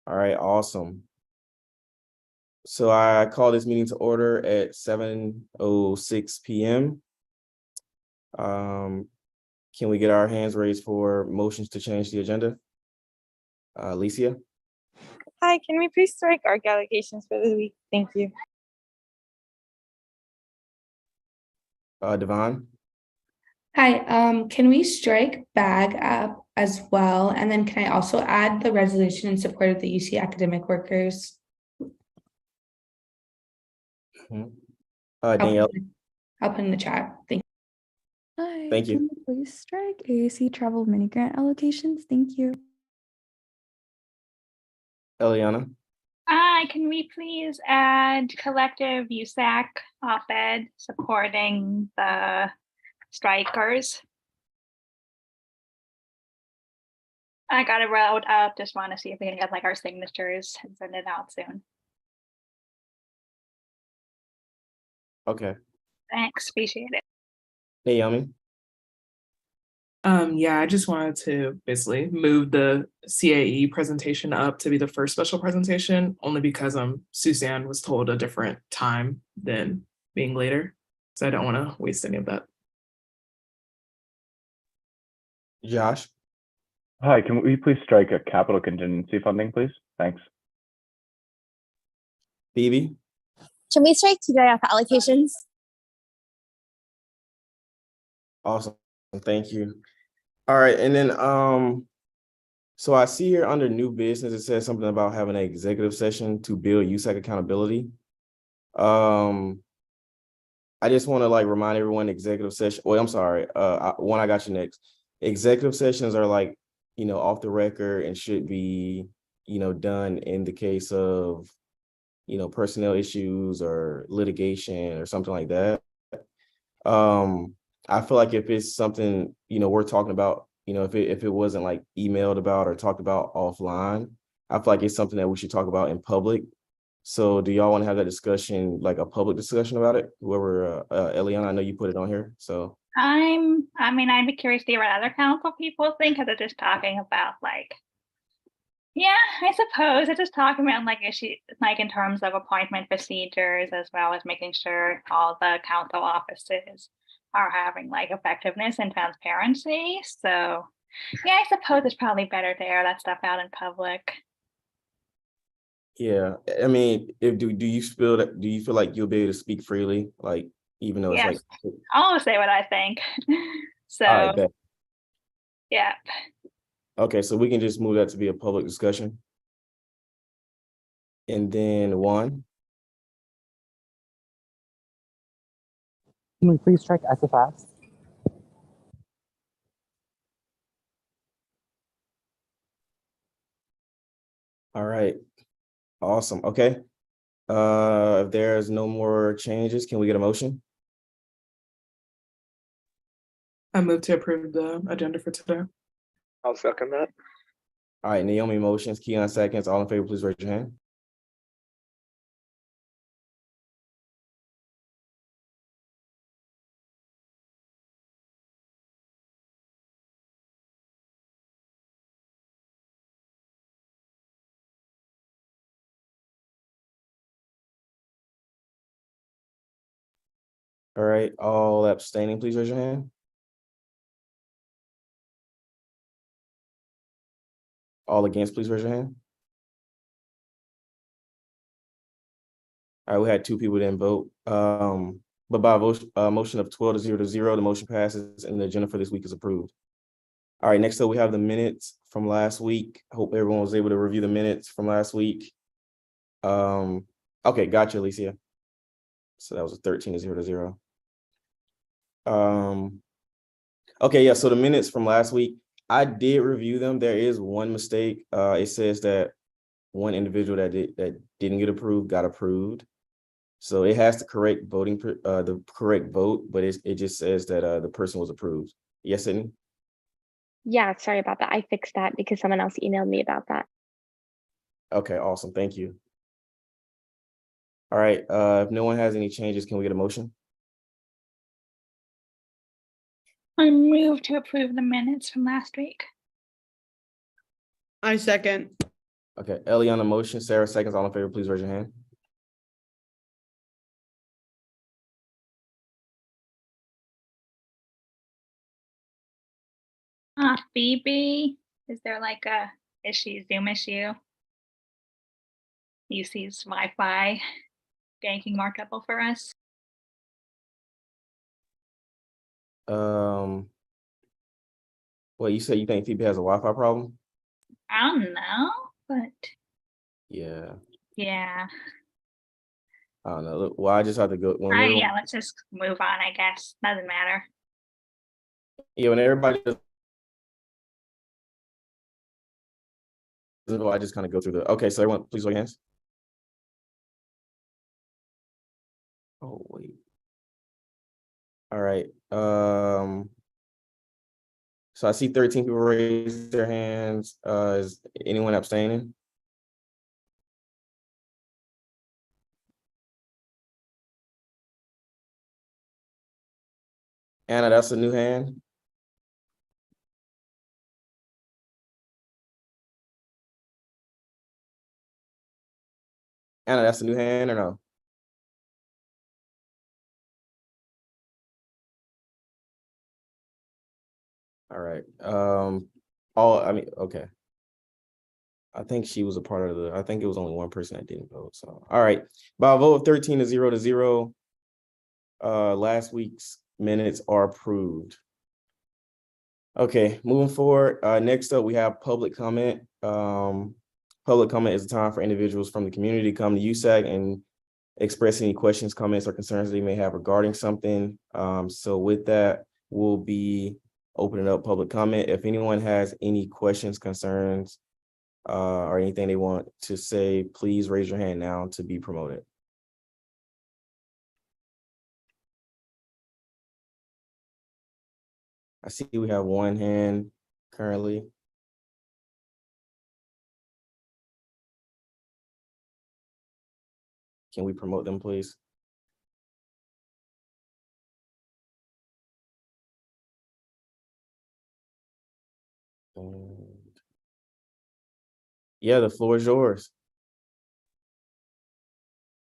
All right, awesome. So I call this meeting to order at 7:06 p.m. Can we get our hands raised for motions to change the agenda? Alicia, Hi, can we please strike ARC allocations for this week? Thank you. Devon, Hi, can we strike bag up as well? And then can I also add the resolution in support of the UC academic workers? Danielle, I'll put in the chat. Hi, Thank you. can you please strike AAC travel mini grant allocations? Thank you. Eliana, Can we please add collective USAC op-ed supporting the strikers? I got it wrote up, just want to see if we can get like our signatures and send it out soon. okay. Thanks, appreciate it. Naomi, Yeah, I just wanted to basically move the CAE presentation up to be the first special presentation, only because Suzanne was told a different time than being later. So I don't want to waste any of that. Josh, Hi, can we please strike a capital contingency funding, please? Thanks. Phoebe, Can we strike TJF allocations? awesome. Thank you. All right, and then so I see here under new business, it says something about having an executive session to build USAC accountability. I just want to like remind everyone executive session. Wait, I'm sorry. I got you next. Executive sessions are like, off the record and should be, done in the case of, personnel issues or litigation or something like that. I feel like if it's something, we're talking about, if it wasn't like emailed about or talked about offline, I feel like it's something that we should talk about in public. So do y'all want to have that discussion, like a public discussion about it? Whoever, Eliana, I know you put it on here, so. I'd be curious to hear what other council people think, because they're just talking about like, yeah, I suppose it's just talking about like issues, like in terms of appointment procedures, as well as making sure all the council offices are having like effectiveness and transparency. So yeah, I suppose it's probably better to air that stuff out in public. Yeah, I mean, do you feel like you'll be able to speak freely, like even though Yes. it's like? I'll say what I think. So All right, bet. yeah. Okay, so we can just move that to be a public discussion. And then Juan, Can we please strike SFS? all right, awesome. Okay. If there's no more changes, can we get a motion? I move to approve the agenda for today. I'll second that. All right, Naomi motions, Keon seconds. All in favor, please raise your hand. All right, all abstaining, please raise your hand. All against, please raise your hand. All right, we had two people didn't vote. But by a motion of 12-0, the motion passes and the agenda for this week is approved. All right, next up, we have the minutes from last week. I hope everyone was able to review the minutes from last week. Okay, gotcha, Alicia. So that was a 13-0. Okay, yeah, so the minutes from last week, I did review them. There is one mistake. It says that one individual that didn't get approved got approved. So it has the correct voting, the correct vote, but it just says that the person was approved. Yes, Sydney? Yeah, sorry about that. I fixed that because someone else emailed me about that. Okay, awesome. Thank you. All right, if no one has any changes, can we get a motion? I move to approve the minutes from last week. I second. Okay, Ellie on the motion, Sarah seconds. All in favor, please raise your hand. Phoebe, is there like a Zoom issue? UC's Wi-Fi banking marketable for us. Well, you said you think Phoebe has a Wi-Fi problem? I don't know, but Yeah, yeah. I don't know. Look, well, I just have to go when everyone, Yeah, let's just move on, I guess. Doesn't matter. yeah, when everybody doesn't go, I just kind of go through the, okay, so everyone, please raise your hands. Oh, wait. All right, so I see 13 people raise their hands. Is anyone abstaining? Anna, that's a new hand. Anna, that's a new hand or no? All right, I mean, okay. I think she was a part of I think it was only one person that didn't vote, so, all right. By a vote of 13 to 0, last week's minutes are approved. Okay, moving forward, next up, we have public comment. Public comment is a time for individuals from the community to come to USAC and express any questions, comments, or concerns they may have regarding something. So with that, we'll be opening up public comment. If anyone has any questions, concerns, or anything they want to say, please raise your hand now to be promoted. I see we have one hand currently. Can we promote them, please? And yeah, the floor is yours.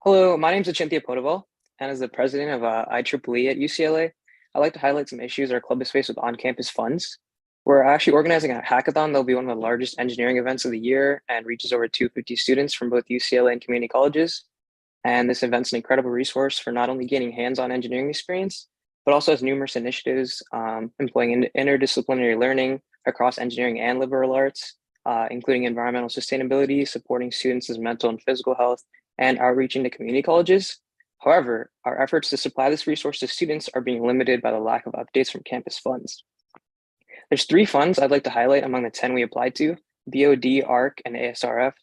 Hello, my name is Achinthia Podaval, and as the president of IEEE at UCLA, I'd like to highlight some issues our club is faced with on-campus funds. We're actually organizing a hackathon that'll be one of the largest engineering events of the year and reaches over 250 students from both UCLA and community colleges. And this event's an incredible resource for not only gaining hands-on engineering experience, but also has numerous initiatives employing interdisciplinary learning across engineering and liberal arts, including environmental sustainability, supporting students' mental and physical health, and outreach into community colleges. However, our efforts to supply this resource to students are being limited by the lack of updates from campus funds. There's 3 funds I'd like to highlight among the 10 we applied to: BOD, ARC, and ASRF.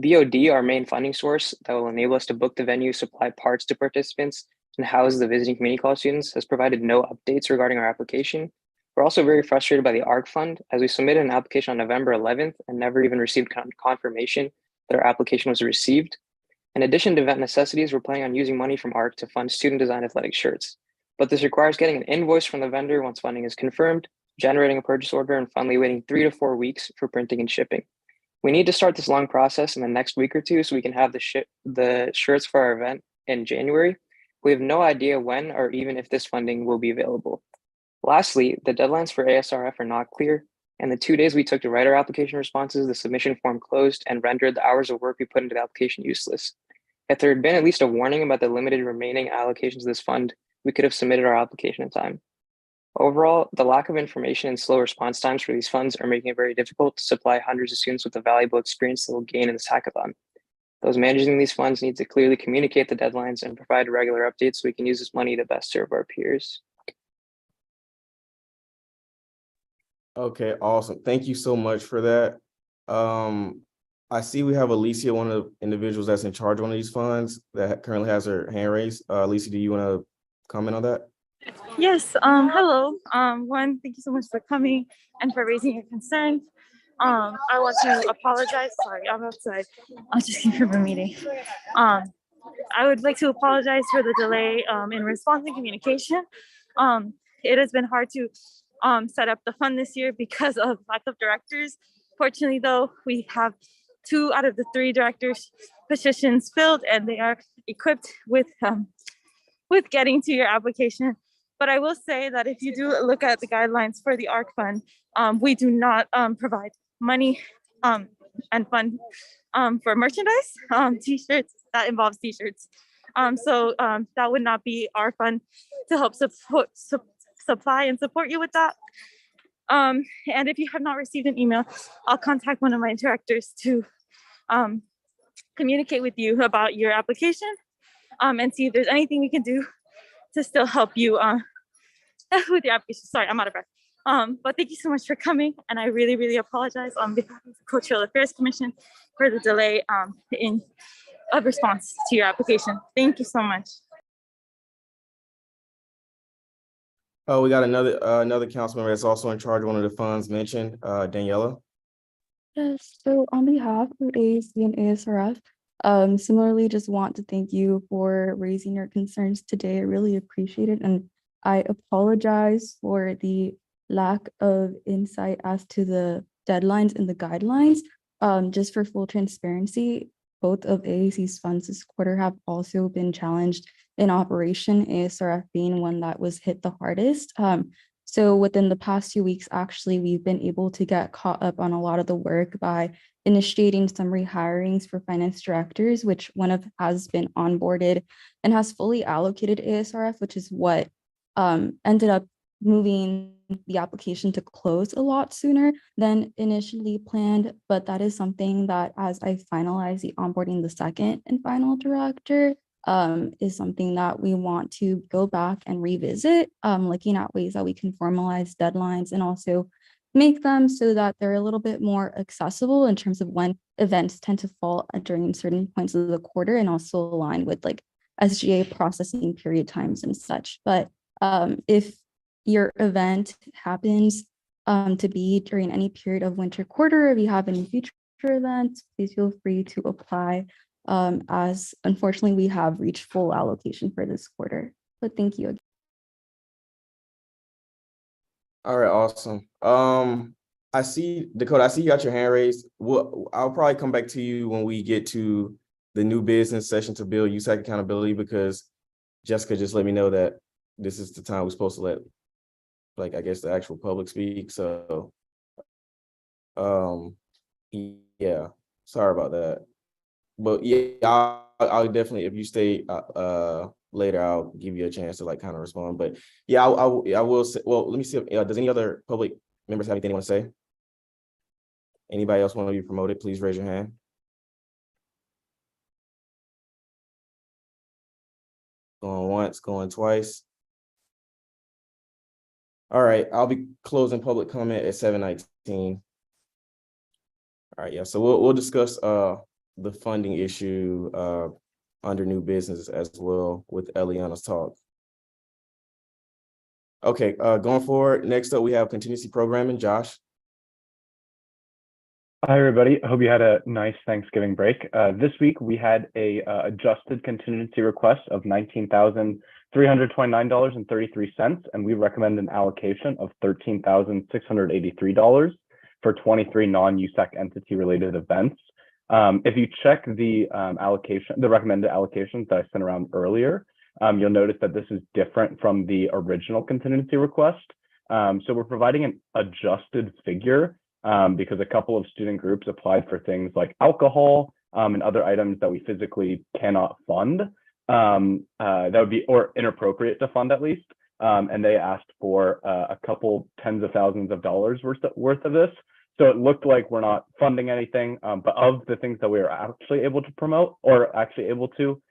BOD, our main funding source that will enable us to book the venue, supply parts to participants, and house the visiting community college students, has provided no updates regarding our application. We're also very frustrated by the ARC fund, as we submitted an application on November 11th and never even received confirmation that our application was received. In addition to event necessities, we're planning on using money from ARC to fund student design athletic shirts. But this requires getting an invoice from the vendor once funding is confirmed, generating a purchase order, and finally waiting 3 to 4 weeks for printing and shipping. We need to start this long process in the next week or two so we can have the shirts for our event in January. We have no idea when or even if this funding will be available. Lastly, the deadlines for ASRF are not clear, and the 2 days we took to write our application responses, the submission form closed and rendered the hours of work we put into the application useless. If there had been at least a warning about the limited remaining allocations of this fund, we could have submitted our application in time. Overall, the lack of information and slow response times for these funds are making it very difficult to supply hundreds of students with the valuable experience they will gain in this hackathon. Those managing these funds need to clearly communicate the deadlines and provide regular updates so we can use this money to best serve our peers. Okay, awesome. Thank you so much for that. I see we have Alicia, one of the individuals that's in charge of one of these funds that currently has her hand raised. Alicia, do you want to comment on that? Yes, hello. One, thank you so much for coming and for raising your concern. I want to apologize. Sorry, I'm outside. I just came from a meeting. I would like to apologize for the delay in response and communication. It has been hard to set up the fund this year because of lack of directors. Fortunately, though, we have 2 out of the 3 directors positions filled, and they are equipped with getting to your application. But I will say that if you do look at the guidelines for the ARC fund, we do not provide money and fund for merchandise, t-shirts. That involves t-shirts. So that would not be our fund to help supply and support you with that. And if you have not received an email, I'll contact one of my directors to communicate with you about your application and see if there's anything we can do to still help you with your application. Sorry, I'm out of breath. But thank you so much for coming, and I really, really apologize on behalf of the Cultural Affairs Commission for the delay in response to your application. Thank you so much. Oh, we got another council member that's also in charge of one of the funds mentioned, Daniela. Yes, so on behalf of AAC and ASRF, similarly just want to thank you for raising your concerns today. I really appreciate it, and I apologize for the lack of insight as to the deadlines and the guidelines. Just for full transparency, both of AAC's funds this quarter have also been challenged in operation, ASRF being one that was hit the hardest. So within the past few weeks, actually, we've been able to get caught up on a lot of the work by initiating some rehirings for finance directors, which one of has been onboarded and has fully allocated ASRF, which is what ended up moving the application to close a lot sooner than initially planned. But that is something that, as I finalize the onboarding the second and final director, is something that we want to go back and revisit, looking at ways that we can formalize deadlines and also make them so that they're a little bit more accessible in terms of when events tend to fall during certain points of the quarter, and also align with like SGA processing period times and such. But if your event happens to be during any period of winter quarter, if you have any future events, please feel free to apply, as unfortunately we have reached full allocation for this quarter. But thank you again. All right, awesome. I see, Dakota, I see you got your hand raised. I'll probably come back to you when we get to the new business session to build USAC accountability, because Jessica just let me know that this is the time we're supposed to let, like, I guess the actual public speak. So, yeah, sorry about that. But yeah, I'll definitely, if you stay later, I'll give you a chance to like kind of respond. But yeah, I will say, well, let me see if, does any other public members have anything they want to say? Anybody else want to be promoted? Please raise your hand. Going once, going twice. All right, I'll be closing public comment at 7:19. All right, yeah, so we'll discuss the funding issue under new business as well with Eliana's talk. Okay, going forward, next up we have contingency programming. Josh. Hi, everybody. I hope you had a nice Thanksgiving break. This week we had a adjusted contingency request of $19,329.33, and we recommend an allocation of $13,683 for 23 non-USAC entity-related events. If you check the recommended allocations that I sent around earlier, you'll notice that this is different from the original contingency request. So we're providing an adjusted figure because a couple of student groups applied for things like alcohol and other items that we physically cannot fund, that would be, or inappropriate to fund at least. And they asked for a couple tens of thousands of dollars worth of this. So it looked like we're not funding anything, but of the things that we are actually able to promote or actually able to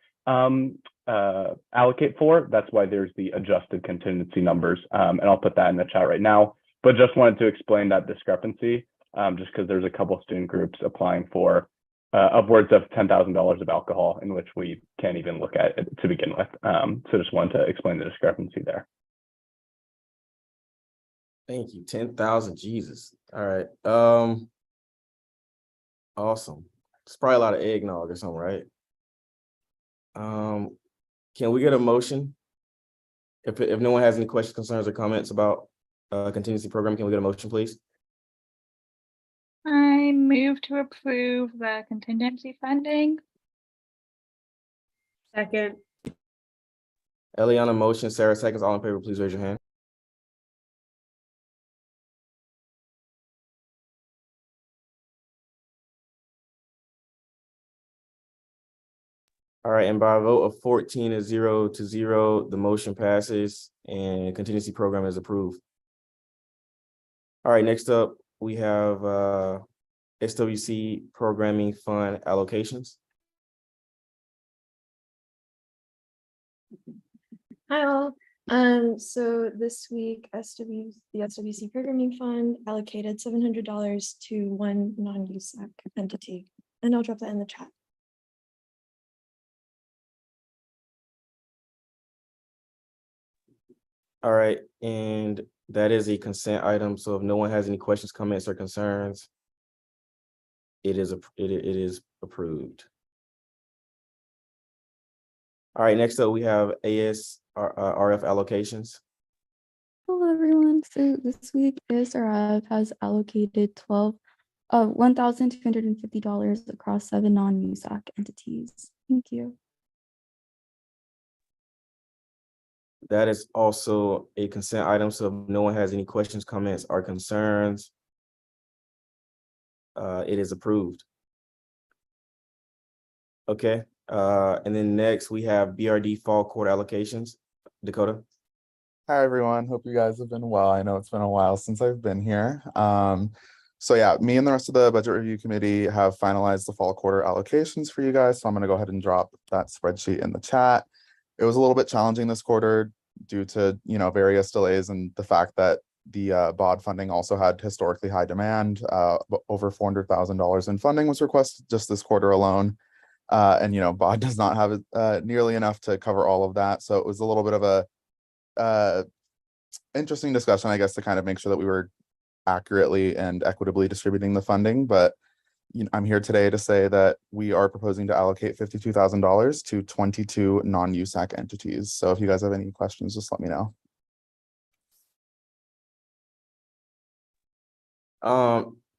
allocate for, that's why there's the adjusted contingency numbers. And I'll put that in the chat right now, but just wanted to explain that discrepancy, just because there's a couple of student groups applying for upwards of $10,000 of alcohol, in which we can't even look at it to begin with. So just wanted to explain the discrepancy there. Thank you. 10,000, Jesus. All right. Awesome. It's probably a lot of eggnog or something, right? Can we get a motion? If no one has any questions, concerns, or comments about contingency program, can we get a motion, please? I I move to approve the contingency funding. Second. Eliana motion, Sarah seconds. All in favor, please raise your hand. All right, and by a vote of 14-0, the motion passes and contingency program is approved. All right, next up, we have SWC programming fund allocations. Hi all. So this week, the SWC Programming Fund allocated $700 to one non-USAC entity, and I'll drop that in the chat. All right, and that is a consent item. So if no one has any questions, comments, or concerns, it is approved. All right, next up, we have RF allocations. Hello, everyone. So this week, ASRF has allocated $1,250 across 7 non-USAC entities. Thank you. That is also a consent item. So if no one has any questions, comments, or concerns, it is approved. Okay, and then next we have BRD fall quarter allocations. Dakota. Hi, everyone. Hope you guys have been well. I know it's been a while since I've been here. So yeah, me and the rest of the budget review committee have finalized the fall quarter allocations for you guys. So I'm going to go ahead and drop that spreadsheet in the chat. It was a little bit challenging this quarter due to, various delays and the fact that the BOD funding also had historically high demand. Over $400,000 in funding was requested just this quarter alone. And BOD does not have nearly enough to cover all of that. So it was a little bit of a interesting discussion, I guess, to kind of make sure that we were accurately and equitably distributing the funding. But I'm here today to say that we are proposing to allocate $52,000 to 22 non-USAC entities. So if you guys have any questions, just let me know.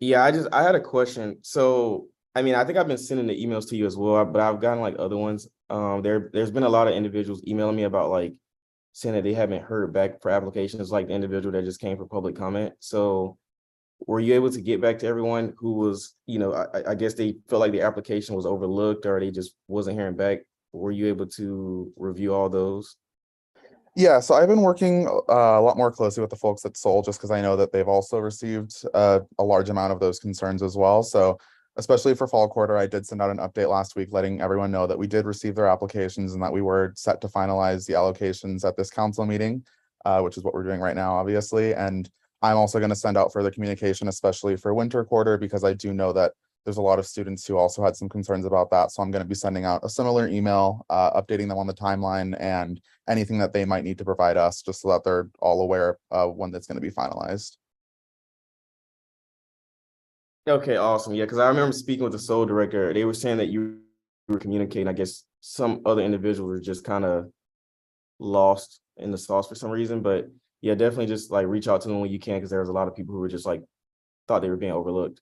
Yeah, I had a question. So I mean, I think I've been sending the emails to you as well, but I've gotten like other ones. There's been a lot of individuals emailing me about like saying that they haven't heard back for applications, like the individual that just came for public comment. So were you able to get back to everyone who was, I guess they felt like the application was overlooked or they just wasn't hearing back? Were you able to review all those? Yeah, so I've been working a lot more closely with the folks at Seoul just because I know that they've also received a large amount of those concerns as well. So especially for fall quarter, I did send out an update last week letting everyone know that we did receive their applications and that we were set to finalize the allocations at this council meeting, which is what we're doing right now, obviously. And I'm also going to send out further communication, especially for winter quarter, because I do know that there's a lot of students who also had some concerns about that. So I'm going to be sending out a similar email, updating them on the timeline and anything that they might need to provide us, just so that they're all aware of when that's going to be finalized. Okay, awesome. Yeah, because I remember speaking with the Seoul director. They were saying that you were communicating. I guess some other individuals were just kind of lost in the sauce for some reason. But yeah, definitely just like reach out to them when you can, because there was a lot of people who were just like thought they were being overlooked.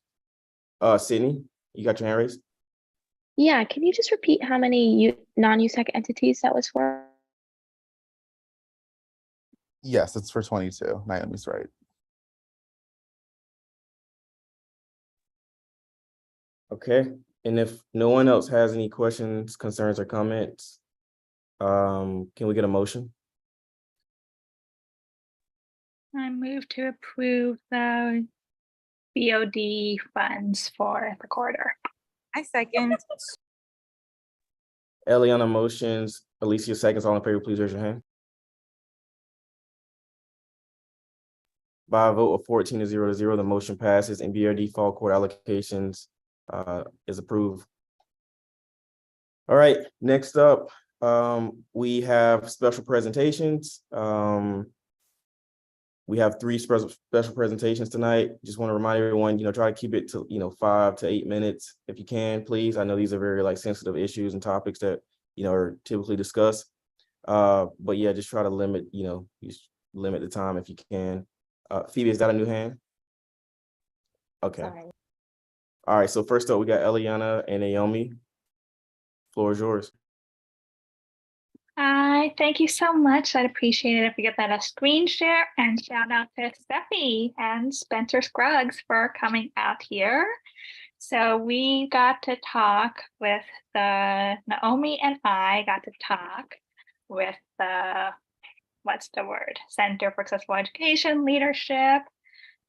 Sydney, you got your hand raised? Yeah, can you just repeat how many non-USAC entities that was for? Yes, it's for 22. Naomi's right. Okay, and if no one else has any questions, concerns, or comments, can we get a motion? I move to approve the BOD funds for the quarter. I second. Eliana motions, Alicia seconds. All in favor, please raise your hand. By a vote of 14-0, the motion passes and BRD fall quarter allocations is approved. All right, next up, we have special presentations. We have 3 special presentations tonight. Just want to remind everyone, try to keep it to, 5 to 8 minutes if you can, please. I know these are very like sensitive issues and topics that, are typically discussed. But yeah, just try to limit, limit the time if you can. Phoebe, is that a new hand? Okay. Sorry. All right, so first up, we got Eliana and Naomi. Floor is yours. Hi, thank you so much. I'd appreciate it if you get that a screen share, and shout out to Steffi and Spencer Scruggs for coming out here. So we got to talk with Naomi and I got to talk with the, what's the word? Center for Accessible Education Leadership.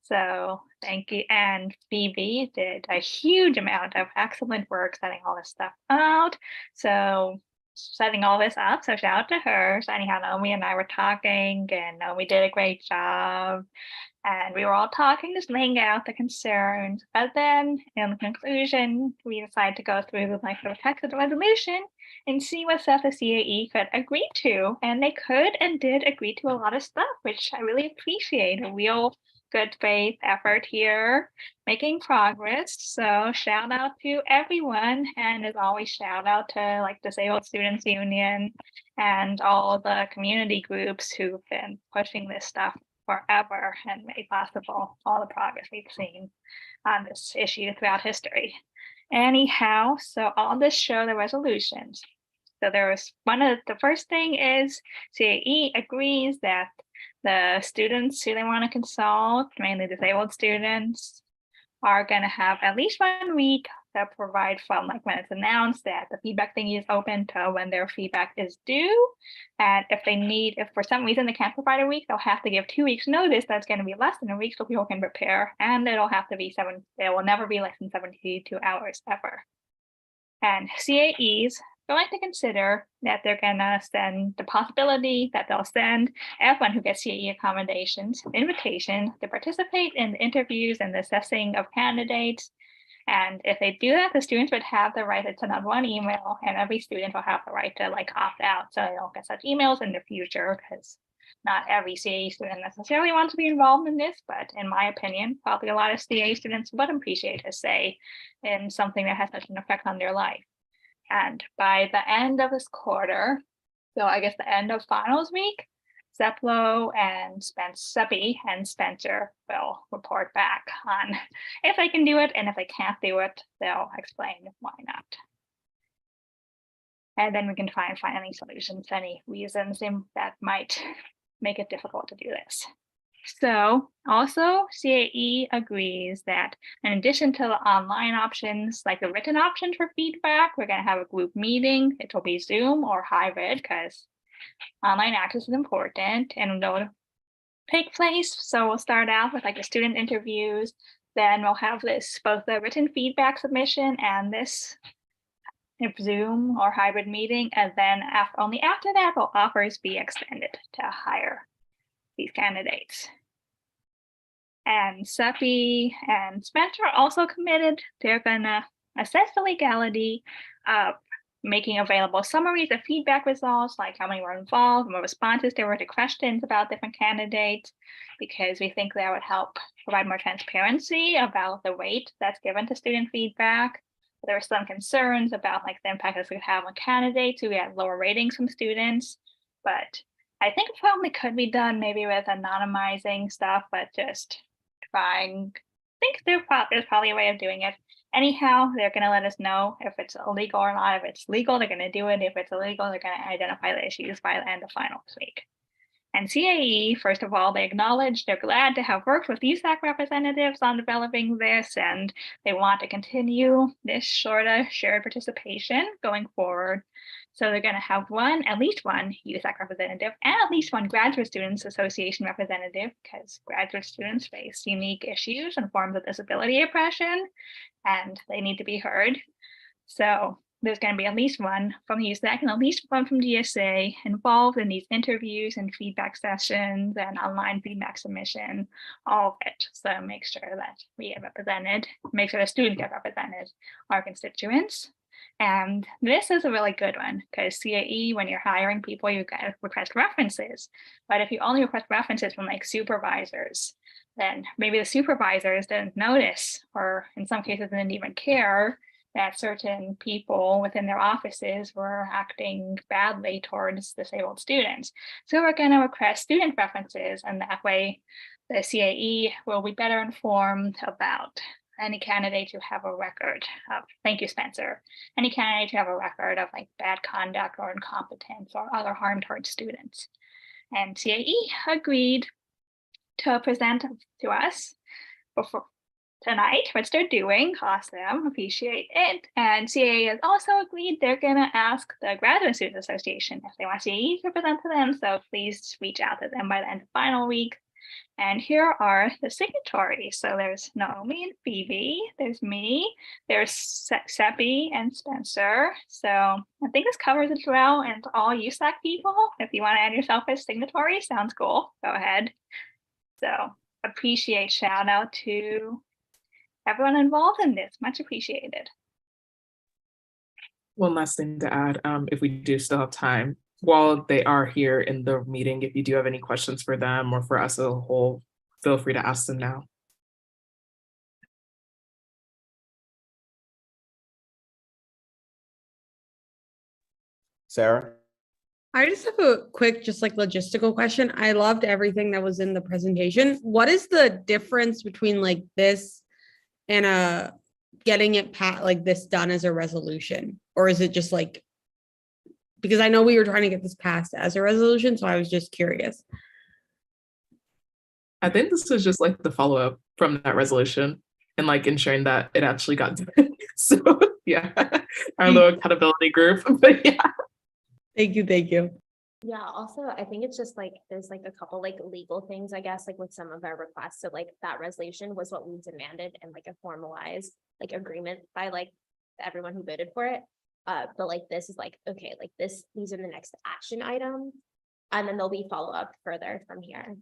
So thank you. And Phoebe did a huge amount of excellent work setting all this stuff out. So setting all this up. So shout out to her. So anyhow, Naomi and I were talking, and Naomi did a great job. And we were all talking, just laying out the concerns. But then in the conclusion, we decided to go through like the text of the resolution and see what stuff the CAE could agree to. And they could and did agree to a lot of stuff, which I really appreciate. A real good faith effort here, making progress. So shout out to everyone. And as always, shout out to like Disabled Students Union and all the community groups who've been pushing this stuff forever and made possible all the progress we've seen on this issue throughout history. Anyhow, so all this show the resolutions. So there was the first thing is CAE agrees that the students who they want to consult, mainly disabled students, are going to have at least 1 week to provide from like when it's announced that the feedback thing is open to when their feedback is due. And if for some reason they can't provide a week, they'll have to give 2 weeks notice that's going to be less than a week so people can prepare. And it'll have to be it will never be less than 72 hours ever. And CAEs going to consider that they're going to send the possibility that they'll send everyone who gets CAE accommodations invitation to participate in the interviews and the assessing of candidates. And if they do that, the students would have the right to send out 1 email, and every student will have the right to like opt out so they don't get such emails in the future, because not every CAE student necessarily wants to be involved in this, but in my opinion, probably a lot of CAE students would appreciate a say in something that has such an effect on their life. And by the end of this quarter, so I guess the end of finals week, Zeplo and Seppi and Spencer will report back on if they can do it, and if they can't do it, they'll explain why not. And then we can try and find any solutions, any reasons that might make it difficult to do this. So also CAE agrees that in addition to the online options, like the written options for feedback, we're going to have a group meeting. It will be Zoom or hybrid because online access is important and it'll take place. So we'll start out with like the student interviews. Then we'll have both the written feedback submission and this Zoom or hybrid meeting. And then only after that will offers be extended to hire these candidates. And Seppi and Spencer are also committed. They're gonna assess the legality of making available summaries of feedback results, like how many were involved, what responses there were to questions about different candidates, because we think that would help provide more transparency about the weight that's given to student feedback. There were some concerns about like the impact this would have on candidates who had lower ratings from students, but I think it probably could be done maybe with anonymizing stuff, but just trying. I think there's probably a way of doing it. Anyhow, they're going to let us know if it's illegal or not. If it's legal, they're going to do it. If it's illegal, they're going to identify the issues by the end of finals week. And CAE, first of all, they acknowledge they're glad to have worked with USAC representatives on developing this, and they want to continue this sort of shared participation going forward. So they're going to have at least one USAC representative and at least one Graduate Students Association representative, because graduate students face unique issues and forms of disability oppression, and they need to be heard. So there's going to be at least one from the USAC and at least one from DSA involved in these interviews and feedback sessions and online feedback submission, all of it. So make sure that we get represented, make sure the students get represented, our constituents. And this is a really good one because CAE, when you're hiring people, you gotta request references. But if you only request references from like supervisors, then maybe the supervisors didn't notice, or in some cases didn't even care, that certain people within their offices were acting badly towards disabled students. So we're going to request student references, and that way the CAE will be better informed about any candidate to have a record of, thank you, Spencer, any candidate to have a record of like bad conduct or incompetence or other harm towards students. And CAE agreed to present to us before tonight, which they're doing. Awesome, appreciate it. And CAE has also agreed they're gonna ask the Graduate Students Association if they want CAE to present to them. So please reach out to them by the end of final week. And here are the signatories. So there's Naomi and Phoebe, there's me, there's Seppi and Spencer. So I think this covers it well, and all USAC people, if you want to add yourself as signatory, sounds cool, go ahead. So appreciate, shout out to everyone involved in this, much appreciated. One last thing to add, if we do still have time, while they are here in the meeting, if you do have any questions for them or for us as a whole, feel free to ask them now. Sarah? I just have a quick, just like logistical question. I loved everything that was in the presentation. What is the difference between like this and getting it like this done as a resolution? Or is it just like, because I know we were trying to get this passed as a resolution, so I was just curious. I think this is just like the follow-up from that resolution and like ensuring that it actually got done. So yeah, our little accountability group, but yeah. Thank you, thank you. Yeah, also, I think it's just like, there's like a couple like legal things, I guess, like with some of our requests. So like that resolution was what we demanded and like a formalized like agreement by like everyone who voted for it. But like this is like, okay, like these are the next action items, and then there'll be follow-up further from here.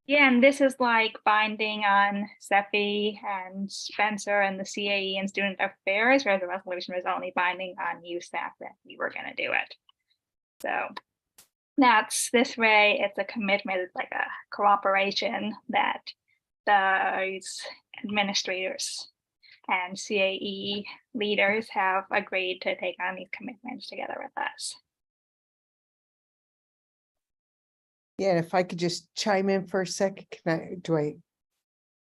Yeah, and this is like binding on Seppi and Spencer and the CAE and Student Affairs, whereas the resolution was only binding on USAC that we were going to do it. So that's this way, it's a commitment, it's like a cooperation that those administrators and CAE leaders have agreed to take on these commitments together with us. Yeah, and if I could just chime in for a second, Go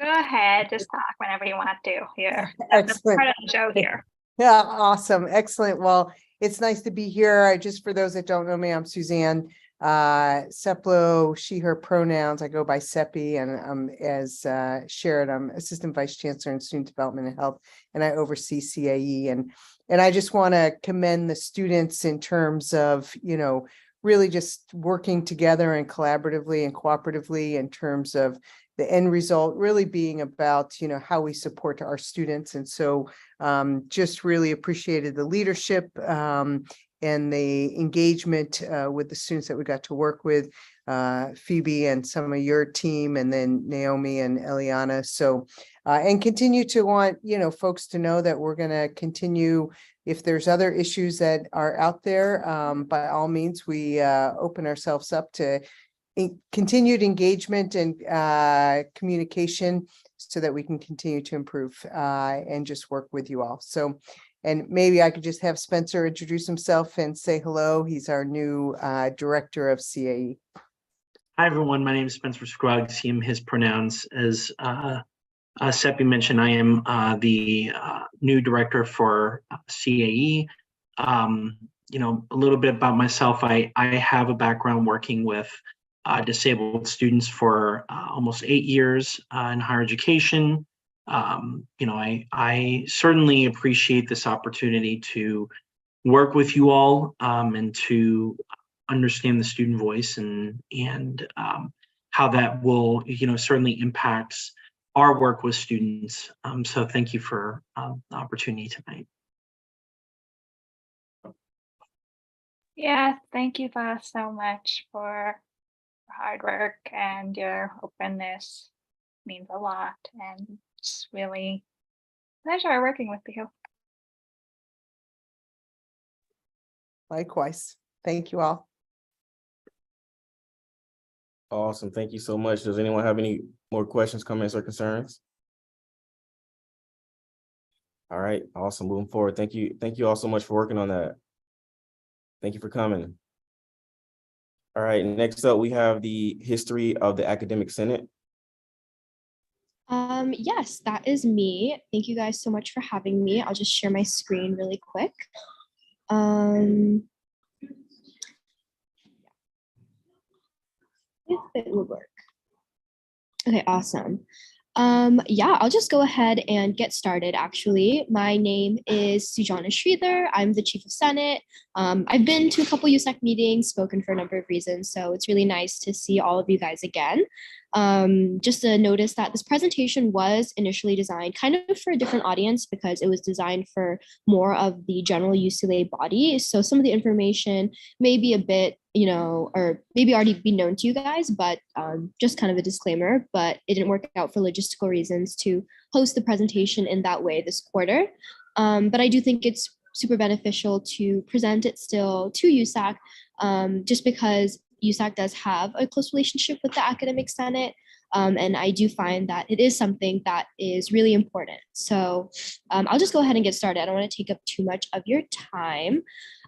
ahead, just talk whenever you want to here. That's Excellent. part of the show here. Yeah, awesome. Excellent. Well, it's nice to be here. For those that don't know me, I'm Suzanne Seplo, she, her pronouns. I go by Seppi, and as shared, I'm Assistant Vice Chancellor in Student Development and Health, and I oversee CAE. And I just want to commend the students in terms of, really just working together and collaboratively and cooperatively in terms of the end result really being about, how we support our students. And so just really appreciated the leadership and the engagement with the students that we got to work with, Phoebe and some of your team, and then Naomi and Eliana. So, and continue to want, folks to know that we're going to continue. If there's other issues that are out there, by all means, we open ourselves up to continued engagement and communication so that we can continue to improve and just work with you all. So, and maybe I could just have Spencer introduce himself and say hello. He's our new director of CAE. Hi, everyone. My name is Spencer Scruggs. He, him, his pronouns. As Seppi mentioned, I am the new director for CAE. A little bit about myself. I have a background working with disabled students for almost 8 years in higher education. I certainly appreciate this opportunity to work with you all and to understand the student voice and how that will, certainly impacts our work with students. So thank you for the opportunity tonight. Yeah, thank you both so much for your hard work and your openness. It means a lot, and it's really a pleasure working with you. Likewise. Thank you all. Awesome. Thank you so much. Does anyone have any more questions, comments, or concerns? All right. Awesome. Moving forward. Thank you. Thank you all so much for working on that. Thank you for coming. All right. Next up, we have the history of the Academic Senate. Yes, that is me. Thank you guys so much for having me. I'll just share my screen really quick. If it would work. Okay, awesome. Yeah, I'll just go ahead and get started actually. My name is Sujana Sridhar. I'm the Chief of Senate. I've been to a couple USAC meetings, spoken for a number of reasons, so it's really nice to see all of you guys again. Just to notice that this presentation was initially designed kind of for a different audience because it was designed for more of the general UCLA body. So some of the information may be a bit, or maybe already be known to you guys, but just kind of a disclaimer, but it didn't work out for logistical reasons to host the presentation in that way this quarter. But I do think it's super beneficial to present it still to USAC, just because USAC does have a close relationship with the Academic Senate. And I do find that it is something that is really important. So I'll just go ahead and get started. I don't want to take up too much of your time.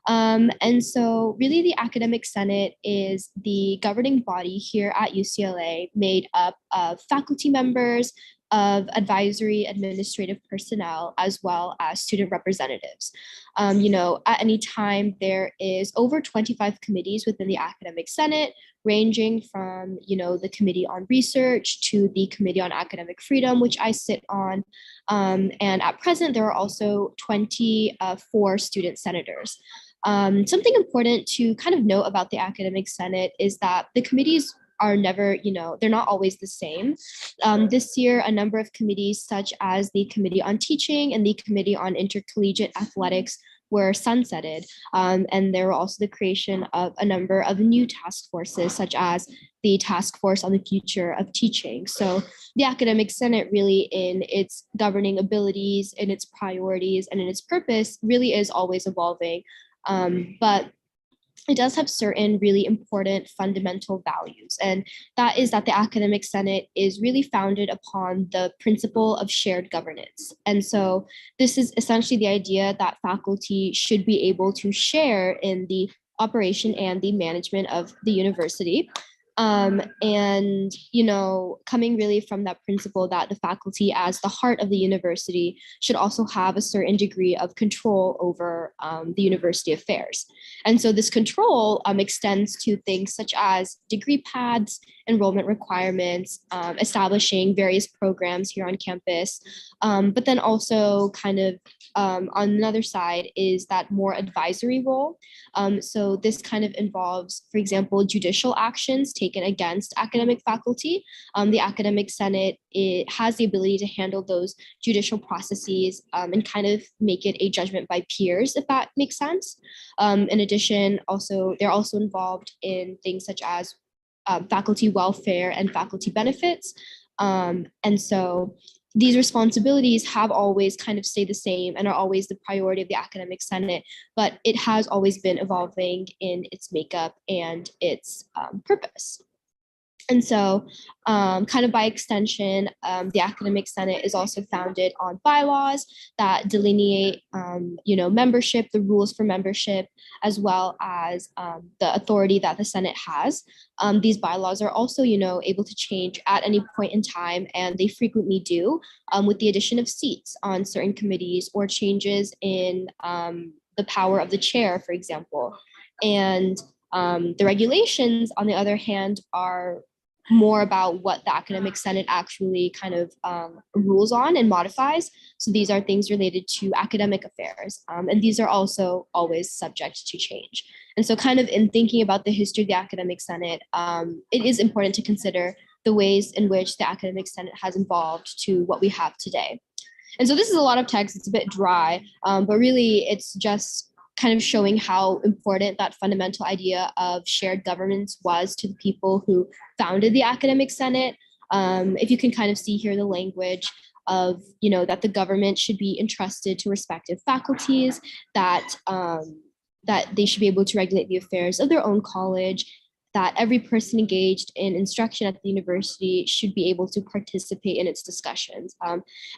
And so really the Academic Senate is the governing body here at UCLA made up of faculty members, of advisory administrative personnel, as well as student representatives. At any time, there is over 25 committees within the Academic Senate, ranging from, the Committee on Research to the Committee on Academic Freedom, which I sit on. And at present, there are also 24 student senators. Something important to kind of note about the Academic Senate is that the committees are never, they're not always the same. This year, a number of committees, such as the Committee on Teaching and the Committee on Intercollegiate Athletics, were sunsetted. And there were also the creation of a number of new task forces, such as the Task Force on the Future of Teaching. So the Academic Senate really, in its governing abilities, in its priorities, and in its purpose, really is always evolving. But it does have certain really important fundamental values, and that is that the Academic Senate is really founded upon the principle of shared governance. And so this is essentially the idea that faculty should be able to share in the operation and the management of the university. And, coming really from that principle that the faculty as the heart of the university should also have a certain degree of control over the university affairs. And so this control extends to things such as degree paths, enrollment requirements, establishing various programs here on campus. But then also kind of on another side is that more advisory role. So this kind of involves, for example, judicial actions taken against academic faculty. The Academic Senate, it has the ability to handle those judicial processes and kind of make it a judgment by peers, if that makes sense. In addition, they're also involved in things such as faculty welfare and faculty benefits. And so these responsibilities have always kind of stayed the same and are always the priority of the Academic Senate, but it has always been evolving in its makeup and its purpose. And so kind of by extension, the Academic Senate is also founded on bylaws that delineate, membership, the rules for membership, as well as the authority that the Senate has. These bylaws are also, able to change at any point in time, and they frequently do, with the addition of seats on certain committees or changes in the power of the chair, for example. And the regulations, on the other hand, are more about what the Academic Senate actually kind of rules on and modifies. So these are things related to academic affairs. And these are also always subject to change. And so kind of in thinking about the history of the Academic Senate, it is important to consider the ways in which the Academic Senate has evolved to what we have today. And so this is a lot of text, it's a bit dry, but really it's just kind of showing how important that fundamental idea of shared governance was to the people who founded the Academic Senate. If you can kind of see here the language of, that the government should be entrusted to respective faculties, that they should be able to regulate the affairs of their own college, that every person engaged in instruction at the university should be able to participate in its discussions.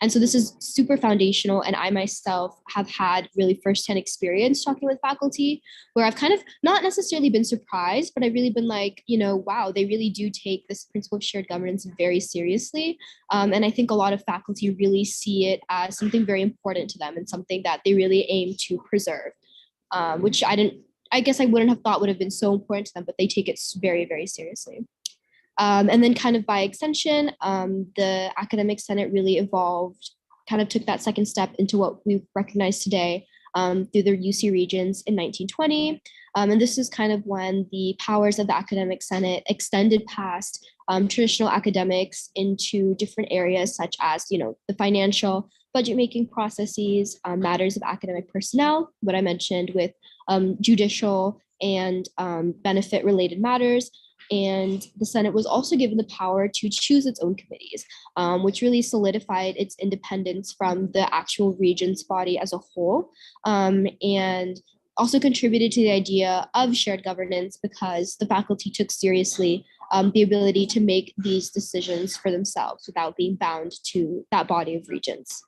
And so this is super foundational. And I myself have had really firsthand experience talking with faculty where I've kind of not necessarily been surprised, but I've really been like, wow, they really do take this principle of shared governance very seriously. And I think a lot of faculty really see it as something very important to them and something that they really aim to preserve, which I guess I wouldn't have thought would have been so important to them, but they take it very, very seriously. And then kind of by extension, the Academic Senate really evolved, kind of took that second step into what we recognize today through the UC Regents in 1920. And this is kind of when the powers of the Academic Senate extended past traditional academics into different areas such as, the financial, budget-making processes, matters of academic personnel, what I mentioned with judicial and benefit-related matters. And the Senate was also given the power to choose its own committees, which really solidified its independence from the actual regents body as a whole, and also contributed to the idea of shared governance because the faculty took seriously the ability to make these decisions for themselves without being bound to that body of regents.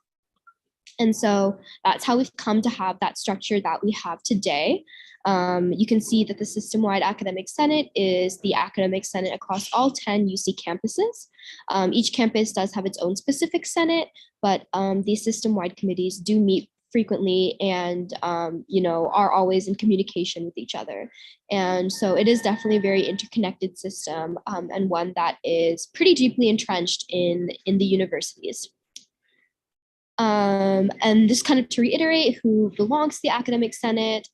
And so that's how we've come to have that structure that we have today. You can see that the system-wide Academic Senate is the Academic Senate across all 10 UC campuses. Each campus does have its own specific Senate, but these system-wide committees do meet frequently and are always in communication with each other. And so it is definitely a very interconnected system and one that is pretty deeply entrenched in the universities. And just kind of to reiterate who belongs to the Academic Senate,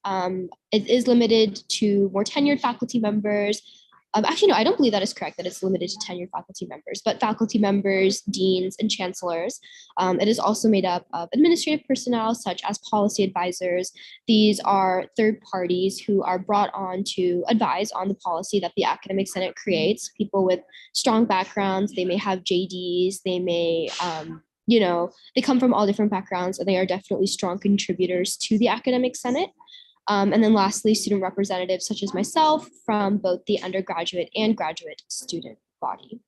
it is limited to more tenured faculty members. Actually, no, I don't believe that is correct, that it's limited to tenured faculty members, but faculty members, deans, and chancellors. It is also made up of administrative personnel, such as policy advisors. These are third parties who are brought on to advise on the policy that the Academic Senate creates, people with strong backgrounds. They may have JDs, they may, they come from all different backgrounds, and they are definitely strong contributors to the Academic Senate. And then lastly, student representatives such as myself from both the undergraduate and graduate student body.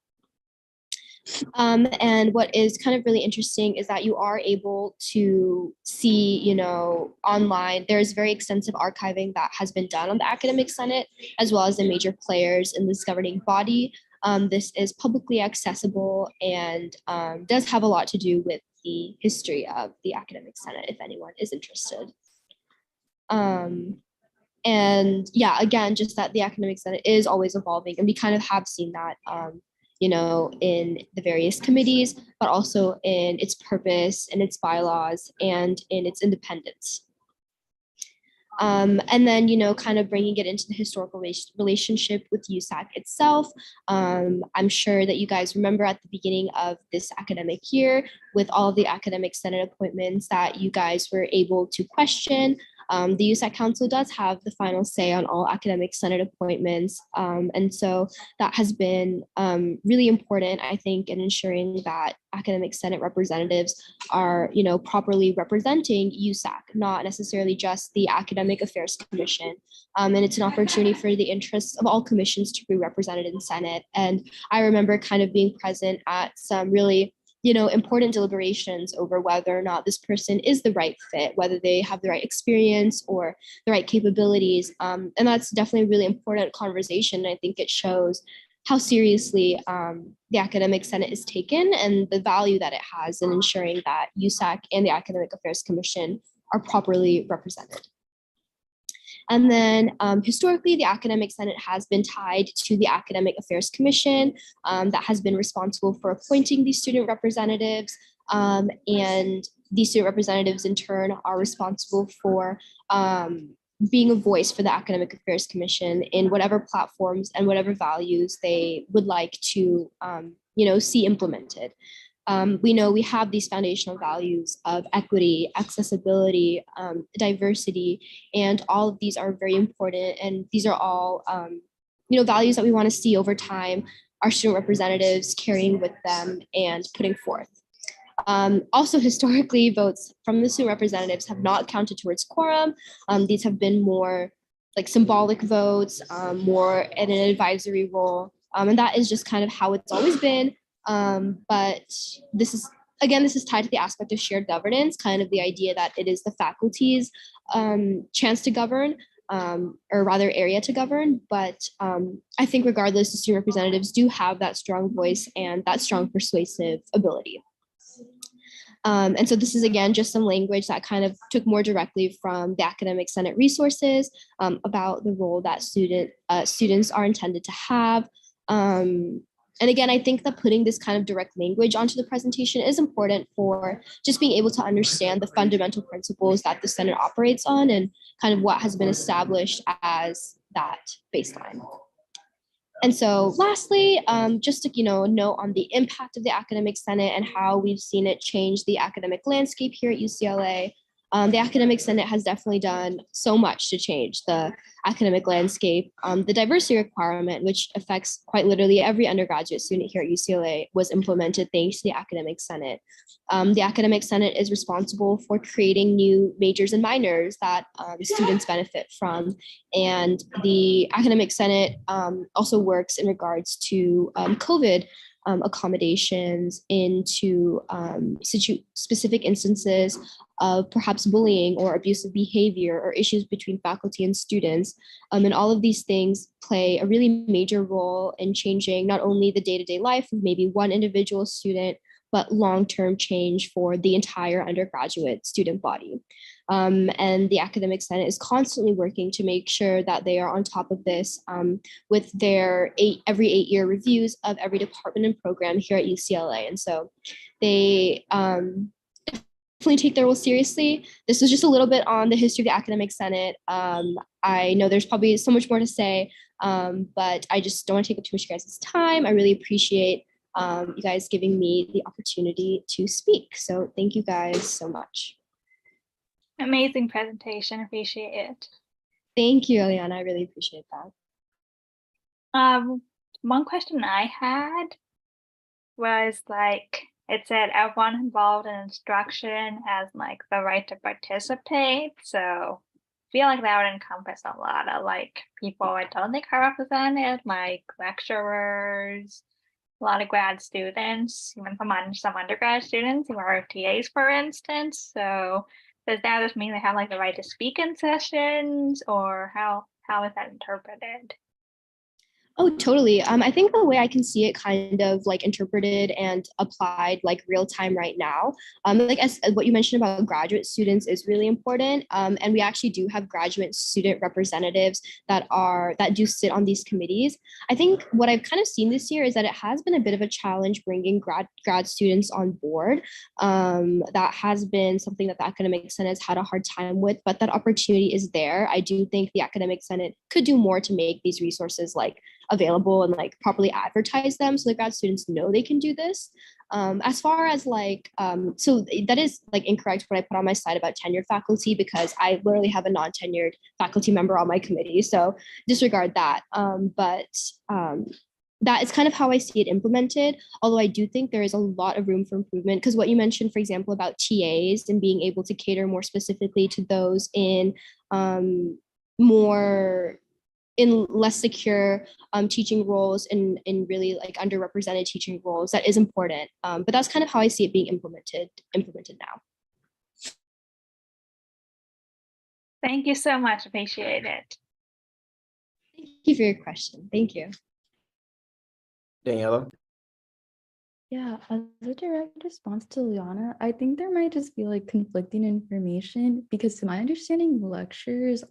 And what is kind of really interesting is that you are able to see, online, there's very extensive archiving that has been done on the Academic Senate, as well as the major players in this governing body. This is publicly accessible and does have a lot to do with the history of the Academic Senate, if anyone is interested. And yeah, again, just that the Academic Senate is always evolving, and we kind of have seen that, in the various committees, but also in its purpose, in its bylaws, and in its independence. And then, kind of bringing it into the historical relationship with USAC itself. I'm sure that you guys remember at the beginning of this academic year with all of the Academic Senate appointments that you guys were able to question. The USAC Council does have the final say on all Academic Senate appointments. And so that has been really important, I think, in ensuring that Academic Senate representatives are, properly representing USAC, not necessarily just the Academic Affairs Commission. And it's an opportunity for the interests of all commissions to be represented in Senate. And I remember kind of being present at some really important deliberations over whether or not this person is the right fit, whether they have the right experience or the right capabilities. And that's definitely a really important conversation. I think it shows how seriously the Academic Senate is taken and the value that it has in ensuring that USAC and the Academic Affairs Commission are properly represented. And then historically, the Academic Senate has been tied to the Academic Affairs Commission that has been responsible for appointing these student representatives. And these student representatives in turn are responsible for being a voice for the Academic Affairs Commission in whatever platforms and whatever values they would like to see implemented. We know we have these foundational values of equity, accessibility, diversity, and all of these are very important. And these are all, values that we want to see over time, our student representatives carrying with them and putting forth. Also, historically, votes from the student representatives have not counted towards quorum. These have been more like symbolic votes, more in an advisory role. And that is just kind of how it's always been. But this is, again, this is tied to the aspect of shared governance, kind of the idea that it is the faculty's chance to govern, or rather area to govern. But I think regardless, the student representatives do have that strong voice and that strong persuasive ability. And so this is, again, just some language that kind of took more directly from the Academic Senate resources about the role that students are intended to have. And again, I think that putting this kind of direct language onto the presentation is important for just being able to understand the fundamental principles that the Senate operates on and kind of what has been established as that baseline. And so lastly, just to, note on the impact of the Academic Senate and how we've seen it change the academic landscape here at UCLA. The Academic Senate has definitely done so much to change the academic landscape. The diversity requirement, which affects quite literally every undergraduate student here at UCLA, was implemented thanks to the Academic Senate. The Academic Senate is responsible for creating new majors and minors that students benefit from. And the Academic Senate also works in regards to COVID accommodations into specific instances of perhaps bullying or abusive behavior or issues between faculty and students. And all of these things play a really major role in changing not only the day-to-day life of maybe one individual student, but long-term change for the entire undergraduate student body. And the Academic Senate is constantly working to make sure that they are on top of this with their every 8-year reviews of every department and program here at UCLA. And so they definitely take their role seriously. This was just a little bit on the history of the Academic Senate. I know there's probably so much more to say, but I just don't want to take up too much of your guys' time. I really appreciate you guys giving me the opportunity to speak. So thank you guys so much. Amazing presentation. Appreciate it. Thank you, Eliana. I really appreciate that. One question I had was like, it said everyone involved in instruction has like the right to participate. So I feel like that would encompass a lot of like people I don't think are represented, like lecturers, a lot of grad students, even some undergrad students who are TAs, for instance. So does that just mean they have like the right to speak in sessions, or how is that interpreted? Oh, totally. I think the way I can see it kind of like interpreted and applied like real time right now, like as what you mentioned about graduate students is really important. And we actually do have graduate student representatives that do sit on these committees. I think what I've kind of seen this year is that it has been a bit of a challenge bringing grad students on board. That has been something that the Academic Senate has had a hard time with, but that opportunity is there. I do think the Academic Senate could do more to make these resources like available and like properly advertise them so the grad students know they can do this. As far as like, so that is like incorrect what I put on my slide about tenured faculty, because I literally have a non-tenured faculty member on my committee, so disregard that. But that is kind of how I see it implemented, although I do think there is a lot of room for improvement, because what you mentioned, for example, about TAs and being able to cater more specifically to those in in less secure teaching roles and in really like underrepresented teaching roles, that is important. But that's kind of how I see it being implemented now. Thank you so much. Appreciate it. Thank you for your question. Thank you. Daniela? Yeah, as a direct response to Liana, I think there might just be like conflicting information, because to my understanding, lecturers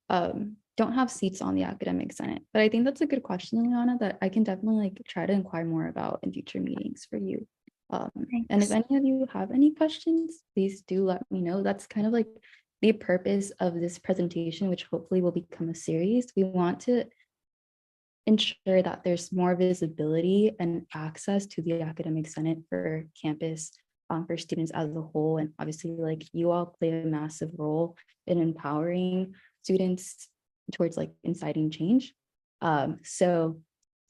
don't have seats on the Academic Senate. But I think that's a good question, Liana, that I can definitely like try to inquire more about in future meetings for you. And if any of you have any questions, please do let me know. That's kind of like the purpose of this presentation, which hopefully will become a series. We want to ensure that there's more visibility and access to the Academic Senate for campus, for students as a whole. And obviously, like, you all play a massive role in empowering students towards like inciting change. So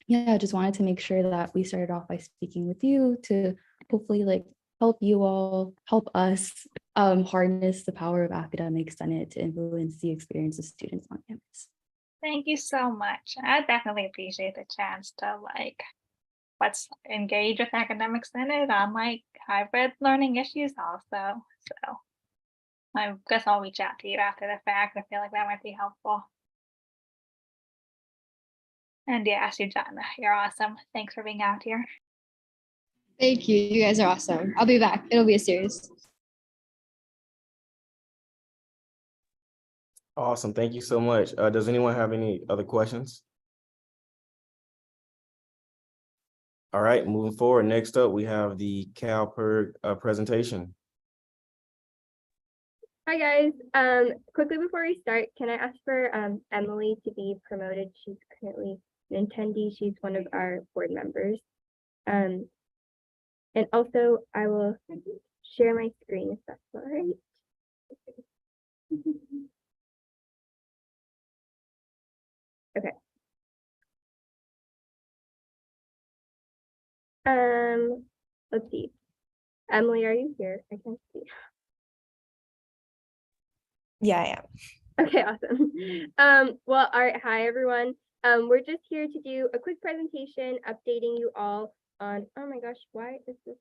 yeah, I just wanted to make sure that we started off by speaking with you to hopefully like help you all, help us harness the power of academic senate to influence the experience of students on campus. Thank you so much. I definitely appreciate the chance to like let's engage with academic senate on like hybrid learning issues also. So I guess I'll reach out to you after the fact. I feel like that might be helpful. And yeah, Sujanna, you're awesome. Thanks for being out here. Thank you. You guys are awesome. I'll be back. It'll be a series. Awesome. Thank you so much. Does anyone have any other questions? All right, moving forward. Next up, we have the CalPERG presentation. Hi guys. Quickly before we start, can I ask for Emily to be promoted? She's currently an attendee. She's one of our board members. And also I will share my screen if that's all right. Okay. Let's see. Emily, are you here? I can't see. Yeah, I am. Okay, awesome. Well, all right. Hi, everyone. We're just here to do a quick presentation, updating you all on, oh my gosh, why is this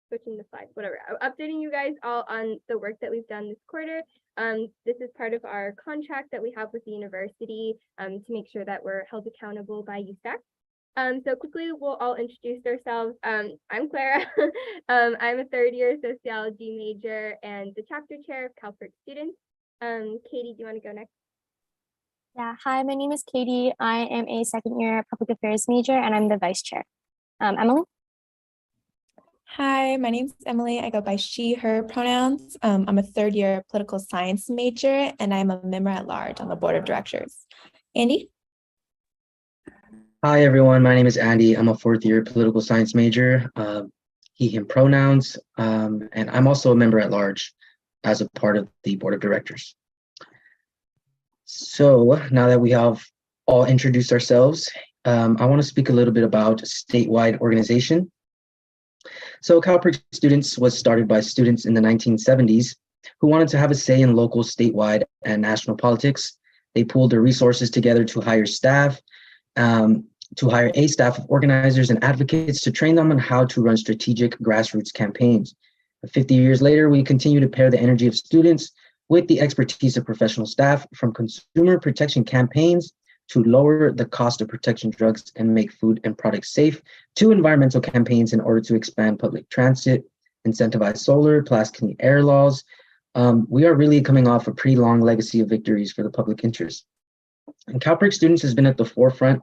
switching the slides? Whatever. Updating you guys all on the work that we've done this quarter. This is part of our contract that we have with the university to make sure that we're held accountable by USAC. So quickly, we'll all introduce ourselves. I'm Clara. I'm a third-year sociology major and the chapter chair of CalPERG students. Katie, do you want to go next? Yeah, hi, my name is Katie. I am a second-year public affairs major and I'm the vice chair. Emily? Hi, my name's Emily. I go by she, her pronouns. I'm a third-year political science major, and I'm a member at large on the board of directors. Andy? Hi, everyone. My name is Andy. I'm a fourth-year political science major, he, him pronouns, and I'm also a member at large as a part of the board of directors. So now that we have all introduced ourselves, I want to speak a little bit about statewide organization. So CalPERG Students was started by students in the 1970s who wanted to have a say in local, statewide, and national politics. They pooled their resources together to hire staff, to hire a staff of organizers and advocates to train them on how to run strategic grassroots campaigns. 50 years later, we continue to pair the energy of students with the expertise of professional staff, from consumer protection campaigns to lower the cost of protection drugs and make food and products safe, to environmental campaigns in order to expand public transit, incentivize solar, plus clean air laws. We are really coming off a pretty long legacy of victories for the public interest. And CalPERG Students has been at the forefront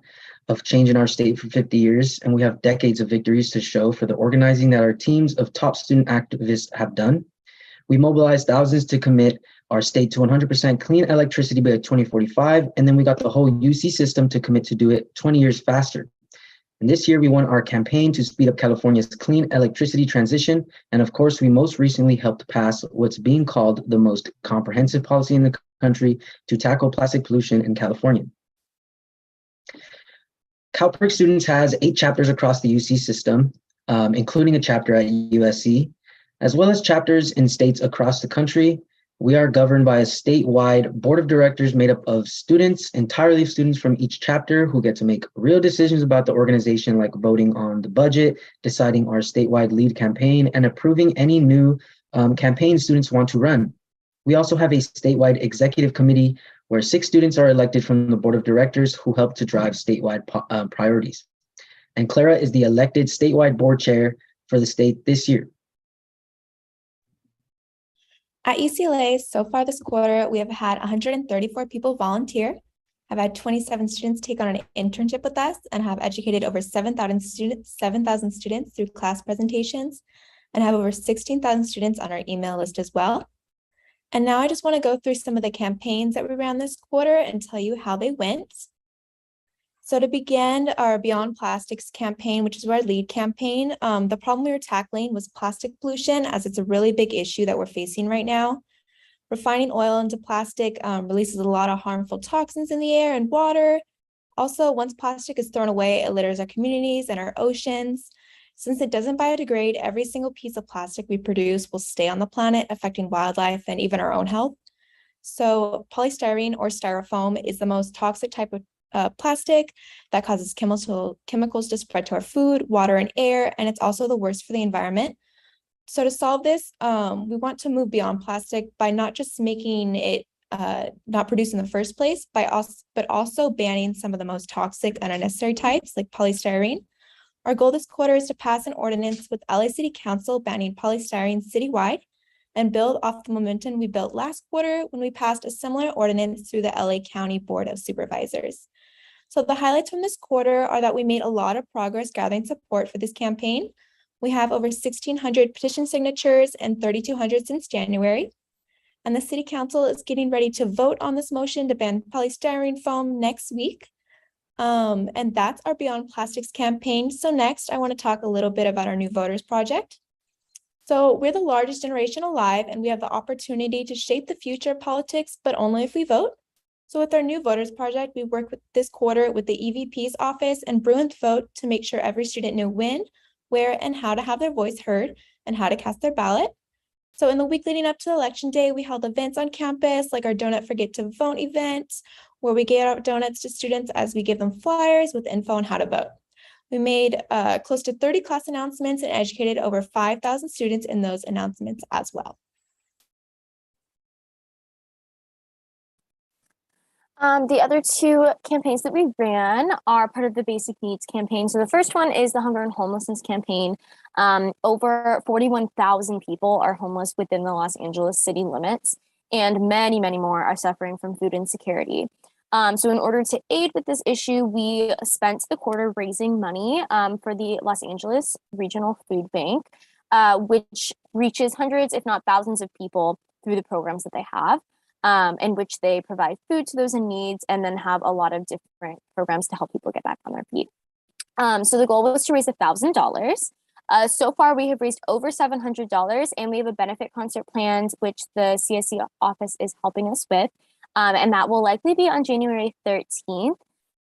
of change in our state for 50 years, and we have decades of victories to show for the organizing that our teams of top student activists have done. We mobilized thousands to commit our state to 100% clean electricity by 2045, and then we got the whole UC system to commit to do it 20 years faster. And this year we won our campaign to speed up California's clean electricity transition, and of course we most recently helped pass what's being called the most comprehensive policy in the country to tackle plastic pollution in California. CalPERG Students has 8 chapters across the UC system, including a chapter at USC, as well as chapters in states across the country. We are governed by a statewide board of directors made up of students, entirely students from each chapter, who get to make real decisions about the organization, like voting on the budget, deciding our statewide lead campaign, and approving any new campaigns students want to run. We also have a statewide executive committee where 6 students are elected from the board of directors who help to drive statewide priorities. And Clara is the elected statewide board chair for the state this year. At UCLA, so far this quarter, we have had 134 people volunteer, have had 27 students take on an internship with us, and have educated over 7,000 students through class presentations, and have over 16,000 students on our email list as well. And now I just want to go through some of the campaigns that we ran this quarter and tell you how they went. So to begin, our Beyond Plastics campaign, which is our lead campaign, the problem we were tackling was plastic pollution, as it's a really big issue that we're facing right now. Refining oil into plastic releases a lot of harmful toxins in the air and water. Also, once plastic is thrown away, it litters our communities and our oceans. Since it doesn't biodegrade, every single piece of plastic we produce will stay on the planet, affecting wildlife and even our own health. So polystyrene or styrofoam is the most toxic type of plastic that causes chemicals to spread to our food, water, and air, and it's also the worst for the environment. So to solve this, we want to move beyond plastic by not just making it not produced in the first place, but also banning some of the most toxic and unnecessary types like polystyrene. Our goal this quarter is to pass an ordinance with LA City Council banning polystyrene citywide and build off the momentum we built last quarter when we passed a similar ordinance through the LA County Board of Supervisors. So the highlights from this quarter are that we made a lot of progress gathering support for this campaign. We have over 1,600 petition signatures and 3,200 since January. And the City Council is getting ready to vote on this motion to ban polystyrene foam next week. And that's our Beyond Plastics campaign. So next, I want to talk a little bit about our New Voters Project. So we're the largest generation alive, and we have the opportunity to shape the future of politics, but only if we vote. So with our New Voters Project, we worked with this quarter with the EVP's office and Bruin's Vote to make sure every student knew when, where, and how to have their voice heard and how to cast their ballot. So in the week leading up to Election Day, we held events on campus like our Don't Forget to Vote event, where we gave out donuts to students as we give them flyers with info on how to vote. We made close to 30 class announcements and educated over 5,000 students in those announcements as well. The other two campaigns that we ran are part of the Basic Needs campaign. So the first one is the Hunger and Homelessness campaign. Over 41,000 people are homeless within the Los Angeles city limits, and many, many more are suffering from food insecurity. So in order to aid with this issue, we spent the quarter raising money for the Los Angeles Regional Food Bank, which reaches hundreds, if not thousands of people through the programs that they have. In which they provide food to those in needs and then have a lot of different programs to help people get back on their feet. So the goal was to raise $1,000. So far, we have raised over $700, and we have a benefit concert planned, which the CSC office is helping us with, and that will likely be on January 13th.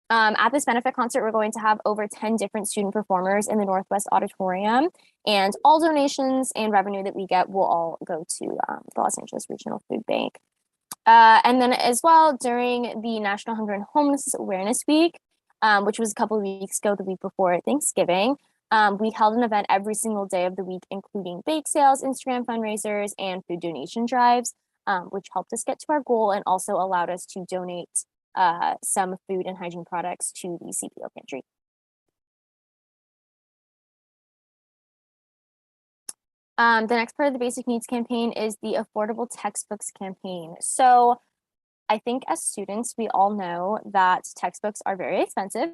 At this benefit concert, we're going to have over 10 different student performers in the Northwest Auditorium, and all donations and revenue that we get will all go to the Los Angeles Regional Food Bank. And then as well, during the National Hunger and Homelessness Awareness Week, which was a couple of weeks ago, the week before Thanksgiving, we held an event every single day of the week, including bake sales, Instagram fundraisers, and food donation drives, which helped us get to our goal and also allowed us to donate some food and hygiene products to the CPO pantry. The next part of the Basic Needs campaign is the Affordable Textbooks campaign. So I think as students, we all know that textbooks are very expensive,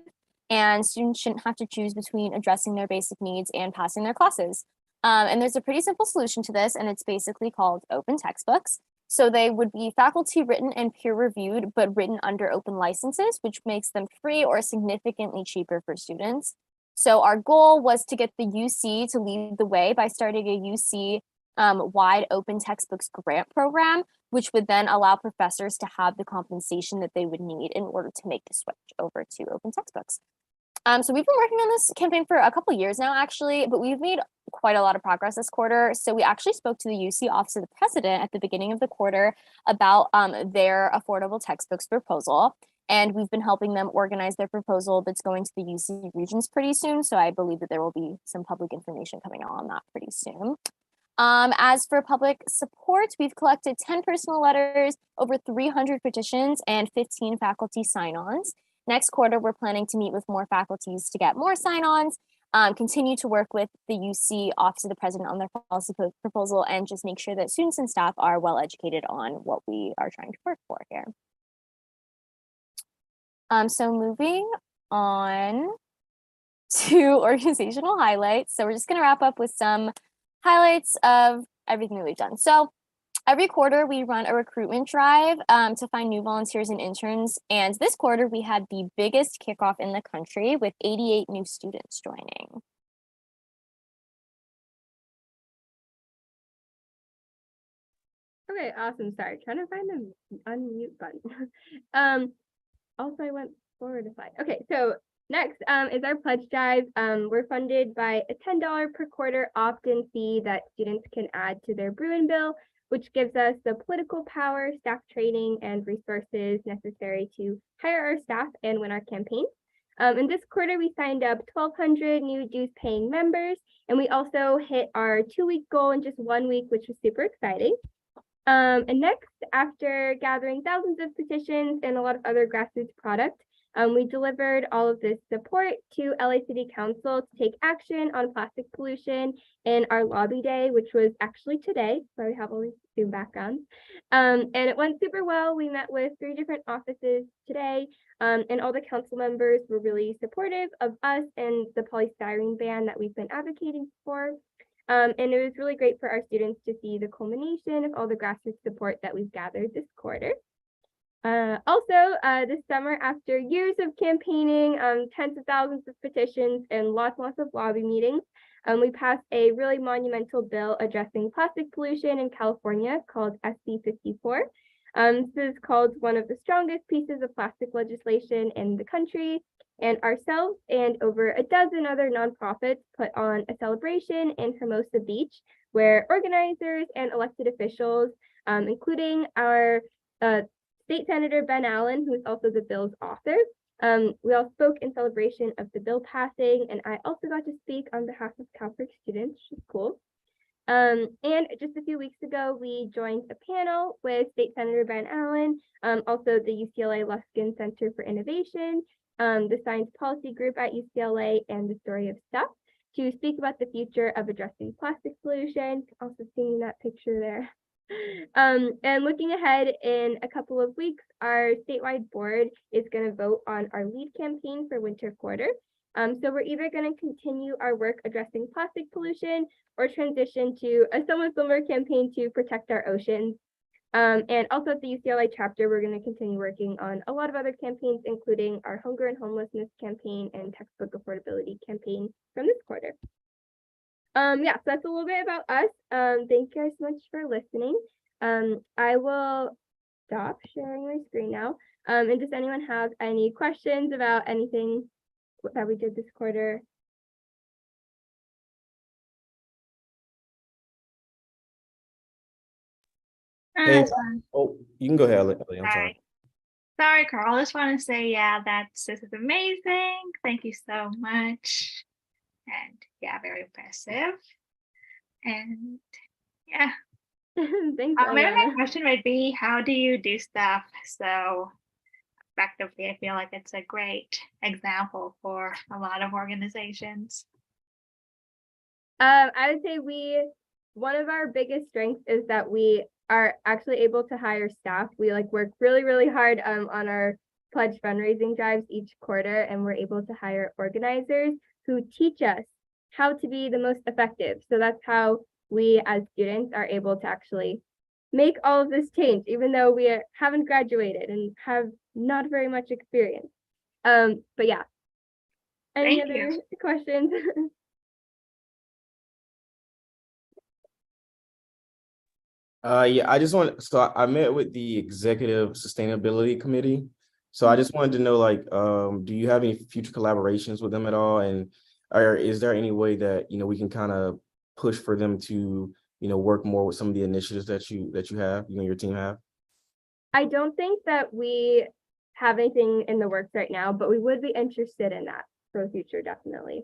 and students shouldn't have to choose between addressing their basic needs and passing their classes. And there's a pretty simple solution to this, and it's basically called open textbooks. So they would be faculty written and peer reviewed, but written under open licenses, which makes them free or significantly cheaper for students. So our goal was to get the UC to lead the way by starting a UC wide open textbooks grant program, which would then allow professors to have the compensation that they would need in order to make the switch over to open textbooks. So we've been working on this campaign for a couple of years now, actually, but we've made quite a lot of progress this quarter. So we actually spoke to the UC Office of the President at the beginning of the quarter about their affordable textbooks proposal. And we've been helping them organize their proposal that's going to the UC regions pretty soon. So I believe that there will be some public information coming out on that pretty soon. As for public support, we've collected 10 personal letters, over 300 petitions, and 15 faculty sign-ons. Next quarter, we're planning to meet with more faculties to get more sign-ons, continue to work with the UC Office of the President on their policy proposal, and just make sure that students and staff are well educated on what we are trying to work for here. So moving on to organizational highlights. So we're just going to wrap up with some highlights of everything that we've done. So every quarter we run a recruitment drive to find new volunteers and interns. And this quarter we had the biggest kickoff in the country with 88 new students joining. Okay, awesome. Sorry, trying to find the unmute button. Also, I went forward a slide. Okay, so Next is our pledge drive. We're funded by a $10 per quarter opt-in fee that students can add to their Bruin bill, which gives us the political power, staff training, and resources necessary to hire our staff and win our campaign. In this quarter, we signed up 1,200 new dues paying members, and we also hit our 2-week goal in just 1 week, which was super exciting. And next, after gathering thousands of petitions and a lot of other grassroots product, we delivered all of this support to LA City Council to take action on plastic pollution in our lobby day, which was actually today. So we have all these Zoom backgrounds. And it went super well. We met with 3 different offices today, and all the council members were really supportive of us and the polystyrene ban that we've been advocating for. And it was really great for our students to see the culmination of all the grassroots support that we've gathered this quarter. Also, this summer, after years of campaigning, tens of thousands of petitions, and lots of lobby meetings, we passed a really monumental bill addressing plastic pollution in California called SB 54. This is called one of the strongest pieces of plastic legislation in the country, and ourselves and over a dozen other nonprofits put on a celebration in Hermosa Beach, where organizers and elected officials, including our State Senator Ben Allen, who is also the bill's author. We all spoke in celebration of the bill passing, and I also got to speak on behalf of CalPERS students, which is cool. And just a few weeks ago, we joined a panel with State Senator Ben Allen, also the UCLA Luskin Center for Innovation, the Science Policy Group at UCLA, and the Story of Stuff, to speak about the future of addressing plastic pollution. Also seeing that picture there. And looking ahead, in a couple of weeks, our statewide board is going to vote on our lead campaign for winter quarter. So we're either going to continue our work addressing plastic pollution or transition to a somewhat similar campaign to protect our oceans. And also at the UCLA chapter, we're going to continue working on a lot of other campaigns, including our hunger and homelessness campaign and textbook affordability campaign from this quarter. Yeah, so that's a little bit about us. Thank you guys so much for listening. I will stop sharing my screen now. And does anyone have any questions about anything that we did this quarter? Hey, oh, you can go ahead, Ellie. I'm sorry. Sorry, Carl. I just want to say, yeah, this is amazing. Thank you so much. And yeah, very impressive. And yeah. Thanks. Maybe my question would be, how do you do stuff so effectively? I feel like it's a great example for a lot of organizations. I would say one of our biggest strengths is that we are actually able to hire staff. We work really, really hard on our pledge fundraising drives each quarter, and we're able to hire organizers who teach us how to be the most effective. So that's how we as students are able to actually make all of this change, even though we haven't graduated and have not very much experience. But yeah. Any other questions? Yeah, I met with the Executive Sustainability Committee. So I just wanted to know, do you have any future collaborations with them at all? And is there any way that, we can kind of push for them to, work more with some of the initiatives that you have, you and your team have? I don't think that we have anything in the works right now, but we would be interested in that for the future, definitely.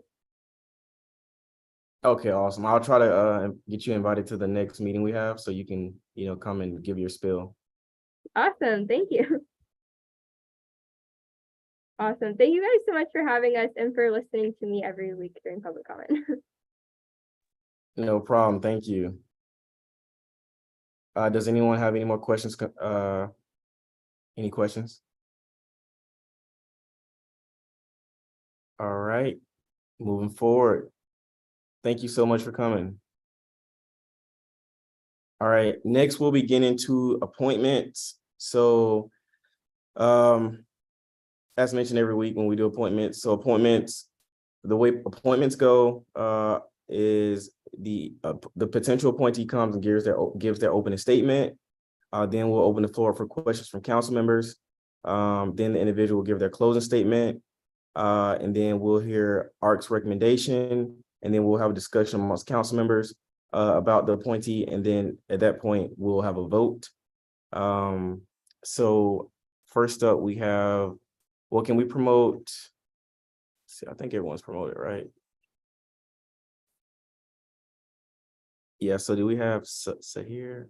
Okay, awesome. I'll try to get you invited to the next meeting we have so you can, come and give your spiel. Awesome. Thank you. Awesome. Thank you guys so much for having us and for listening to me every week during public comment. No problem. Thank you. Does anyone have any more questions? Any questions? All right, moving forward. Thank you so much for coming. All right, next we'll be getting into appointments. So, as mentioned every week when we do appointments, the way appointments go is the potential appointee comes and gives their opening statement. Then we'll open the floor for questions from council members. Then the individual will give their closing statement. And then we'll hear ARC's recommendation, and then we'll have a discussion amongst council members about the appointee, and then at that point, we'll have a vote. So first up, we have, well, can we promote? See, I think everyone's promoted, right? Yeah, so do we have Sahir?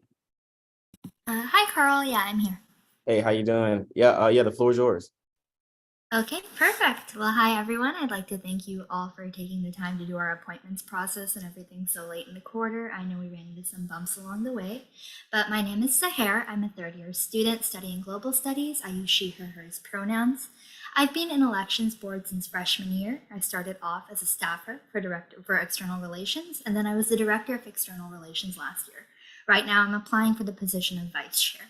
Hi, Carl. Yeah, I'm here. Hey, how you doing? Yeah, the floor is yours. Okay, perfect. Well, hi, everyone. I'd like to thank you all for taking the time to do our appointments process and everything so late in the quarter. I know we ran into some bumps along the way, but my name is Sahir. I'm a third-year student studying global studies. I use she, her, hers pronouns. I've been in elections board since freshman year. I started off as a staffer for external relations, and then I was the director of external relations last year. Right now, I'm applying for the position of vice chair.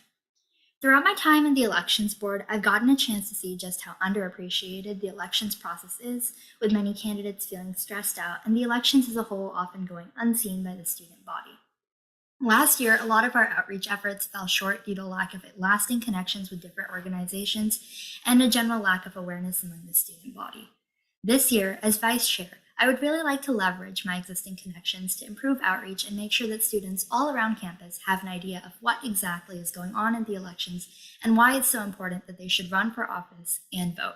Throughout my time in the elections board, I've gotten a chance to see just how underappreciated the elections process is, with many candidates feeling stressed out and the elections as a whole often going unseen by the student body. Last year, a lot of our outreach efforts fell short due to lack of lasting connections with different organizations and a general lack of awareness among the student body. This year, as vice chair, I would really like to leverage my existing connections to improve outreach and make sure that students all around campus have an idea of what exactly is going on in the elections and why it's so important that they should run for office and vote.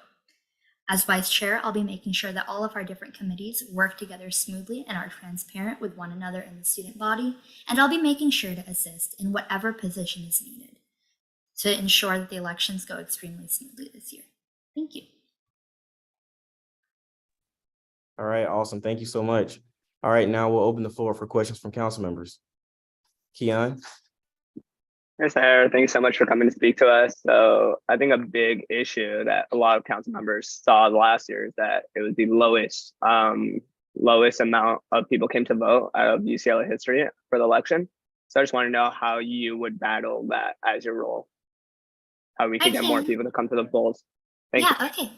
As vice chair, I'll be making sure that all of our different committees work together smoothly and are transparent with one another in the student body, and I'll be making sure to assist in whatever position is needed to ensure that the elections go extremely smoothly this year. Thank you. All right, awesome. Thank you so much. All right, now we'll open the floor for questions from council members. Keon? Yes, Sarah, thank you so much for coming to speak to us. So I think a big issue that a lot of council members saw last year is that it was the lowest amount of people came to vote out of UCLA history for the election. So I just want to know how you would battle that as your role, how we could get more people to come to the polls. Thank you. Okay.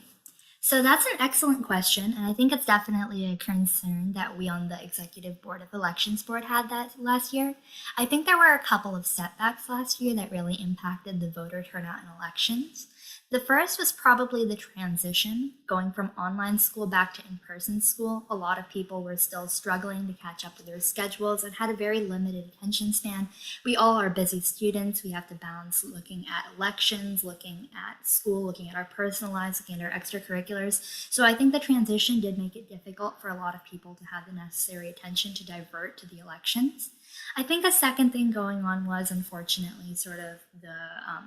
So that's an excellent question, and I think it's definitely a concern that we on the Executive Board of Elections Board had that last year. I think there were a couple of setbacks last year that really impacted the voter turnout in elections. The first was probably the transition, going from online school back to in-person school. A lot of people were still struggling to catch up with their schedules and had a very limited attention span. We all are busy students. We have to balance looking at elections, looking at school, looking at our personal lives, looking at our extracurriculars. So I think the transition did make it difficult for a lot of people to have the necessary attention to divert to the elections. I think a second thing going on was, unfortunately, sort of the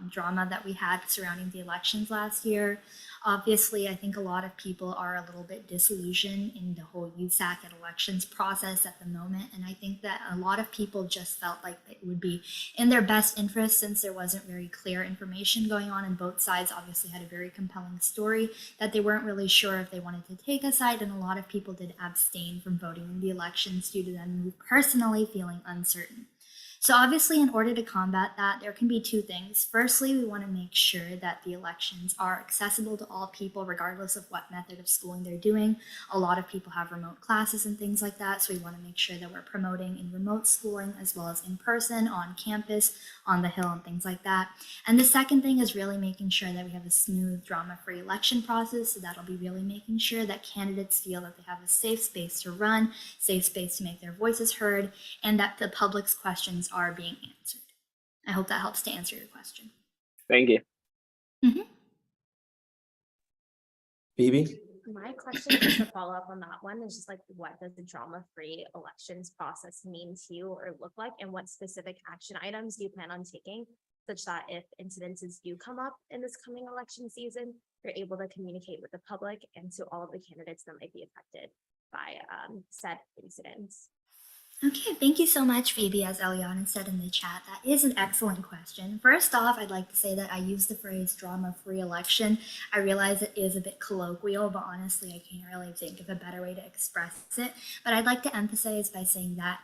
drama that we had surrounding the elections last year. Obviously, I think a lot of people are a little bit disillusioned in the whole USAC and elections process at the moment. And I think that a lot of people just felt like it would be in their best interest, since there wasn't very clear information going on, and both sides obviously had a very compelling story, that they weren't really sure if they wanted to take a side. And a lot of people did abstain from voting in the elections due to them personally feeling uncertain. So obviously, in order to combat that, there can be two things. Firstly, we want to make sure that the elections are accessible to all people, regardless of what method of schooling they're doing. A lot of people have remote classes and things like that, so we want to make sure that we're promoting in remote schooling as well as in person, on campus, on the Hill, and things like that. And the second thing is really making sure that we have a smooth, drama-free election process. So that'll be really making sure that candidates feel that they have a safe space to run, safe space to make their voices heard, and that the public's questions are being answered. I hope that helps to answer your question. Thank you. Phoebe? My question, just to follow up on that one, is just like, what does the drama-free elections process mean to you or look like, and what specific action items do you plan on taking, such that if incidences do come up in this coming election season, you're able to communicate with the public and to all of the candidates that might be affected by said incidents? Okay, thank you so much, Phoebe. As Eliana said in the chat, that is an excellent question. First off, I'd like to say that I use the phrase drama-free election. I realize it is a bit colloquial, but honestly, I can't really think of a better way to express it. But I'd like to emphasize by saying that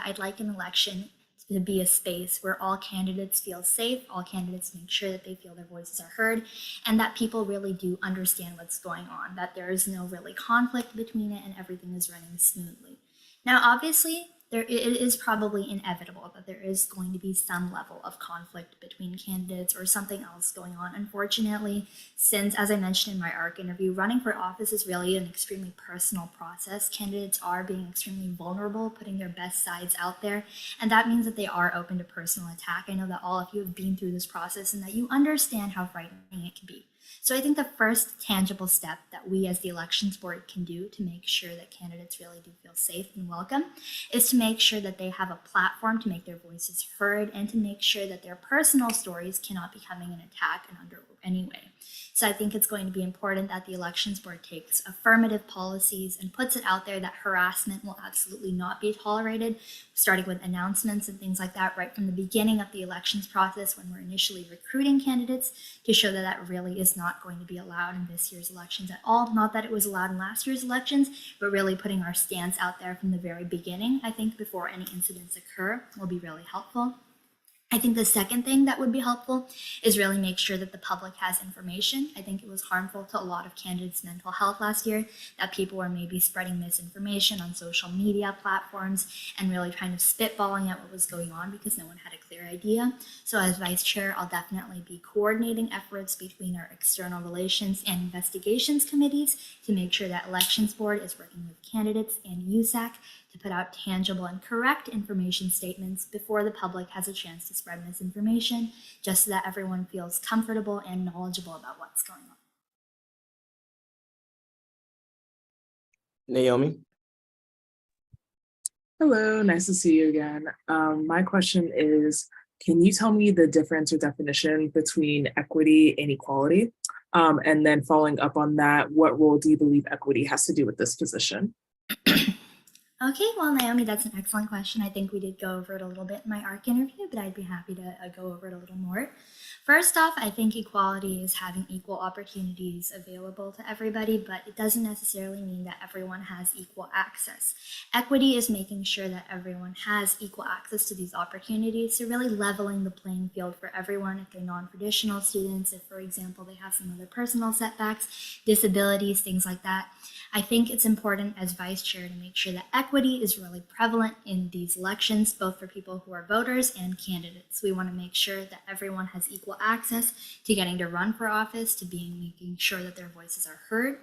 I'd like an election to be a space where all candidates feel safe, all candidates make sure that they feel their voices are heard, and that people really do understand what's going on, that there is no really conflict between it and everything is running smoothly. Now, obviously, it is probably inevitable that there is going to be some level of conflict between candidates or something else going on. Unfortunately, since, as I mentioned in my ARC interview, running for office is really an extremely personal process. Candidates are being extremely vulnerable, putting their best sides out there, and that means that they are open to personal attack. I know that all of you have been through this process and that you understand how frightening it can be. So I think the first tangible step that we as the elections board can do to make sure that candidates really do feel safe and welcome is to make sure that they have a platform to make their voices heard and to make sure that their personal stories cannot be coming an attack and under any way. So I think it's going to be important that the elections board takes affirmative policies and puts it out there that harassment will absolutely not be tolerated, starting with announcements and things like that right from the beginning of the elections process when we're initially recruiting candidates, to show that that really is not going to be allowed in this year's elections at all. Not that it was allowed in last year's elections, but really putting our stance out there from the very beginning, I think, before any incidents occur, will be really helpful. I think the second thing that would be helpful is really make sure that the public has information. I think it was harmful to a lot of candidates' mental health last year that people were maybe spreading misinformation on social media platforms and really kind of spitballing at what was going on because no one had a clear idea. So as vice chair, I'll definitely be coordinating efforts between our external relations and investigations committees to make sure that elections board is working with candidates and USAC to put out tangible and correct information statements before the public has a chance to spread misinformation, just so that everyone feels comfortable and knowledgeable about what's going on. Naomi? Hello, nice to see you again. My question is, can you tell me the difference or definition between equity and equality? And then following up on that, what role do you believe equity has to do with this position? Okay, well, Naomi, that's an excellent question. I think we did go over it a little bit in my ARC interview, but I'd be happy to go over it a little more. First off, I think equality is having equal opportunities available to everybody, but it doesn't necessarily mean that everyone has equal access. Equity is making sure that everyone has equal access to these opportunities, so really leveling the playing field for everyone. If they're non-traditional students, if, for example, they have some other personal setbacks, disabilities, things like that. I think it's important as vice chair to make sure that equity is really prevalent in these elections, both for people who are voters and candidates. We want to make sure that everyone has equal access to getting to run for office, to making sure that their voices are heard.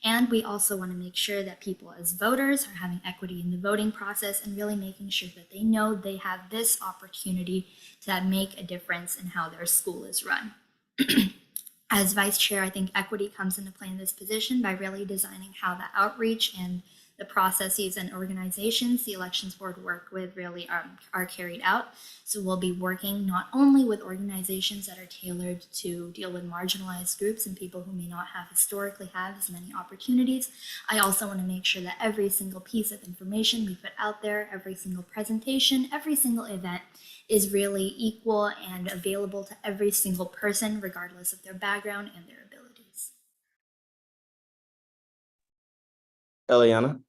And we also want to make sure that people as voters are having equity in the voting process and really making sure that they know they have this opportunity to make a difference in how their school is run. As vice chair, I think equity comes into play in this position by really designing how the outreach and the processes and organizations the elections board work with really are carried out. So we'll be working not only with organizations that are tailored to deal with marginalized groups and people who may not have historically had as many opportunities. I also want to make sure that every single piece of information we put out there, every single presentation, every single event is really equal and available to every single person, regardless of their background and their abilities. Eliana?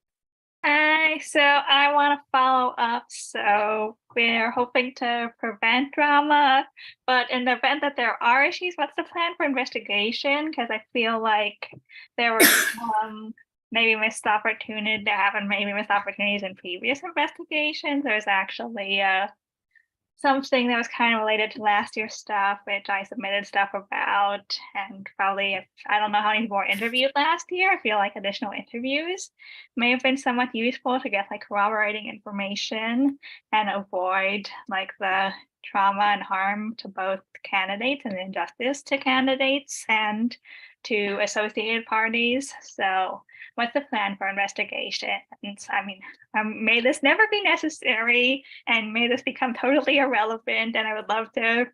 Hi, so I want to follow up. So we're hoping to prevent drama, but in the event that there are issues, what's the plan for investigation? Because I feel like there were maybe missed opportunities. There haven't maybe missed opportunities in previous investigations. There's actually something that was kind of related to last year's stuff, which I submitted stuff about, and probably, I don't know how many people were interviewed last year. I feel like additional interviews may have been somewhat useful to get like corroborating information and avoid like the trauma and harm to both candidates and injustice to candidates and to associated parties. So what's the plan for investigation? And I mean, may this never be necessary and may this become totally irrelevant. And I would love to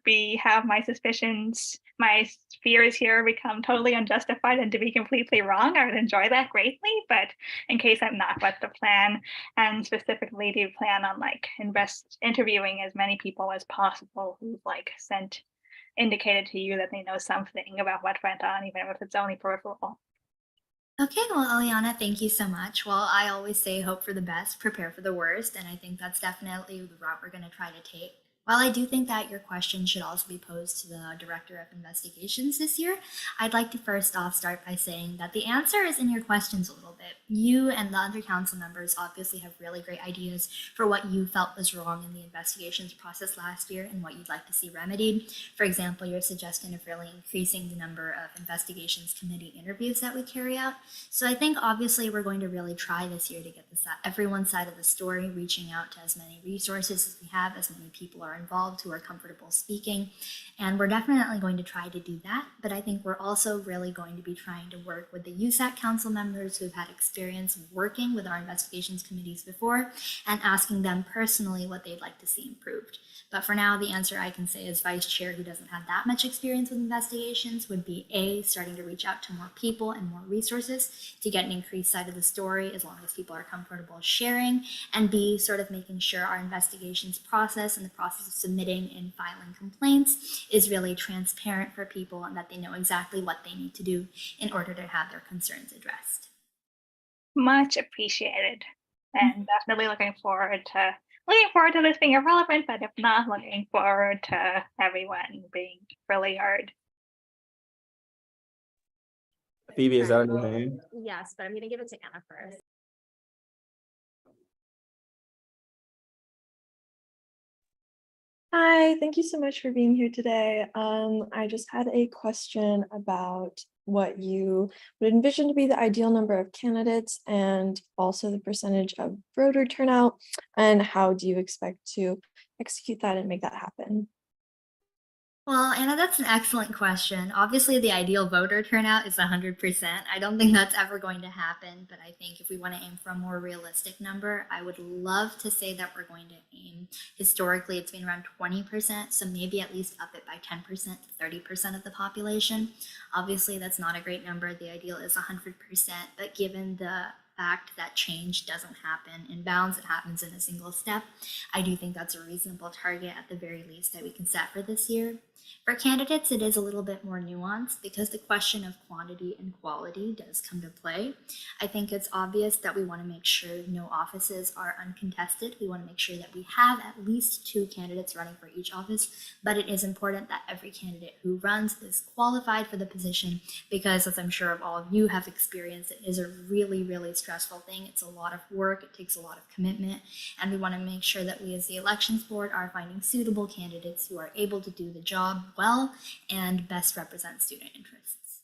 have my suspicions, my fears here become totally unjustified and to be completely wrong. I would enjoy that greatly, but in case I'm not, what's the plan? And specifically, do you plan on like interviewing as many people as possible who've like indicated to you that they know something about what went on, even if it's only peripheral? Okay, well, Eliana, thank you so much. Well, I always say hope for the best, prepare for the worst, and I think that's definitely the route we're going to try to take. While I do think that your question should also be posed to the Director of Investigations this year, I'd like to first off start by saying that the answer is in your questions a little bit. You and the other council members obviously have really great ideas for what you felt was wrong in the investigations process last year and what you'd like to see remedied. For example, your suggestion of really increasing the number of investigations committee interviews that we carry out. So I think obviously we're going to really try this year to get everyone's side of the story, reaching out to as many resources as we have, as many people are involved who are comfortable speaking. And we're definitely going to try to do that. But I think we're also really going to be trying to work with the USAC council members who've had experience working with our investigations committees before and asking them personally what they'd like to see improved. But for now, the answer I can say as vice chair who doesn't have that much experience with investigations would be A, starting to reach out to more people and more resources to get an increased side of the story as long as people are comfortable sharing, and B, sort of making sure our investigations process and the process of submitting and filing complaints is really transparent for people and that they know exactly what they need to do in order to have their concerns addressed. Much appreciated, and definitely looking forward to this being irrelevant, but if not, looking forward to everyone being really heard. Phoebe, is that in your hand? Yes, but I'm gonna give it to Anna first. Hi, thank you so much for being here today. I just had a question about what you would envision to be the ideal number of candidates and also the percentage of voter turnout, and how do you expect to execute that and make that happen? Well, Anna, that's an excellent question. Obviously, the ideal voter turnout is 100%. I don't think that's ever going to happen, but I think if we want to aim for a more realistic number, I would love to say that we're going to aim, historically, it's been around 20%, so maybe at least up it by 10% to 30% of the population. Obviously, that's not a great number. The ideal is 100%, but given the fact that change doesn't happen in bounds, it happens in a single step, I do think that's a reasonable target at the very least that we can set for this year. For candidates, it is a little bit more nuanced because the question of quantity and quality does come to play. I think it's obvious that we want to make sure no offices are uncontested. We want to make sure that we have at least 2 candidates running for each office, but it is important that every candidate who runs is qualified for the position because, as I'm sure of all of you have experienced, it is a really, really stressful thing. It's a lot of work, it takes a lot of commitment, and we want to make sure that we as the elections board are finding suitable candidates who are able to do the job well and best represent student interests.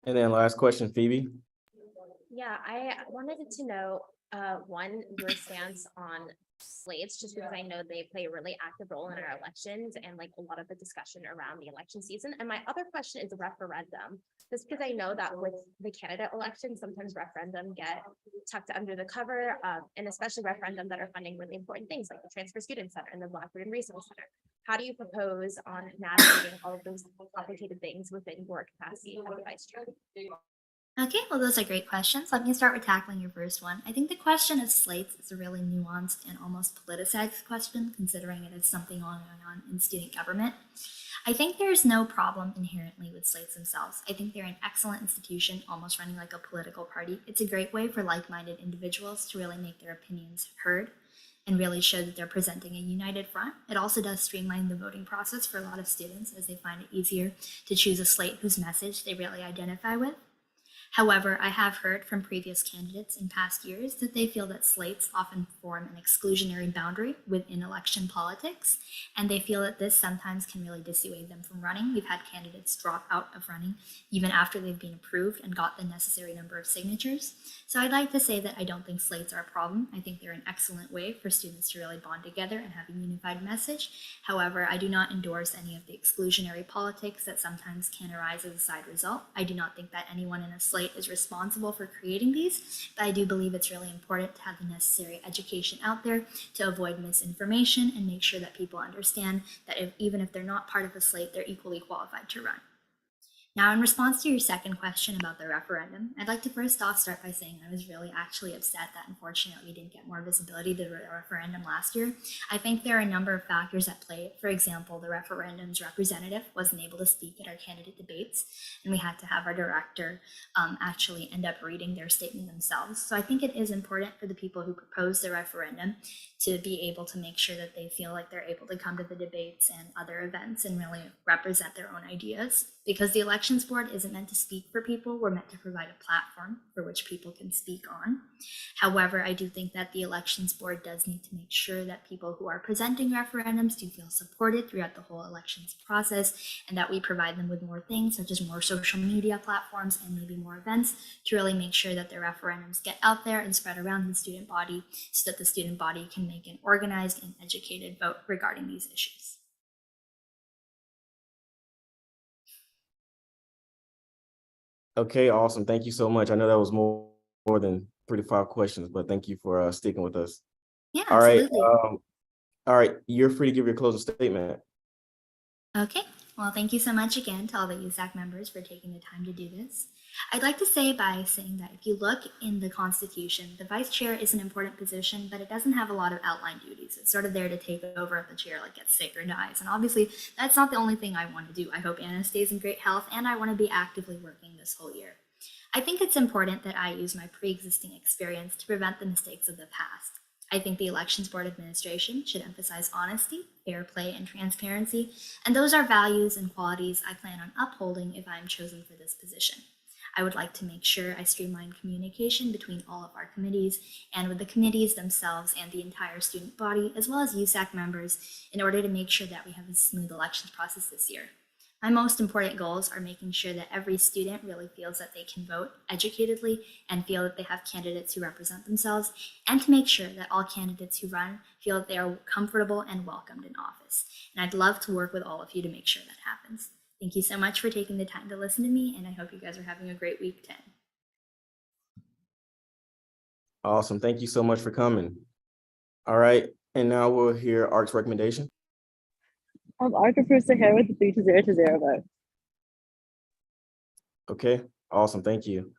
And then last question, Phoebe. Yeah, I wanted to know, one, your stance on slates, just because I know they play a really active role in our elections and like a lot of the discussion around the election season. And my other question is referendum, just because I know that with the candidate election, sometimes referendum get tucked under the cover, and especially referendum that are funding really important things like the Transfer Student Center and the Blackburn Resource Center. How do you propose on navigating all of those complicated things within your capacity as the vice chair? Okay, well, those are great questions. Let me start with tackling your first one. I think the question of slates is a really nuanced and almost politicized question, considering it is something going on in student government. I think there's no problem inherently with slates themselves. I think they're an excellent institution, almost running like a political party. It's a great way for like-minded individuals to really make their opinions heard and really show that they're presenting a united front. It also does streamline the voting process for a lot of students as they find it easier to choose a slate whose message they really identify with. However, I have heard from previous candidates in past years that they feel that slates often form an exclusionary boundary within election politics, and they feel that this sometimes can really dissuade them from running. We've had candidates drop out of running even after they've been approved and got the necessary number of signatures. So I'd like to say that I don't think slates are a problem. I think they're an excellent way for students to really bond together and have a unified message. However, I do not endorse any of the exclusionary politics that sometimes can arise as a side result. I do not think that anyone in a slate is responsible for creating these, but I do believe it's really important to have the necessary education out there to avoid misinformation and make sure that people understand that even if they're not part of the slate, they're equally qualified to run. Now, in response to your second question about the referendum, I'd like to first off start by saying I was really actually upset that unfortunately we didn't get more visibility to the referendum last year. I think there are a number of factors at play. For example, the referendum's representative wasn't able to speak at our candidate debates, and we had to have our director actually end up reading their statement themselves. So I think it is important for the people who propose the referendum to be able to make sure that they feel like they're able to come to the debates and other events and really represent their own ideas. Because the Elections Board isn't meant to speak for people, we're meant to provide a platform for which people can speak on. However, I do think that the Elections Board does need to make sure that people who are presenting referendums do feel supported throughout the whole elections process, and that we provide them with more things, such as more social media platforms and maybe more events, to really make sure that their referendums get out there and spread around the student body, so that the student body can make an organized and educated vote regarding these issues. Okay, awesome. Thank you so much. I know that was more than 3 to 5 questions, but thank you for sticking with us. Yeah, All right. absolutely. All right, you're free to give your closing statement. Okay, well, thank you so much again to all the USAC members for taking the time to do this. I'd like to say by saying that if you look in the Constitution, the vice chair is an important position, but it doesn't have a lot of outline duties. It's sort of there to take over if the chair gets sick or dies. And obviously, that's not the only thing I want to do. I hope Anna stays in great health, and I want to be actively working this whole year. I think it's important that I use my pre-existing experience to prevent the mistakes of the past. I think the Elections Board administration should emphasize honesty, fair play, and transparency, and those are values and qualities I plan on upholding if I am chosen for this position. I would like to make sure I streamline communication between all of our committees and with the committees themselves and the entire student body, as well as USAC members, in order to make sure that we have a smooth elections process this year. My most important goals are making sure that every student really feels that they can vote educatedly and feel that they have candidates who represent themselves, and to make sure that all candidates who run feel that they are comfortable and welcomed in office. And I'd love to work with all of you to make sure that happens. Thank you so much for taking the time to listen to me, and I hope you guys are having a great week 10. Awesome. Thank you so much for coming. All right, and now we'll hear ARC's recommendation. ARC approves the hair with a 3-0 vote. Okay, awesome. Thank you.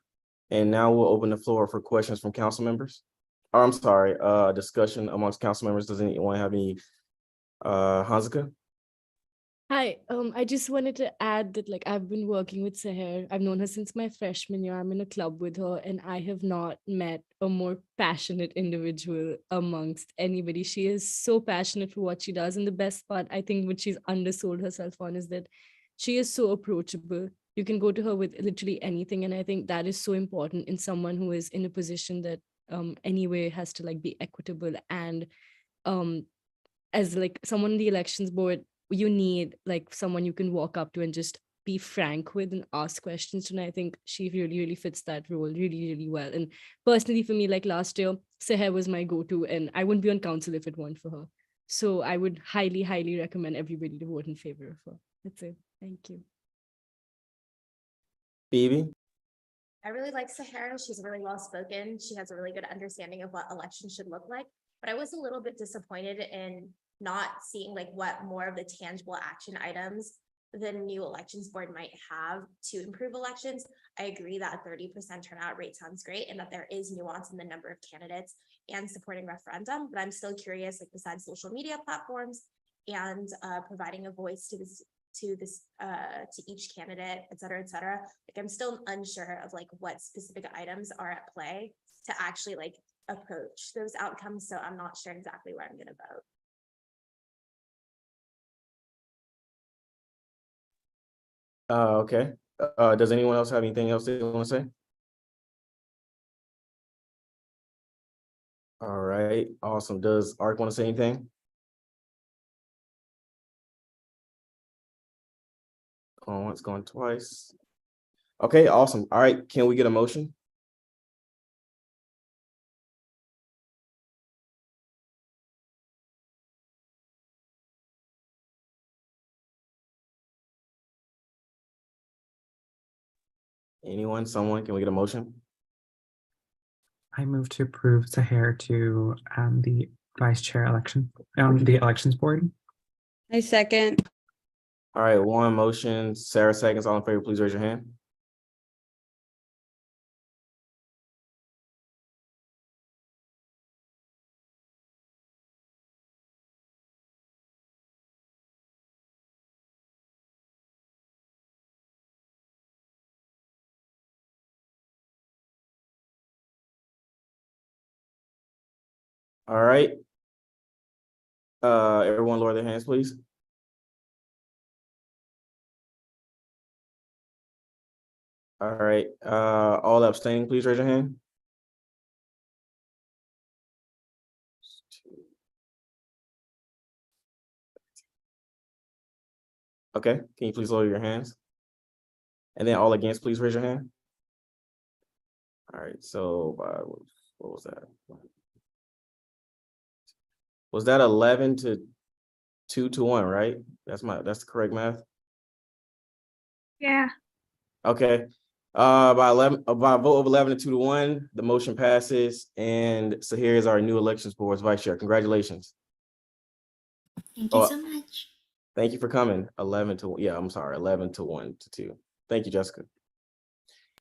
And now we'll open the floor for questions from council members. Oh, I'm sorry, discussion amongst council members. Does anyone have any, Hanzika? Hi, I just wanted to add that I've been working with Seher. I've known her since my freshman year. I'm in a club with her, and I have not met a more passionate individual amongst anybody. She is so passionate for what she does, and the best part, I think, what she's undersold herself on, is that she is so approachable. You can go to her with literally anything, and I think that is so important in someone who is in a position that anyway has to be equitable, and as someone in the elections board, you need someone you can walk up to and just be frank with and ask questions to. And I think she really fits that role really well. And personally for me, last year, Seher was my go-to, and I wouldn't be on council if it weren't for her. So I would highly recommend everybody to vote in favor of her. That's it. Thank you. Phoebe? I really like Seher. She's really well spoken. She has a really good understanding of what elections should look like. But I was a little bit disappointed in not seeing what more of the tangible action items the new elections board might have to improve elections. I agree that a 30% turnout rate sounds great, and that there is nuance in the number of candidates and supporting referendum, but I'm still curious, besides social media platforms and providing a voice to each candidate, et cetera, I'm still unsure of what specific items are at play to actually approach those outcomes. So I'm not sure exactly where I'm going to vote. Okay. Does anyone else have anything else they want to say? All right, awesome. Does ARC want to say anything? Going once, going twice. Okay, awesome. All right, can we get a motion? Anyone, someone, can we get a motion? I move to approve Seher to the vice chair election on the elections board. I second. All right, one motion, Sarah seconds. All in favor, please raise your hand. All right. Everyone lower their hands, please. All right, all abstaining, please raise your hand. Okay, can you please lower your hands? And then all against, please raise your hand. All right, so what was that? Was that 11 to 2 to 1, right? That's the correct math. Yeah. Okay. By a vote of 11 to 2 to 1, the motion passes. And so here is our new elections board's vice chair. Congratulations. Thank you so much. Thank you for coming. 11 to 1 to 2. Thank you, Jessica.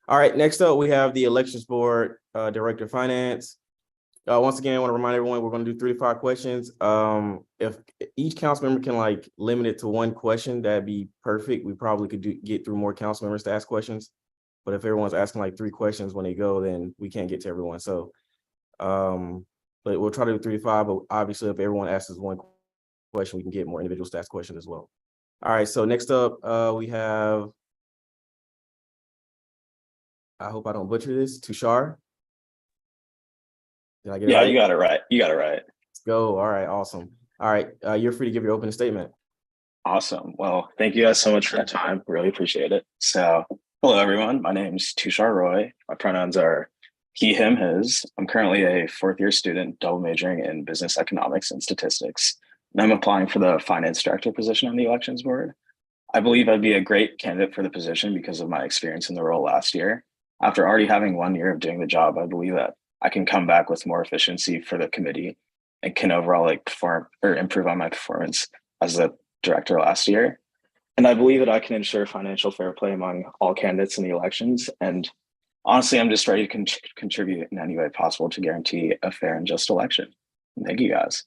All right, next up, we have the elections board director of finance. Once again, I want to remind everyone, we're going to do 3 to 5 questions. If each council member can limit it to 1 question, that'd be perfect. We probably could get through more council members to ask questions. But if everyone's asking 3 questions when they go, then we can't get to everyone. So, but we'll try to do 3 to 5. But obviously, if everyone asks 1 question, we can get more individuals to ask questions as well. All right. So next up, we have. I hope I don't butcher this. Tushar. Did I get it right? You got it right. You got it right. Let's go. All right. Awesome. All right. You're free to give your opening statement. Awesome. Well, thank you guys so much for your time. Really appreciate it. So, hello, everyone. My name is Tushar Roy. My pronouns are he, him, his. I'm currently a 4th-year student, double majoring in business economics and statistics. And I'm applying for the finance director position on the elections board. I believe I'd be a great candidate for the position because of my experience in the role last year. After already having 1 year of doing the job, I believe that I can come back with more efficiency for the committee and can overall perform or improve on my performance as the director last year. And I believe that I can ensure financial fair play among all candidates in the elections. And honestly, I'm just ready to contribute in any way possible to guarantee a fair and just election. And thank you guys.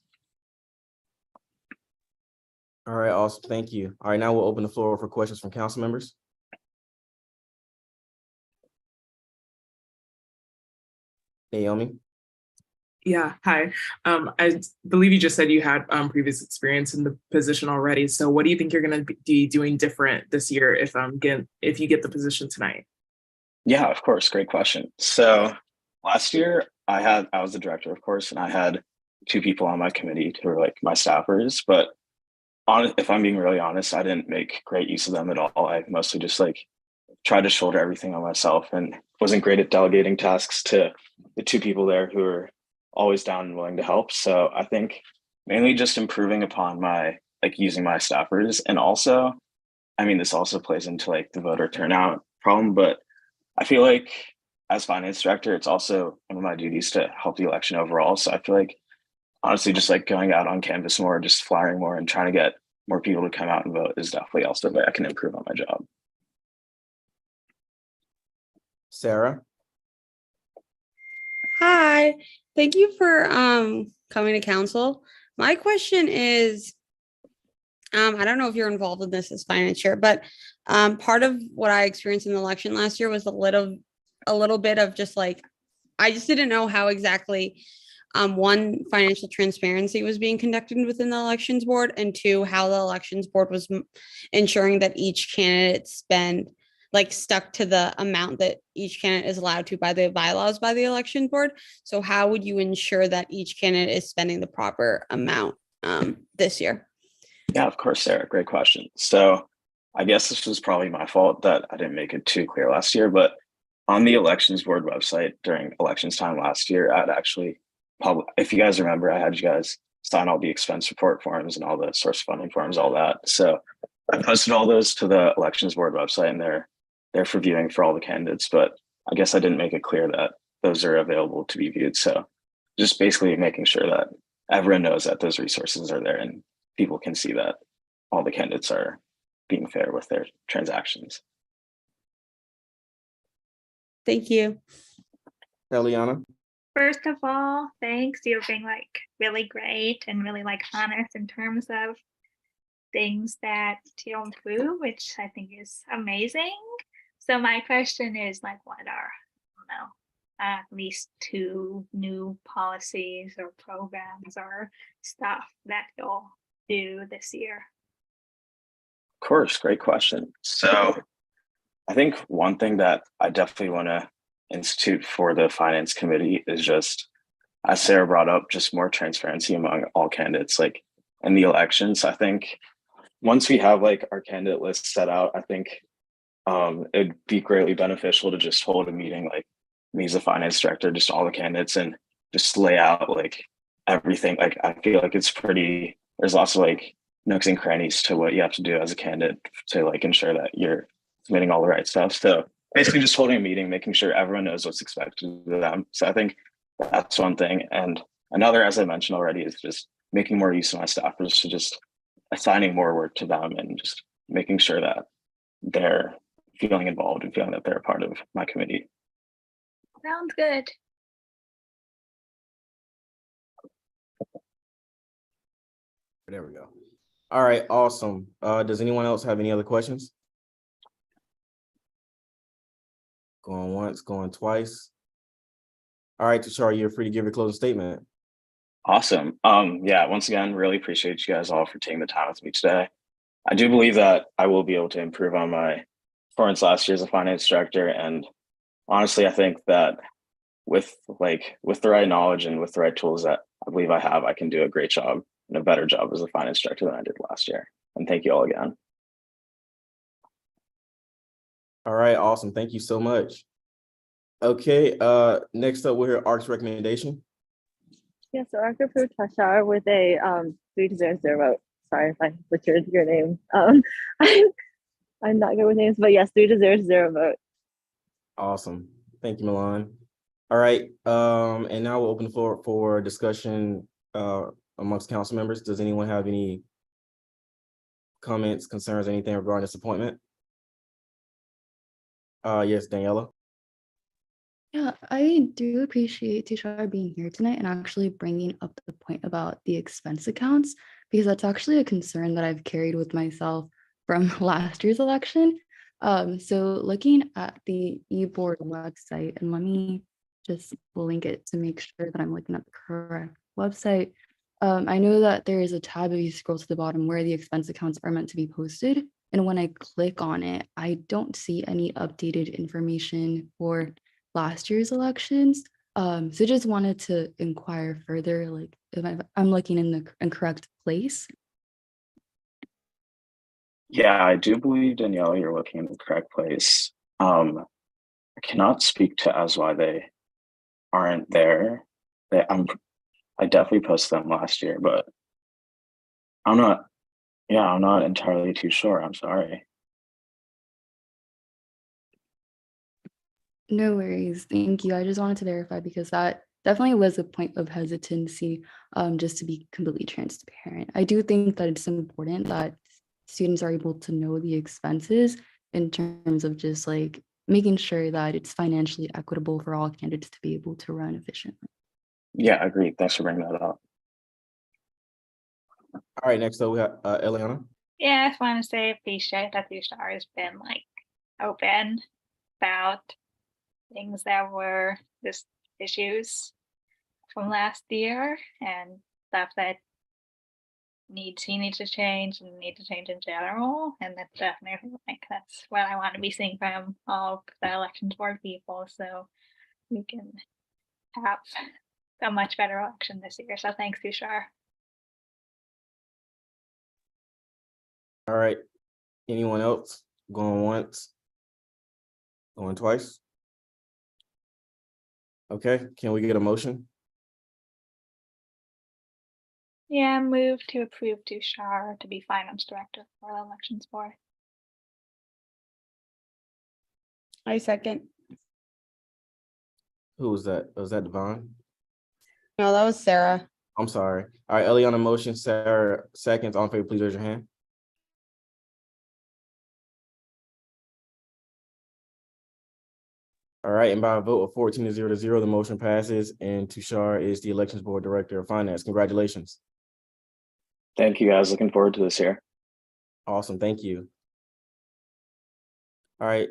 All right, awesome. Thank you. All right, now we'll open the floor for questions from council members. Naomi. Yeah, hi. I believe you just said you had previous experience in the position already. So what do you think you're going to be doing different this year if you get the position tonight? Yeah, of course. Great question. So last year I was the director, of course, and I had 2 people on my committee who were my staffers. But if I'm being really honest, I didn't make great use of them at all. I mostly just tried to shoulder everything on myself and wasn't great at delegating tasks to the 2 people there who were always down and willing to help. So I think mainly just improving upon my using my staffers. And also, I mean, this also plays into the voter turnout problem, but I feel as finance director, it's also one of my duties to help the election overall. So I feel honestly, just going out on canvas more, just flyering more and trying to get more people to come out and vote is definitely also a way I can improve on my job. Sarah. Hi, thank you for coming to council. My question is, I don't know if you're involved in this as finance chair, but part of what I experienced in the election last year was a little bit of just I just didn't know how exactly one, financial transparency was being conducted within the elections board, and 2, how the elections board was ensuring that each candidate stuck to the amount that each candidate is allowed to by the bylaws by the election board. So how would you ensure that each candidate is spending the proper amount this year? Yeah, of course, Sarah. Great question. So I guess this was probably my fault that I didn't make it too clear last year, but on the elections board website during elections time last year, I'd actually if you guys remember, I had you guys sign all the expense report forms and all the source funding forms, all that. So I posted all those to the elections board website, and they're for viewing for all the candidates, but I guess I didn't make it clear that those are available to be viewed. So just basically making sure that everyone knows that those resources are there and people can see that all the candidates are being fair with their transactions. Thank you. Eliana? First of all, thanks. You're being like really great and really like honest in terms of things that to improve, which I think is amazing. So my question is like, what are, I don't know, at least 2 new policies or programs or stuff that you'll do this year? Of course, great question. So I think one thing that I definitely want to institute for the finance committee is just, as Sarah brought up, just more transparency among all candidates, like in the elections. I think once we have like our candidate list set out, I think it'd be greatly beneficial to just hold a meeting, like me as a finance director, just all the candidates, and just lay out like everything. Like I feel like it's pretty, there's lots of like nooks and crannies to what you have to do as a candidate to like ensure that you're submitting all the right stuff. So basically just holding a meeting, making sure everyone knows what's expected of them. So I think that's one thing. And another, as I mentioned already, is just making more use of my staffers, to just assigning more work to them and just making sure that they're feeling involved and feeling that they're a part of my committee. Sounds good. There we go. All right, awesome. Does anyone else have any other questions? Going once, going twice. All right, Tashara, you're free to give your closing statement. Awesome. Yeah, once again, really appreciate you guys all for taking the time with me today. I do believe that I will be able to improve on my performance last year as a finance director. And honestly, I think that with the right knowledge and with the right tools that I believe I have, I can do a great job and a better job as a finance director than I did last year. And thank you all again. All right, awesome. Thank you so much. Okay, next up, we'll hear ARC's recommendation. Yeah, so ARC approved Tashar with a 3-0 vote. Sorry if I butchered your name. I'm not good with names, but yes, 3-0 vote. Awesome. Thank you, Milan. All right, and now we'll open the floor for discussion amongst council members. Does anyone have any comments, concerns, anything regarding this appointment? Yes, Daniela. Yeah, I do appreciate Tishar being here tonight and actually bringing up the point about the expense accounts, because that's actually a concern that I've carried with myself from last year's election. So looking at the e-board website, and let me just link it to make sure that I'm looking at the correct website. I know that there is a tab if you scroll to the bottom where the expense accounts are meant to be posted. And when I click on it, I don't see any updated information for last year's elections. So just wanted to inquire further, like if I'm looking in the incorrect place. Yeah, I do believe, Danielle, you're looking in the correct place. I cannot speak to as why they aren't there. I definitely posted them last year, but I'm not entirely too sure. I'm sorry. No worries. Thank you. I just wanted to verify because that definitely was a point of hesitancy, just to be completely transparent. I do think that it's important that students are able to know the expenses in terms of just like making sure that it's financially equitable for all candidates to be able to run efficiently. Yeah, agreed. Thanks for bringing that up. All right, next up we have Eliana. Yeah, I just want to say appreciate that Tishar has been like open about things that were just issues from last year and stuff that he needs to change and need to change in general. And that's definitely like that's what I want to be seeing from all the elections board people, so we can have a much better election this year. So thanks, Tushar. All right, anyone else going once, going twice? Okay, can we get a motion? Yeah, move to approve Tushar to be finance director for the elections board. I second. Who was that? Was that Devon? No, that was Sarah. I'm sorry. All right, Eliana motion, Sarah seconds. All in favor, please raise your hand. All right, and by a vote of 14-0, the motion passes, and Tushar is the Elections Board Director of Finance. Congratulations. Thank you, guys. Looking forward to this year. Awesome, thank you. All right,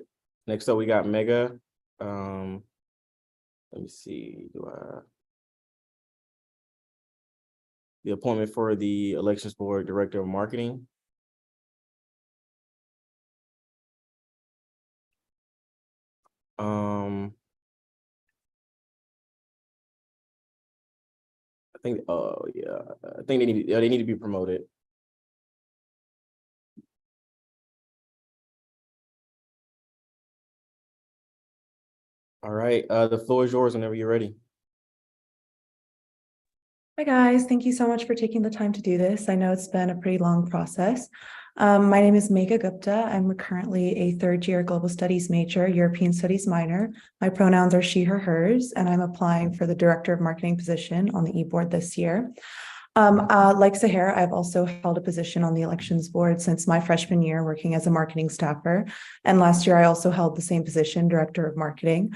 next up we got Mega. Let me see, the appointment for the Elections Board Director of Marketing. I think, oh yeah, I think they need to be promoted. All right, the floor is yours whenever you're ready. Hi, guys. Thank you so much for taking the time to do this. I know it's been a pretty long process. My name is Megha Gupta. I'm currently a third-year Global Studies major, European Studies minor. My pronouns are she, her, hers, and I'm applying for the Director of Marketing position on the e-board this year. Like Sahara, I've also held a position on the Elections Board since my freshman year, working as a marketing staffer. And last year, I also held the same position, Director of Marketing.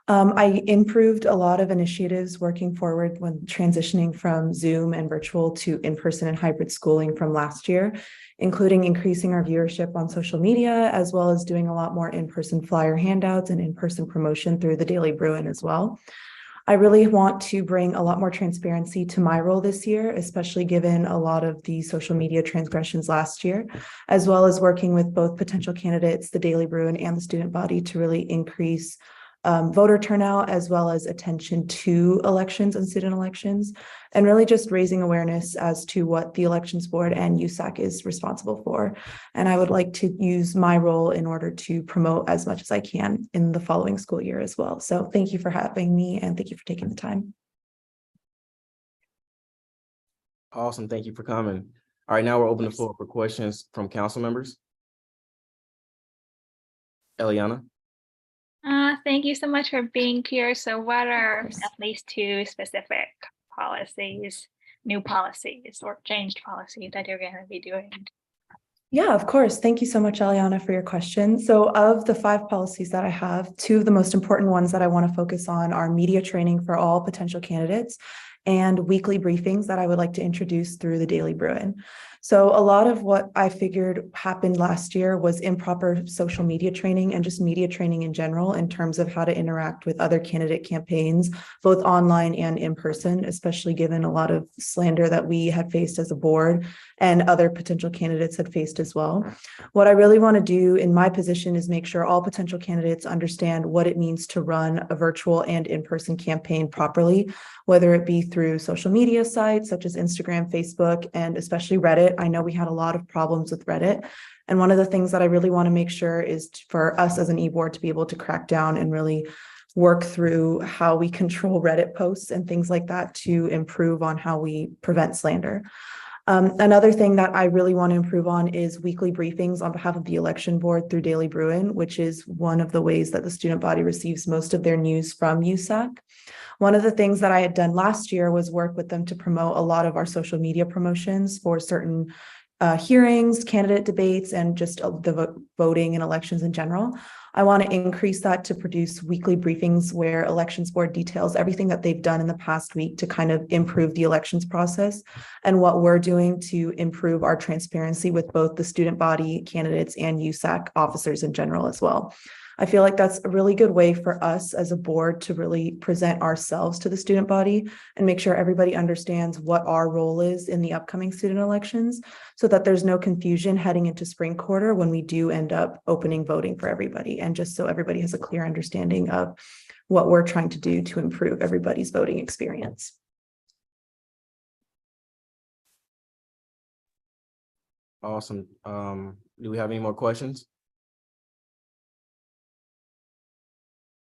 I improved a lot of initiatives working forward when transitioning from Zoom and virtual to in-person and hybrid schooling from last year, including increasing our viewership on social media, as well as doing a lot more in-person flyer handouts and in-person promotion through the Daily Bruin as well. I really want to bring a lot more transparency to my role this year, especially given a lot of the social media transgressions last year, as well as working with both potential candidates, the Daily Bruin and the student body to really increase voter turnout, as well as attention to elections and student elections, and really just raising awareness as to what the Elections Board and USAC is responsible for. And I would like to use my role in order to promote as much as I can in the following school year as well. So thank you for having me, and thank you for taking the time. Awesome, thank you for coming. All right, now we're open the floor for questions from council members. Eliana. Thank you so much for being here. So what are at least two specific policies, new policies or changed policies that you're going to be doing? Yeah, of course. Thank you so much, Eliana, for your question. So of the 5 policies that I have, 2 of the most important ones that I want to focus on are media training for all potential candidates and weekly briefings that I would like to introduce through the Daily Bruin. So a lot of what I figured happened last year was improper social media training and just media training in general in terms of how to interact with other candidate campaigns, both online and in person, especially given a lot of slander that we had faced as a board and other potential candidates had faced as well. What I really want to do in my position is make sure all potential candidates understand what it means to run a virtual and in-person campaign properly, whether it be through social media sites such as Instagram, Facebook, and especially Reddit. I know we had a lot of problems with Reddit. And one of the things that I really want to make sure is for us as an e-board to be able to crack down and really work through how we control Reddit posts and things like that to improve on how we prevent slander. Another thing that I really want to improve on is weekly briefings on behalf of the election board through Daily Bruin, which is one of the ways that the student body receives most of their news from USAC. One of the things that I had done last year was work with them to promote a lot of our social media promotions for certain hearings, candidate debates, and just the voting and elections in general. I want to increase that to produce weekly briefings where elections board details everything that they've done in the past week to kind of improve the elections process and what we're doing to improve our transparency with both the student body, candidates, and USAC officers in general as well. I feel like that's a really good way for us as a board to really present ourselves to the student body and make sure everybody understands what our role is in the upcoming student elections so that there's no confusion heading into spring quarter when we do end up opening voting for everybody, and just so everybody has a clear understanding of what we're trying to do to improve everybody's voting experience. Awesome. Do we have any more questions?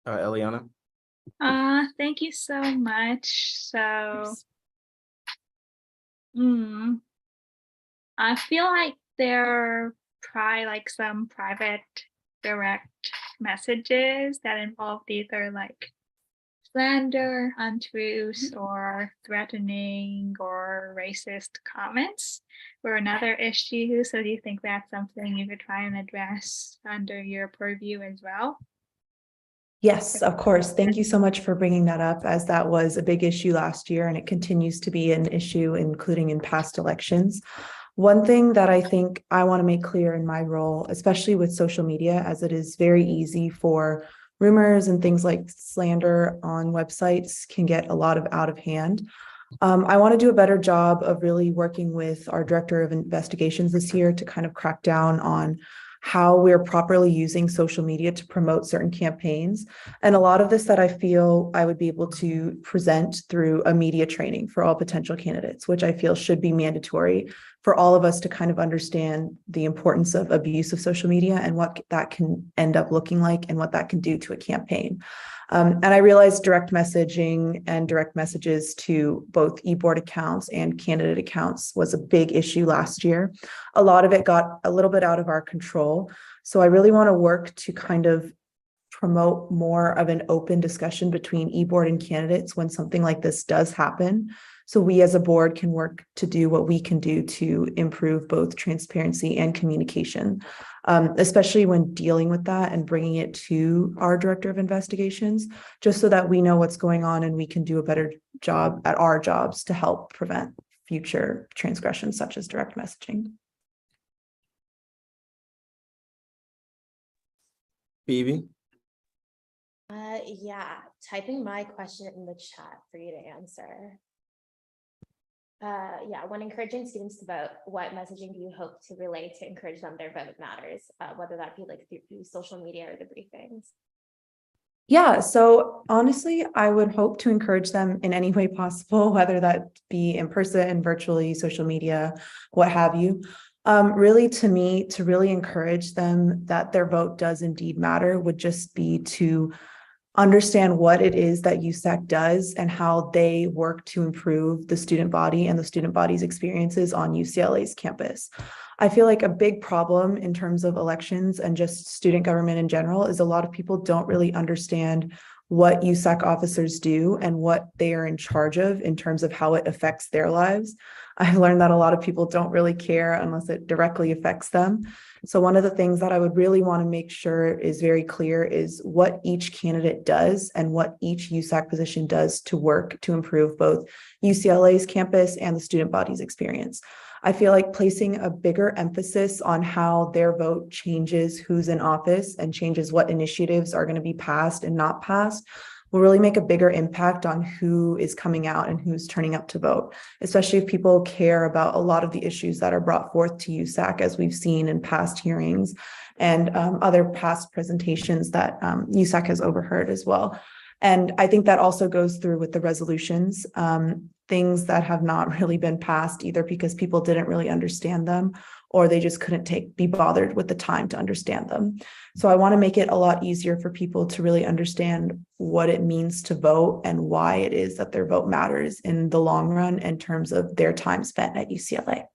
Eliana. Thank you so much. So, I feel like there are probably like some private direct messages that involve either like slander, untruths, or threatening or racist comments were another issue. So do you think that's something you could try and address under your purview as well? Yes, of course. Thank you so much for bringing that up, as that was a big issue last year and it continues to be an issue, including in past elections. One thing that I think I want to make clear in my role, especially with social media, as it is very easy for rumors and things like slander on websites can get a lot of out of hand. I want to do a better job of really working with our director of investigations this year to kind of crack down on how we're properly using social media to promote certain campaigns. And a lot of this that I feel I would be able to present through a media training for all potential candidates, which I feel should be mandatory for all of us to kind of understand the importance of abuse of social media and what that can end up looking like and what that can do to a campaign. And I realized direct messaging and direct messages to both e-board accounts and candidate accounts was a big issue last year. A lot of it got a little bit out of our control. So I really want to work to kind of promote more of an open discussion between e-board and candidates when something like this does happen. So we as a board can work to do what we can do to improve both transparency and communication, especially when dealing with that and bringing it to our director of investigations, just so that we know what's going on and we can do a better job at our jobs to help prevent future transgressions such as direct messaging. Phoebe? Yeah, typing my question in the chat for you to answer. Yeah, when encouraging students to vote, what messaging do you hope to relay to encourage them their vote matters, whether that be like through social media or the briefings? Yeah, so honestly, I would hope to encourage them in any way possible, whether that be in person, virtually, social media, what have you. Really, to me, to really encourage them that their vote does indeed matter would just be to understand what it is that USAC does and how they work to improve the student body and the student body's experiences on UCLA's campus. I feel like a big problem in terms of elections and just student government in general is a lot of people don't really understand what USAC officers do and what they are in charge of in terms of how it affects their lives. I've learned that a lot of people don't really care unless it directly affects them. So one of the things that I would really want to make sure is very clear is what each candidate does and what each USAC position does to work to improve both UCLA's campus and the student body's experience. I feel like placing a bigger emphasis on how their vote changes who's in office and changes what initiatives are going to be passed and not passed will really make a bigger impact on who is coming out and who's turning up to vote, especially if people care about a lot of the issues that are brought forth to USAC, as we've seen in past hearings and other past presentations that USAC has overheard as well. And I think that also goes through with the resolutions, things that have not really been passed either because people didn't really understand them or they just couldn't be bothered with the time to understand them. So I want to make it a lot easier for people to really understand what it means to vote and why it is that their vote matters in the long run in terms of their time spent at UCLA.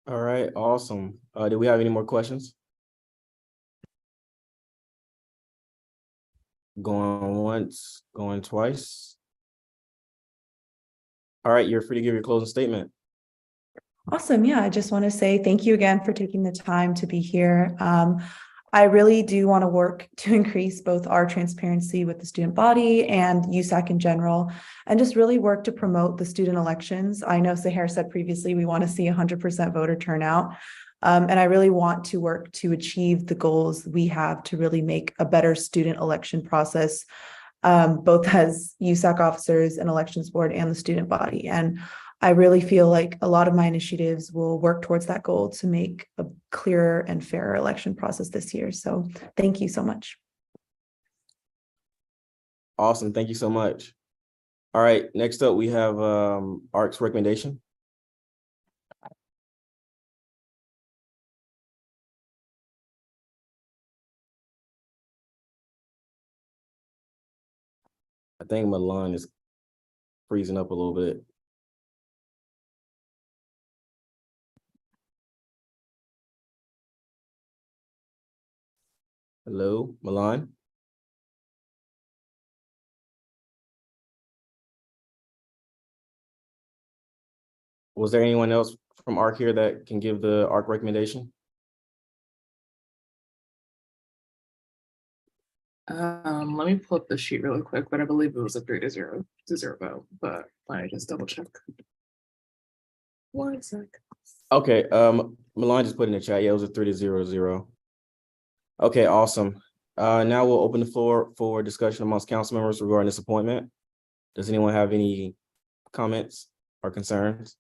All right, awesome. Do we have any more questions? Going once, going twice. All right, you're free to give your closing statement. Awesome. Yeah, I just want to say thank you again for taking the time to be here. I really do want to work to increase both our transparency with the student body and USAC in general, and just really work to promote the student elections. I know Sahar said previously we want to see 100% voter turnout. And I really want to work to achieve the goals we have to really make a better student election process, both as USAC officers and elections board and the student body. And I really feel like a lot of my initiatives will work towards that goal to make a clearer and fairer election process this year. So thank you so much. Awesome. Thank you so much. All right, next up we have ARC's recommendation. I think Milan is freezing up a little bit. Hello, Milan? Was there anyone else from ARC here that can give the ARC recommendation? Let me pull up the sheet really quick, but I believe it was a 3-0 vote, but let me just double check. 1 sec. Okay, Milan just put in the chat. Yeah, it was a 3-0. Okay, awesome. Now we'll open the floor for discussion amongst council members regarding this appointment. Does anyone have any comments or concerns?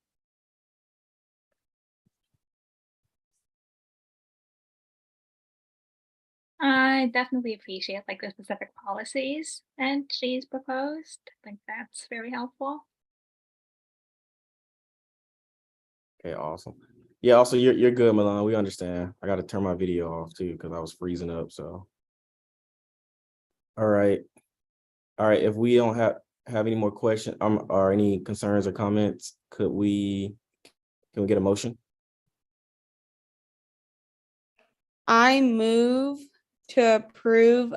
I definitely appreciate like the specific policies and she's proposed. I think that's very helpful. Okay, awesome. Yeah, also you're good, Milan. We understand. I got to turn my video off too because I was freezing up. So, all right. If we don't have any more questions or any concerns or comments, can we get a motion? I move to approve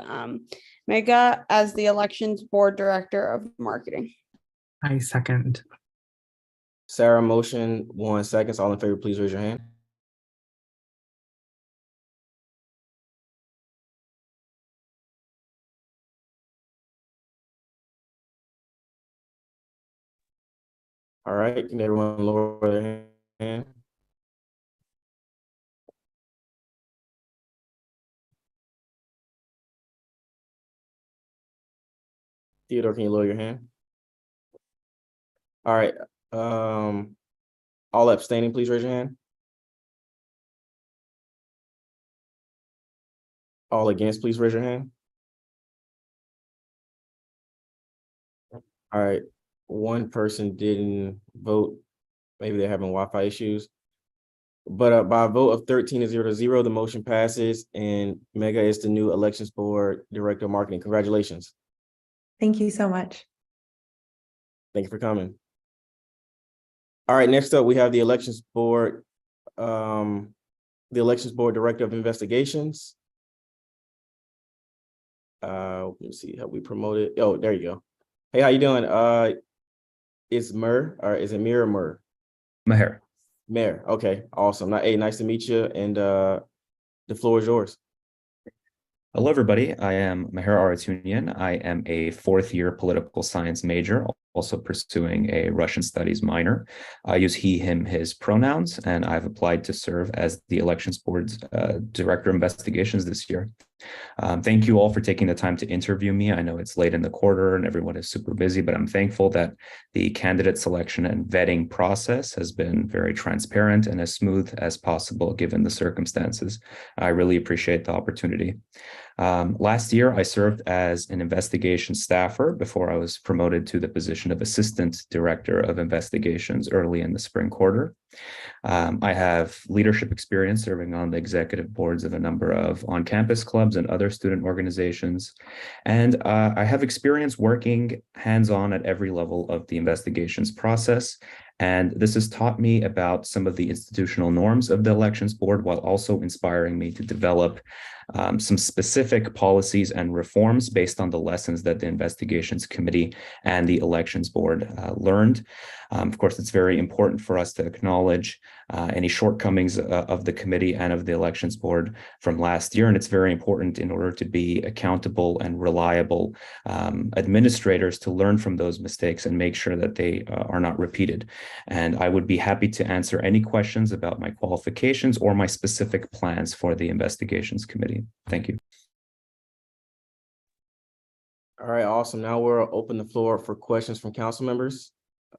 Mega as the elections board director of marketing. I second. Sarah, motion, 1 second. All in favor, please raise your hand. All right, can everyone lower their hand? Theodore, can you lower your hand? All right, all abstaining, please raise your hand. All against, please raise your hand. All right, one person didn't vote. Maybe they're having Wi-Fi issues. But by a vote of 13-0, the motion passes and Mega is the new elections board director of marketing. Congratulations. Thank you so much. Thank you for coming. All right, next up, we have the elections board director of investigations. Let me see, have we promoted? Oh, there you go. Hey, how you doing? It's Mer, or is it Mir or Mer? Maher. Mayor. Okay, awesome. Hey, nice to meet you. And the floor is yours. Hello, everybody. I am Maher Aratunian. I am a 4th-year political science major, also pursuing a Russian studies minor. I use he, him, his pronouns, and I've applied to serve as the Elections Board's Director of Investigations this year. Thank you all for taking the time to interview me. I know it's late in the quarter and everyone is super busy, but I'm thankful that the candidate selection and vetting process has been very transparent and as smooth as possible given the circumstances. I really appreciate the opportunity. Last year, I served as an investigation staffer before I was promoted to the position of Assistant Director of Investigations early in the spring quarter. I have leadership experience serving on the executive boards of a number of on-campus clubs and other student organizations. And I have experience working hands-on at every level of the investigations process. And this has taught me about some of the institutional norms of the Elections Board while also inspiring me to develop some specific policies and reforms based on the lessons that the Investigations Committee and the Elections Board learned. Of course, it's very important for us to acknowledge any shortcomings of the committee and of the Elections Board from last year. And it's very important in order to be accountable and reliable administrators to learn from those mistakes and make sure that they are not repeated. And I would be happy to answer any questions about my qualifications or my specific plans for the Investigations Committee. Thank you. All right, awesome. Now we'll open the floor for questions from council members.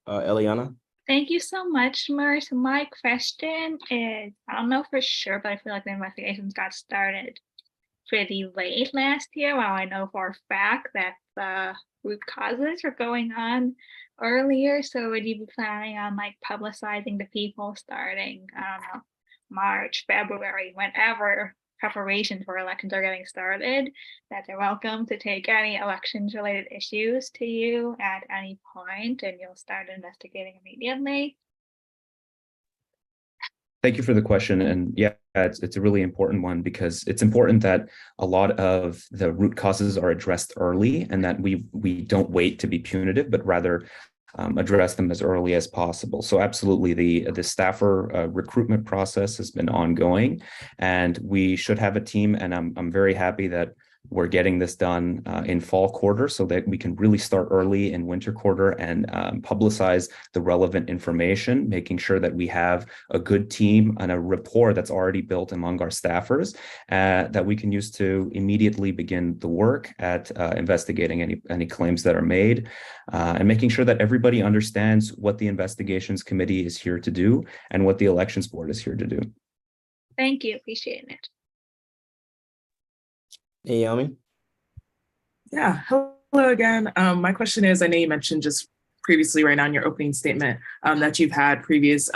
Eliana. Thank you so much, Mer. So my question is, I don't know for sure, but I feel like the investigations got started pretty late last year. While I know for a fact that the root causes were going on earlier. So would you be planning on like publicizing the people starting, I don't know, March, February, whenever preparations for elections are getting started, that they're welcome to take any elections related issues to you at any point and you'll start investigating immediately? Thank you for the question. And yeah, it's a really important one because it's important that a lot of the root causes are addressed early and that we don't wait to be punitive, but rather address them as early as possible. So absolutely, the staffer recruitment process has been ongoing, and we should have a team. And I'm very happy that we're getting this done in fall quarter so that we can really start early in winter quarter and publicize the relevant information, making sure that we have a good team and a rapport that's already built among our staffers that we can use to immediately begin the work at investigating any claims that are made and making sure that everybody understands what the investigations committee is here to do and what the elections board is here to do. Thank you. Appreciate it. Hey, Yami. Yeah, hello again. My question is, I know you mentioned just previously right now in your opening statement that you've had previous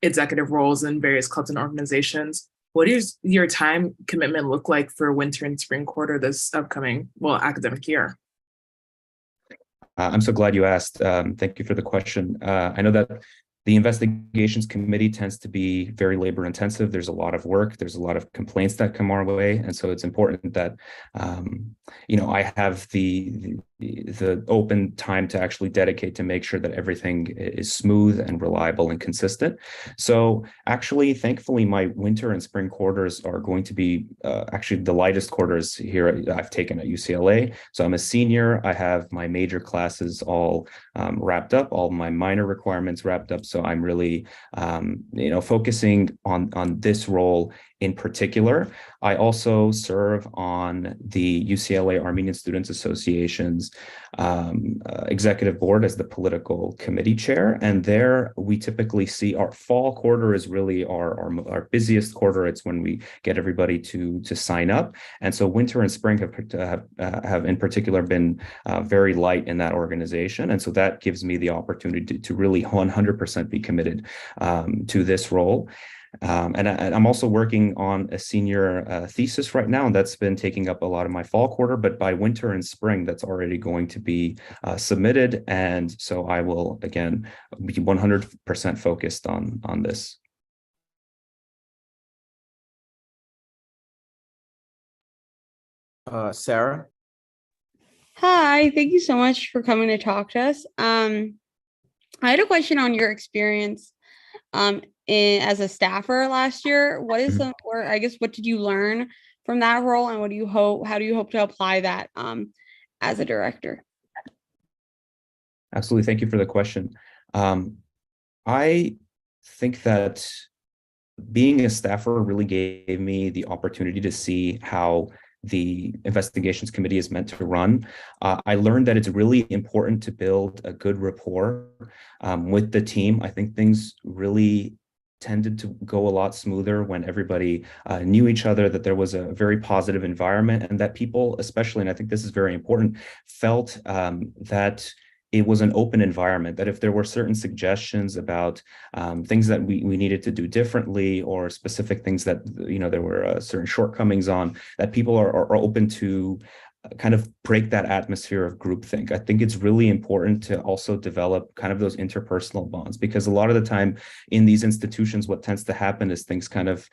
executive roles in various clubs and organizations. What does your time commitment look like for winter and spring quarter this upcoming, academic year? I'm so glad you asked. Thank you for the question. I know that the investigations committee tends to be very labor intensive. There's a lot of work. There's a lot of complaints that come our way. And so it's important that, I have the open time to actually dedicate to make sure that everything is smooth and reliable and consistent. So actually, thankfully, my winter and spring quarters are going to be actually the lightest quarters here I've taken at UCLA. So I'm a senior. I have my major classes all wrapped up, all my minor requirements wrapped up. So I'm really, focusing on this role in particular. I also serve on the UCLA Armenian Students Association's executive board as the political committee chair. And there we typically see our fall quarter is really our busiest quarter. It's when we get everybody to sign up. And so winter and spring have in particular been very light in that organization. And so that gives me the opportunity to really 100% be committed to this role. And I'm also working on a senior thesis right now, and that's been taking up a lot of my fall quarter, but by winter and spring, that's already going to be submitted. And so I will, again, be 100% focused on this. Sarah? Hi, thank you so much for coming to talk to us. I had a question on your experience as a staffer last year. What is what did you learn from that role, and how do you hope to apply that as a director? Absolutely. Thank you for the question. I think that being a staffer really gave me the opportunity to see how the investigations committee is meant to run. I learned that it's really important to build a good rapport with the team. I think things really tended to go a lot smoother when everybody knew each other, that there was a very positive environment, and that people, especially, and I think this is very important, felt that it was an open environment, that if there were certain suggestions about things that we needed to do differently, or specific things that, there were certain shortcomings on, that people are open to kind of break that atmosphere of groupthink. I think it's really important to also develop kind of those interpersonal bonds, because a lot of the time in these institutions, what tends to happen is things kind of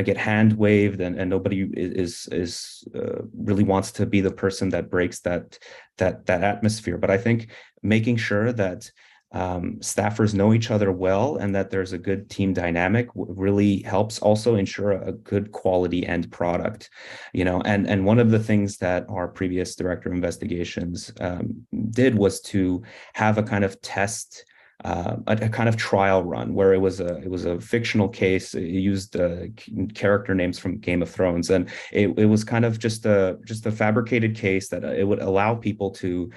get hand waved, and nobody is really wants to be the person that breaks that atmosphere. But I think making sure that staffers know each other well and that there's a good team dynamic really helps also ensure a good quality end product, and one of the things that our previous director of investigations did was to have a kind of test, a kind of trial run where it was a fictional case. It used character names from Game of Thrones, and it was kind of just a fabricated case that it would allow people to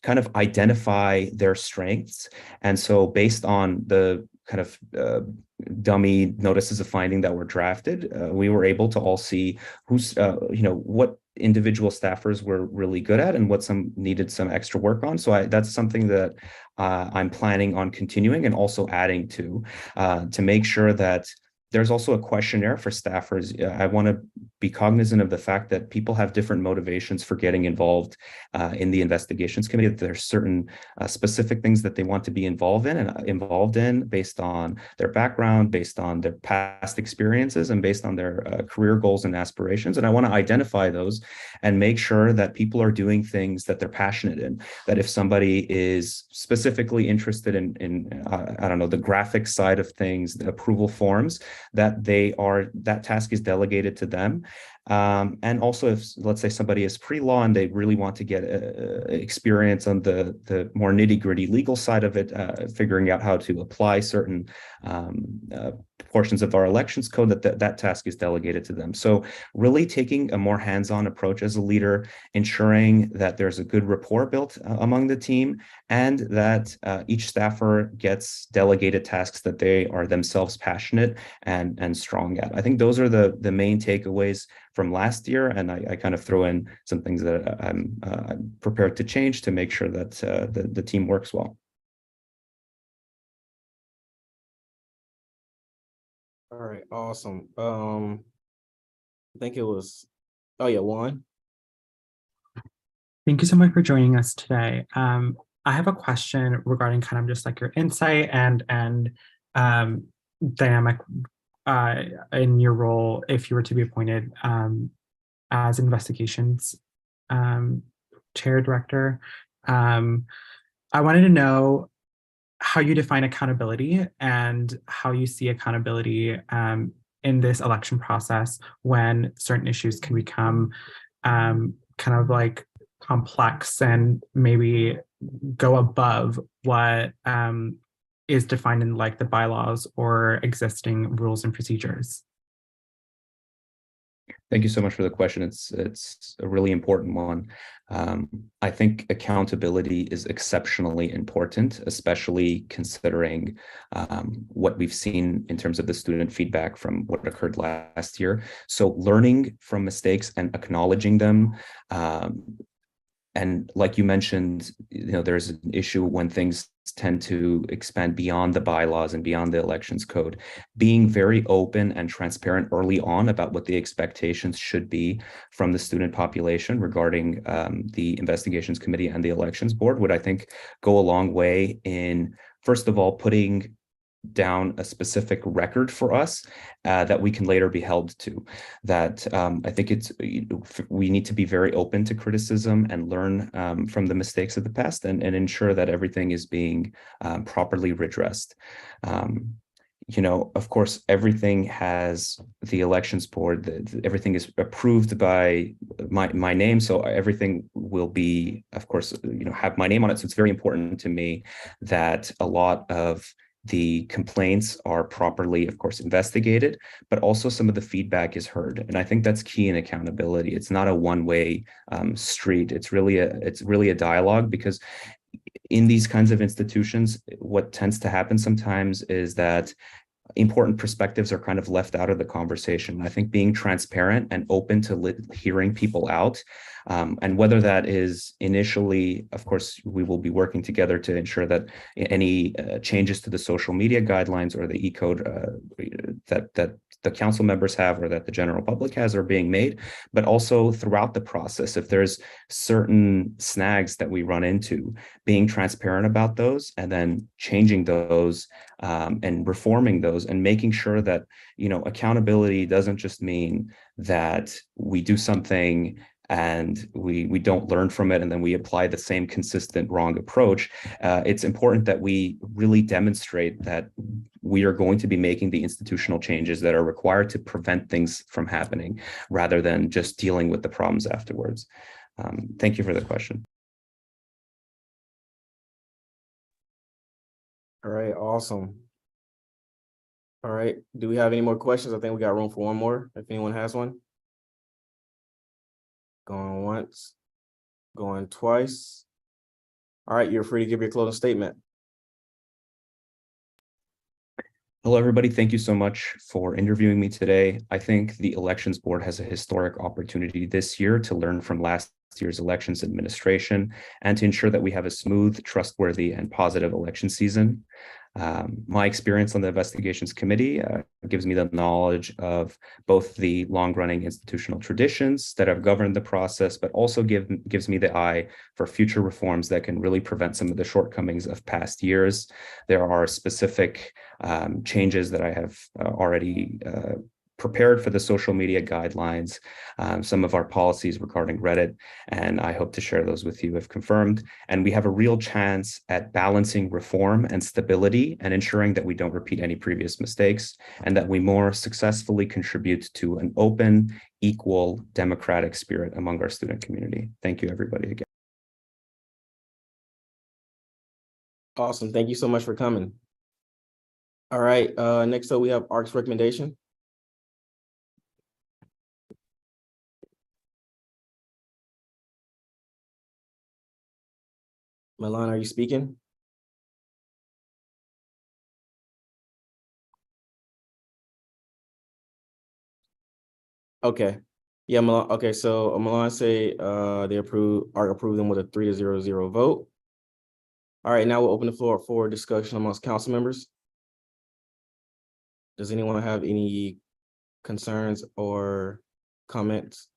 kind of identify their strengths. And so based on the kind of dummy notices of finding that were drafted, we were able to all see who's, what individual staffers were really good at and what some needed some extra work on. So that's something that I'm planning on continuing and also adding to make sure that there's also a questionnaire for staffers. I want to be cognizant of the fact that people have different motivations for getting involved in the investigations committee. That there's certain specific things that they want to be involved in based on their background, based on their past experiences, and based on their career goals and aspirations. And I want to identify those and make sure that people are doing things that they're passionate in. That if somebody is specifically interested in the graphic side of things, the approval forms, that task is delegated to them. And also, if let's say somebody is pre-law and they really want to get experience on the more nitty-gritty legal side of it, figuring out how to apply certain portions of our elections code, that task is delegated to them. So really taking a more hands-on approach as a leader, ensuring that there's a good rapport built among the team, and that each staffer gets delegated tasks that they are themselves passionate and strong at. I think those are the main takeaways from last year, and I kind of throw in some things that I'm prepared to change to make sure that the team works well. All right, awesome. I think it was, oh yeah, Juan. Thank you so much for joining us today. I have a question regarding kind of just like your insight and dynamic in your role if you were to be appointed as investigations chair director. I wanted to know how you define accountability and how you see accountability in this election process when certain issues can become kind of like complex and maybe go above what is defined in like the bylaws or existing rules and procedures. Thank you so much for the question. It's a really important one. I think accountability is exceptionally important, especially considering what we've seen in terms of the student feedback from what occurred last year. So learning from mistakes and acknowledging them. And like you mentioned, there's an issue when things tend to expand beyond the bylaws and beyond the elections code. Being very open and transparent early on about what the expectations should be from the student population regarding the investigations committee and the elections board would, I think, go a long way in, first of all, putting down a specific record for us that we can later be held to. That I think we need to be very open to criticism and learn from the mistakes of the past and ensure that everything is being properly redressed. Of course, everything has the elections board, everything is approved by my name. So everything will be, of course, have my name on it. So it's very important to me that a lot of the complaints are properly, of course, investigated, but also some of the feedback is heard. And I think that's key in accountability. It's not a one-way street. It's really a dialogue, because in these kinds of institutions, what tends to happen sometimes is that important perspectives are kind of left out of the conversation. I think being transparent and open to hearing people out, and whether that is initially, of course, we will be working together to ensure that any changes to the social media guidelines or the e-code that the council members have or that the general public has are being made, but also throughout the process, if there's certain snags that we run into, being transparent about those and then changing those and reforming those and making sure that, accountability doesn't just mean that we do something and we don't learn from it and then we apply the same consistent wrong approach. It's important that we really demonstrate that we are going to be making the institutional changes that are required to prevent things from happening, rather than just dealing with the problems afterwards. Thank you for the question. All right, awesome. All right, do we have any more questions? I think we got room for one more, if anyone has one. Going once, going twice. All right, you're free to give your closing statement. Hello, everybody. Thank you so much for interviewing me today. I think the Elections Board has a historic opportunity this year to learn from last year's elections administration and to ensure that we have a smooth, trustworthy, and positive election season. My experience on the investigations committee gives me the knowledge of both the long-running institutional traditions that have governed the process, but also gives me the eye for future reforms that can really prevent some of the shortcomings of past years. There are specific changes that I have already prepared for the social media guidelines, some of our policies regarding Reddit, and I hope to share those with you if confirmed. And we have a real chance at balancing reform and stability and ensuring that we don't repeat any previous mistakes and that we more successfully contribute to an open, equal democratic spirit among our student community. Thank you, everybody, again. Awesome. Thank you so much for coming. All right, next up we have ARC's recommendation. Milan, are you speaking? Okay. Yeah, Milan. Okay, so Milan say they ARC approved them with a 3-0 vote. All right, now we'll open the floor for discussion amongst council members. Does anyone have any concerns or comments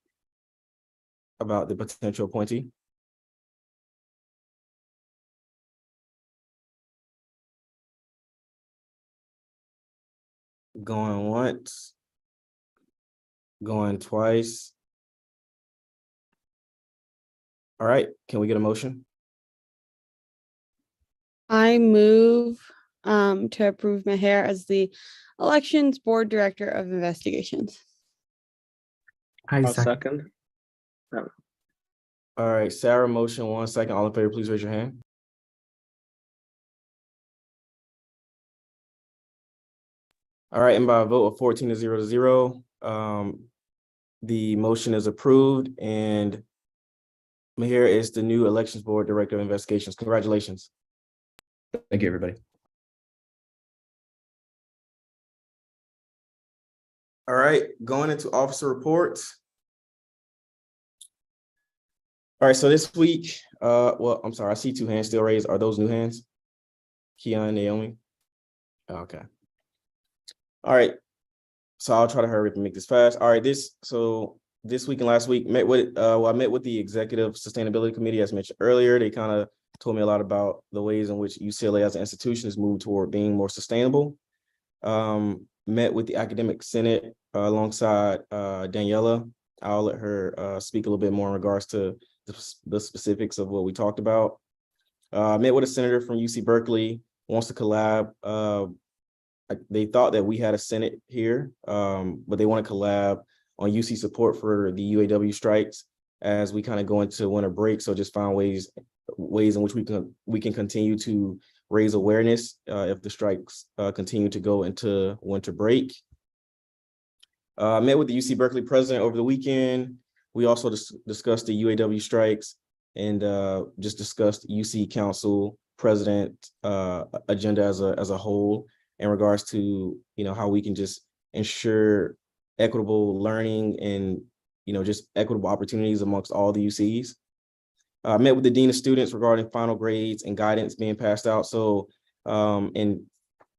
about the potential appointee? Going once, going twice. All right, can we get a motion? I move to approve Meher as the Elections Board Director of Investigations. I I'll second. second. All right, Sarah, motion, 1 second. All in favor, please raise your hand. All right, and by a vote of 14-0, the motion is approved, and Meher is the new Elections Board Director of Investigations. Congratulations. Thank you, everybody. All right, going into officer reports. All right, so this week, well, I'm sorry, I see 2 hands still raised. Are those new hands? Keon, Naomi? Okay. All right, so I'll try to hurry up and make this fast. All right, this week and last week, I met with the Executive Sustainability Committee, as mentioned earlier. They kind of told me a lot about the ways in which UCLA as an institution has moved toward being more sustainable. Met with the Academic Senate alongside Daniela. I'll let her speak a little bit more in regards to the specifics of what we talked about. Met with a senator from UC Berkeley, wants to collab. They thought that we had a Senate here, but they want to collab on UC support for the UAW strikes as we kind of go into winter break. So just find ways in which we can continue to raise awareness if the strikes continue to go into winter break. Met with the UC Berkeley president over the weekend. We also discussed the UAW strikes and just discussed UC Council president agenda as a whole in regards to how we can just ensure equitable learning and just equitable opportunities amongst all the UCs. Met with the dean of students regarding final grades and guidance being passed out. So and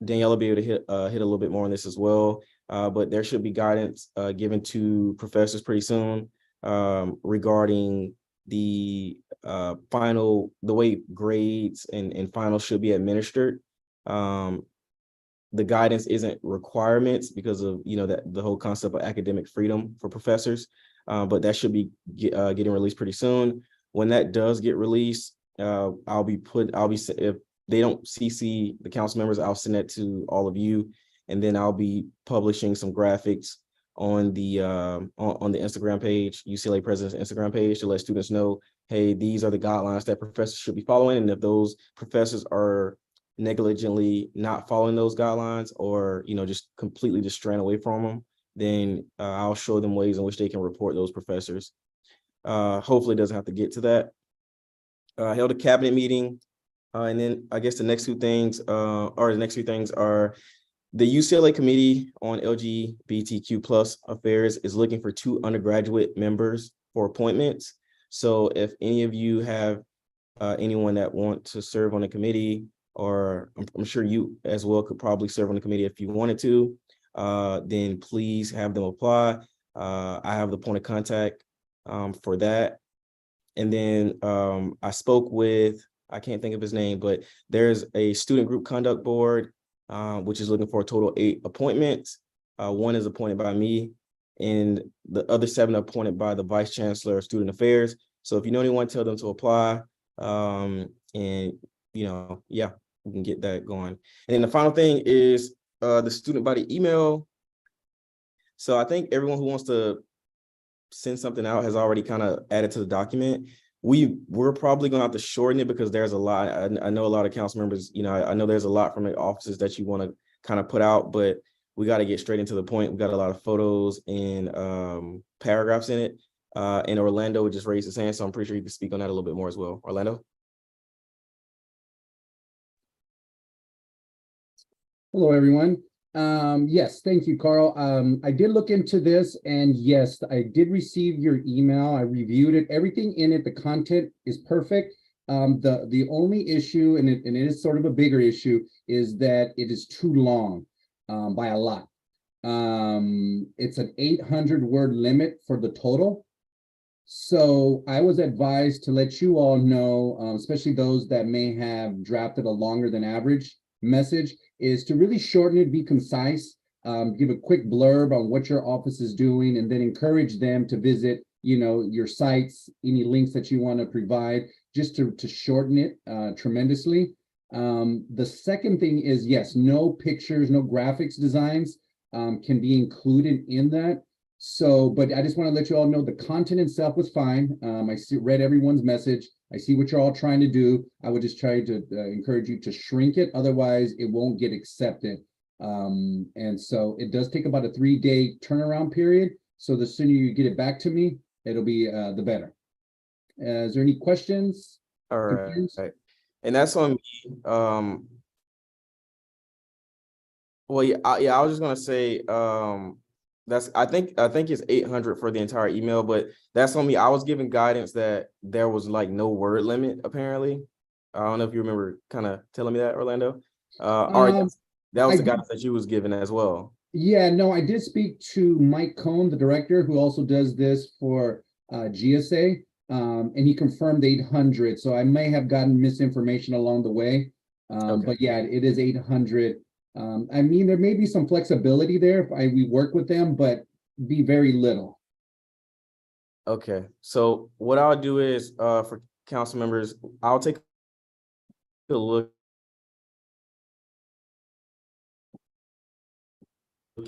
Danielle will be able to hit a little bit more on this as well. But there should be guidance given to professors pretty soon regarding the way grades and finals should be administered. The guidance isn't requirements because of that the whole concept of academic freedom for professors, but that should be getting released pretty soon. When that does get released, if they don't CC the council members, I'll send that to all of you, and then I'll be publishing some graphics on the Instagram page, UCLA President's Instagram page, to let students know, hey, these are the guidelines that professors should be following, and if those professors are negligently not following those guidelines or just completely straying away from them, then I'll show them ways in which they can report those professors. Hopefully it doesn't have to get to that. Held a cabinet meeting, and then I guess the next few things are the UCLA Committee on LGBTQ+ Affairs is looking for 2 undergraduate members for appointments. So if any of you have anyone that want to serve on the committee, or I'm sure you as well could probably serve on the committee if you wanted to, then please have them apply. I have the point of contact for that. And then I spoke with, I can't think of his name, but there's a student group conduct board, which is looking for a total of 8 appointments. 1 is appointed by me, and the other 7 are appointed by the Vice Chancellor of Student Affairs. So if you know anyone, tell them to apply. And yeah, we can get that going. And then the final thing is the student body email. So I think everyone who wants to sent something out has already kind of added to the document. We're probably going to have to shorten it because there's a lot. I know a lot of council members, I know there's a lot from the offices that you want to kind of put out, but we got to get straight into the point. We got a lot of photos and paragraphs in it. And Orlando just raised his hand, so I'm pretty sure you can speak on that a little bit more as well. Orlando? Hello, everyone. Yes, thank you, Carl. I did look into this, and yes, I did receive your email. I reviewed it. Everything in it, the content is perfect. The only issue, and it is sort of a bigger issue, is that it is too long by a lot. It's an 800-word limit for the total. So I was advised to let you all know, especially those that may have drafted a longer than average message, is to really shorten it, be concise, give a quick blurb on what your office is doing, and then encourage them to visit, your sites, any links that you want to provide, just to shorten it tremendously. The second thing is, yes, no pictures, no graphics designs can be included in that. So, but I just want to let you all know the content itself was fine. Read everyone's message. I see what you're all trying to do. I would just try to encourage you to shrink it. Otherwise, it won't get accepted. And so it does take about a 3-day turnaround period. So the sooner you get it back to me, it'll be the better. Is there any questions? All right. And that's on me. Well, yeah, I was just gonna say, I think it's 800 for the entire email, but that's on me. I was given guidance that there was like no word limit, apparently. I don't know if you remember kind of telling me that, Orlando. Or that was the guidance that you was given as well. Yeah, no, I did speak to Mike Cohn, the director, who also does this for GSA, and he confirmed 800. So I may have gotten misinformation along the way. But yeah, it is 800. I mean, there may be some flexibility there if we work with them, but be very little. Okay, so what I'll do is for council members, I'll take a look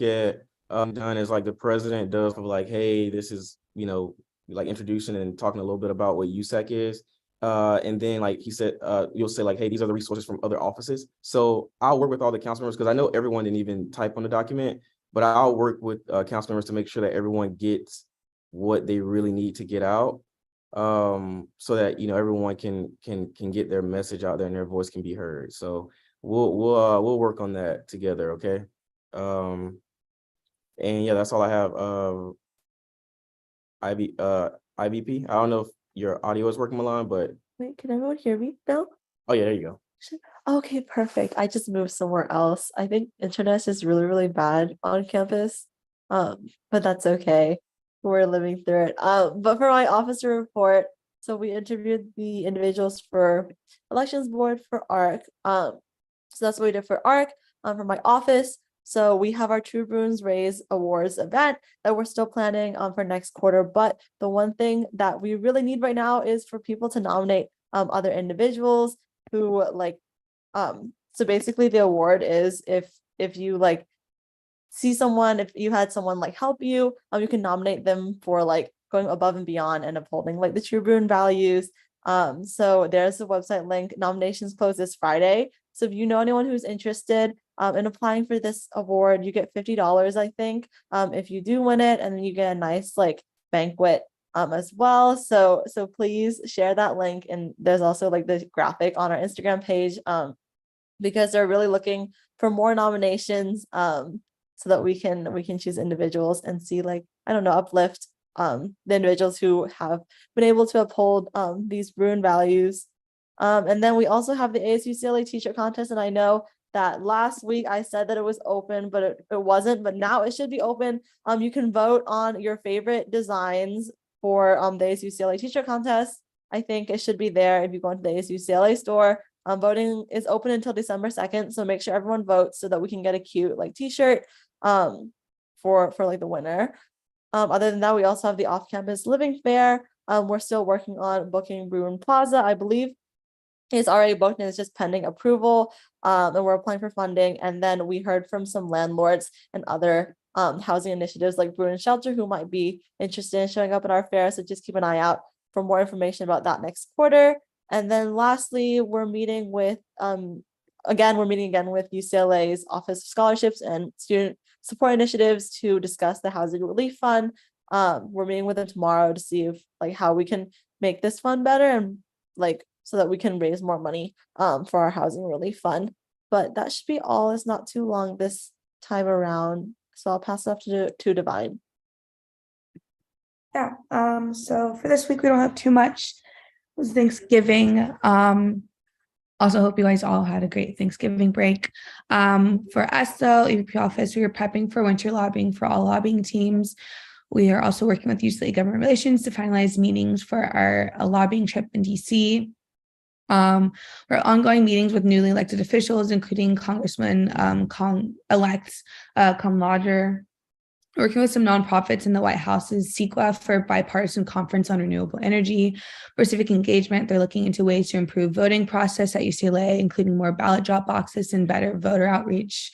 at done as like the president does of like, hey, this is, like introducing and talking a little bit about what USAC is. And then like he said, you'll say like, hey, these are the resources from other offices. So I'll work with all the council members because I know everyone didn't even type on the document, but I'll work with council members to make sure that everyone gets what they really need to get out. So that, everyone can get their message out there and their voice can be heard. So we'll work on that together. Okay. And yeah, that's all I have. IVP. I don't know if your audio is working, Milan, but Wait, can everyone hear me now? oh yeah, there you go. Okay, perfect. I just moved somewhere else. I think internet is really, really bad on campus. But that's okay. We're living through it. But for my officer report, so we interviewed the individuals for elections board for ARC. So that's what we did for ARC, for my office. So we have our True Bruins Raise Awards event that we're still planning for next quarter. But the one thing that we really need right now is for people to nominate other individuals who so basically the award is if you like see someone, if you had someone like help you, you can nominate them for like going above and beyond and upholding like the True Bruin values. So there's the website link. Nominations close this Friday. So if you know anyone who's interested in applying for this award, you get $50, I think, if you do win it, and then you get a nice like banquet as well. So please share that link. And there's also like the graphic on our Instagram page because they're really looking for more nominations so that we can choose individuals and see like, I don't know, uplift the individuals who have been able to uphold these Bruin values. And then we also have the ASU CLA t-shirt contest. And I know that last week I said that it was open, but it wasn't, but now it should be open. You can vote on your favorite designs for the ASU CLA t-shirt contest. I think it should be there if you go into the ASU CLA store. Voting is open until December 2nd. So make sure everyone votes so that we can get a cute like t-shirt for like the winner. Other than that, we also have the off-campus living fair. We're still working on booking Bruin Plaza. I believe it's already booked and it's just pending approval. And we're applying for funding. And then we heard from some landlords and other housing initiatives like Brew and Shelter who might be interested in showing up at our fair. So just keep an eye out for more information about that next quarter. And then lastly, we're meeting with we're meeting again with UCLA's Office of Scholarships and Student Support Initiatives to discuss the Housing Relief Fund. We're meeting with them tomorrow to see if how we can make this fund better and so that we can raise more money for our Housing Relief Fund. But that should be all. It's not too long this time around. So I'll pass it off to Divine. Yeah. So for this week, we don't have too much. It was Thanksgiving. Also hope you guys all had a great Thanksgiving break. For us though, EVP office, we are prepping for winter lobbying for all lobbying teams. We are also working with UCLA Government Relations to finalize meetings for our lobbying trip in DC. Our ongoing meetings with newly elected officials, including Congressman elect Kamlager, working with some nonprofits in the White House's CEQA for bipartisan conference on renewable energy. For civic engagement, they're looking into ways to improve voting process at UCLA, including more ballot drop boxes and better voter outreach.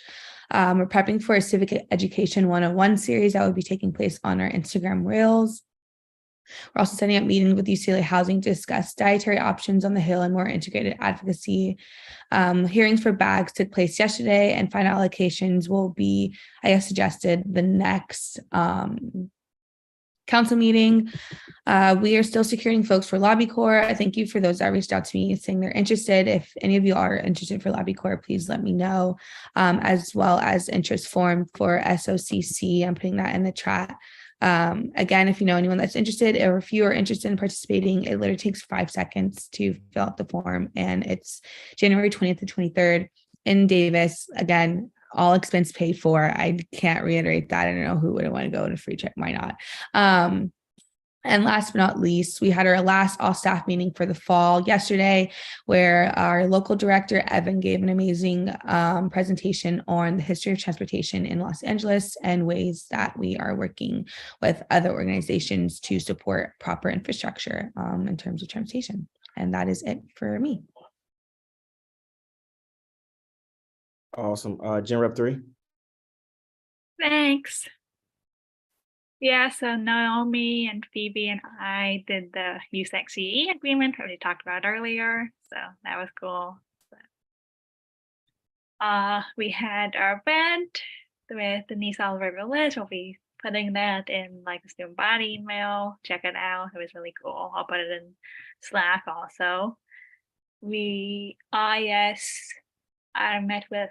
We're prepping for a civic education 101 series that will be taking place on our Instagram Reels. We're also setting up meetings with UCLA Housing to discuss dietary options on the Hill and more integrated advocacy. Hearings for bags took place yesterday, and final allocations will be, suggested the next council meeting. We are still securing folks for Lobby Corps. I thank you for those that reached out to me saying they're interested. If any of you are interested for Lobby Corps, please let me know, as well as interest form for SOCC. I'm putting that in the chat. Again, if you know anyone that's interested, or if you are interested in participating, it literally takes 5 seconds to fill out the form, and it's January 20th to 23rd in Davis. Again, all expense paid for. I can't reiterate that. I don't know who wouldn't want to go on a free trip. Why not? And last but not least, we had our last all staff meeting for the fall yesterday, where our local director, Evan, gave an amazing presentation on the history of transportation in Los Angeles and ways that we are working with other organizations to support proper infrastructure in terms of transportation. And that is it for me. Awesome. Gen Rep 3. Thanks. Yeah, so Naomi and Phoebe and I did the USAC CE agreement that we talked about earlier. So that was cool. We had our event with Denise Oliver Velez. We'll be putting that in the student body email. Check it out. It was really cool. I'll put it in Slack also. I met with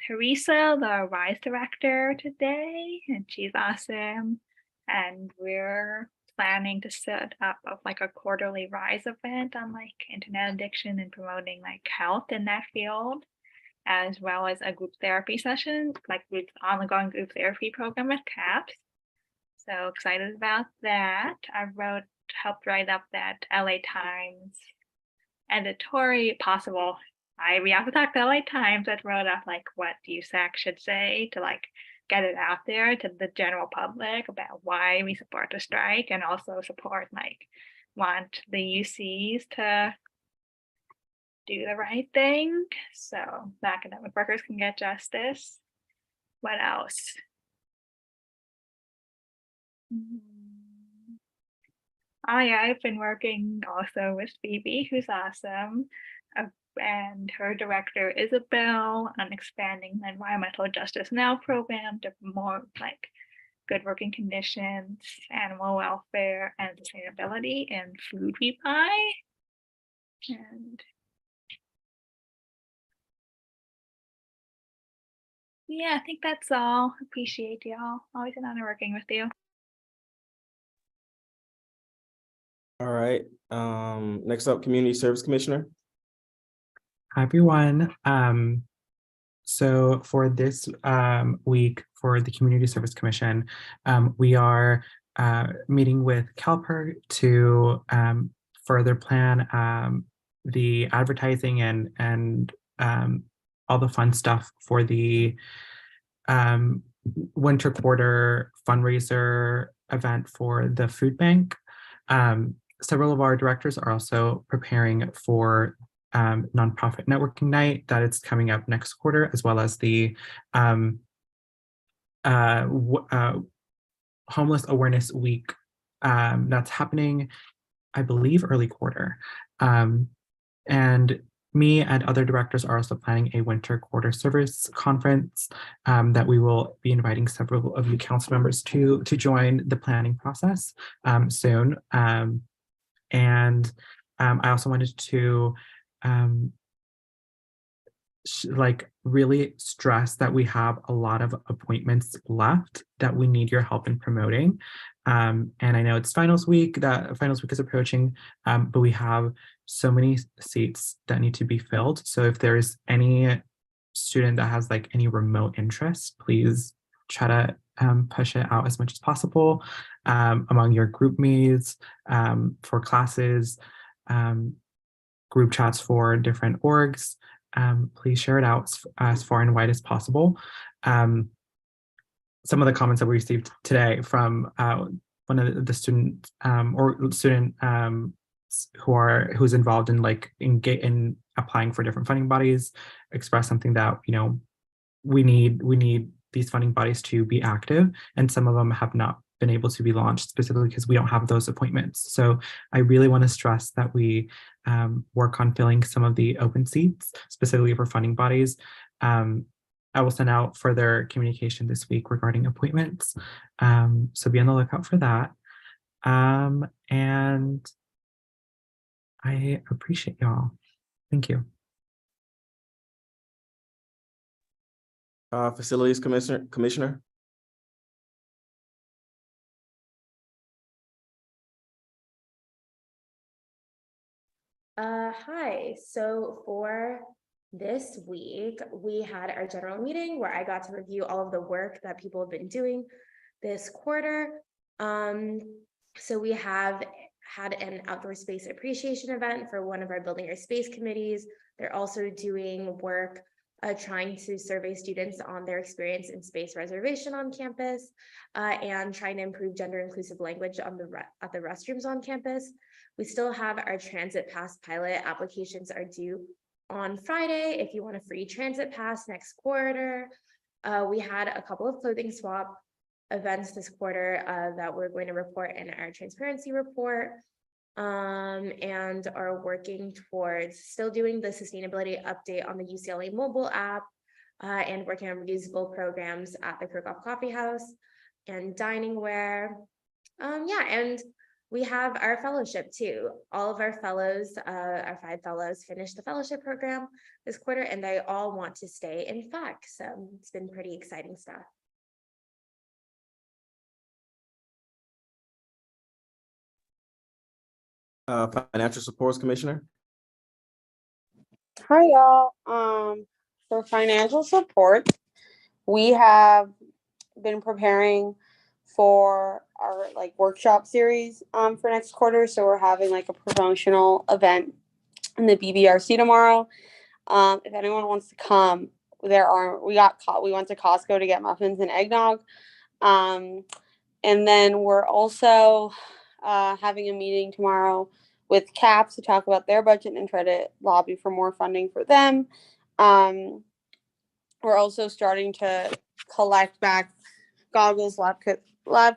Teresa, the RISE director, today, and she's awesome. And we're planning to set up a quarterly RISE event on internet addiction and promoting health in that field, as well as a group therapy session, ongoing group therapy program with CAPS. So excited about that. I helped write up that LA Times editorial, possible. We have to talk to LA Times that wrote up what USAC should say to get it out there to the general public about why we support the strike, and also want the UCs to do the right thing so the academic workers can get justice. What else? I've been working also with Phoebe, who's awesome, and her director Isabel, on expanding the Environmental Justice Now program to more good working conditions, animal welfare, and sustainability in food we buy. And yeah, I think that's all. Appreciate y'all. Always an honor working with you. All right. Next up, Community Service Commissioner. Hi, everyone. So for this week for the Community Service Commission, we are meeting with CalPERT to further plan the advertising and all the fun stuff for the winter quarter fundraiser event for the food bank. Several of our directors are also preparing for nonprofit networking night that is coming up next quarter, as well as the Homeless Awareness Week that's happening, I believe, early quarter. And me and other directors are also planning a winter quarter service conference that we will be inviting several of you council members to join the planning process soon. And I also wanted to like really stress that we have a lot of appointments left that we need your help in promoting. And I know it's finals week is approaching, but we have so many seats that need to be filled. So if there's any student that has like any remote interest, please try to push it out as much as possible among your group meets for classes, group chats for different orgs. Please share it out as far and wide as possible. Some of the comments that we received today from one of the student who's involved in like in applying for different funding bodies express something that, you know, we need these funding bodies to be active, and some of them have not been able to be launched specifically because we don't have those appointments. So I really want to stress that we work on filling some of the open seats specifically for funding bodies. I will send out further communication this week regarding appointments. So be on the lookout for that. And I appreciate y'all. Thank you. Facilities Commissioner. Hi. So for this week, we had our general meeting where I got to review all of the work that people have been doing this quarter. So we have had an outdoor space appreciation event for one of our building our space committees. They're also doing work trying to survey students on their experience in space reservation on campus and trying to improve gender inclusive language on at the restrooms on campus. We still have our transit pass pilot applications are due on Friday if you want a free transit pass next quarter. We had a couple of clothing swap events this quarter that we're going to report in our transparency report, and are working towards still doing the sustainability update on the UCLA mobile app and working on reusable programs at the Kirkhoff Coffee House and dining wear. Yeah, and we have our fellowship too. All of our fellows, our 5 fellows finished the fellowship program this quarter, and they all want to stay in FAC. So it's been pretty exciting stuff. Financial Supports Commissioner. Hi, y'all. For financial support, we have been preparing for our like workshop series for next quarter. So we're having like a promotional event in the BBRC tomorrow. If anyone wants to come, we went to Costco to get muffins and eggnog. And then we're also having a meeting tomorrow with CAPS to talk about their budget and try to lobby for more funding for them. We're also starting to collect back goggles, lab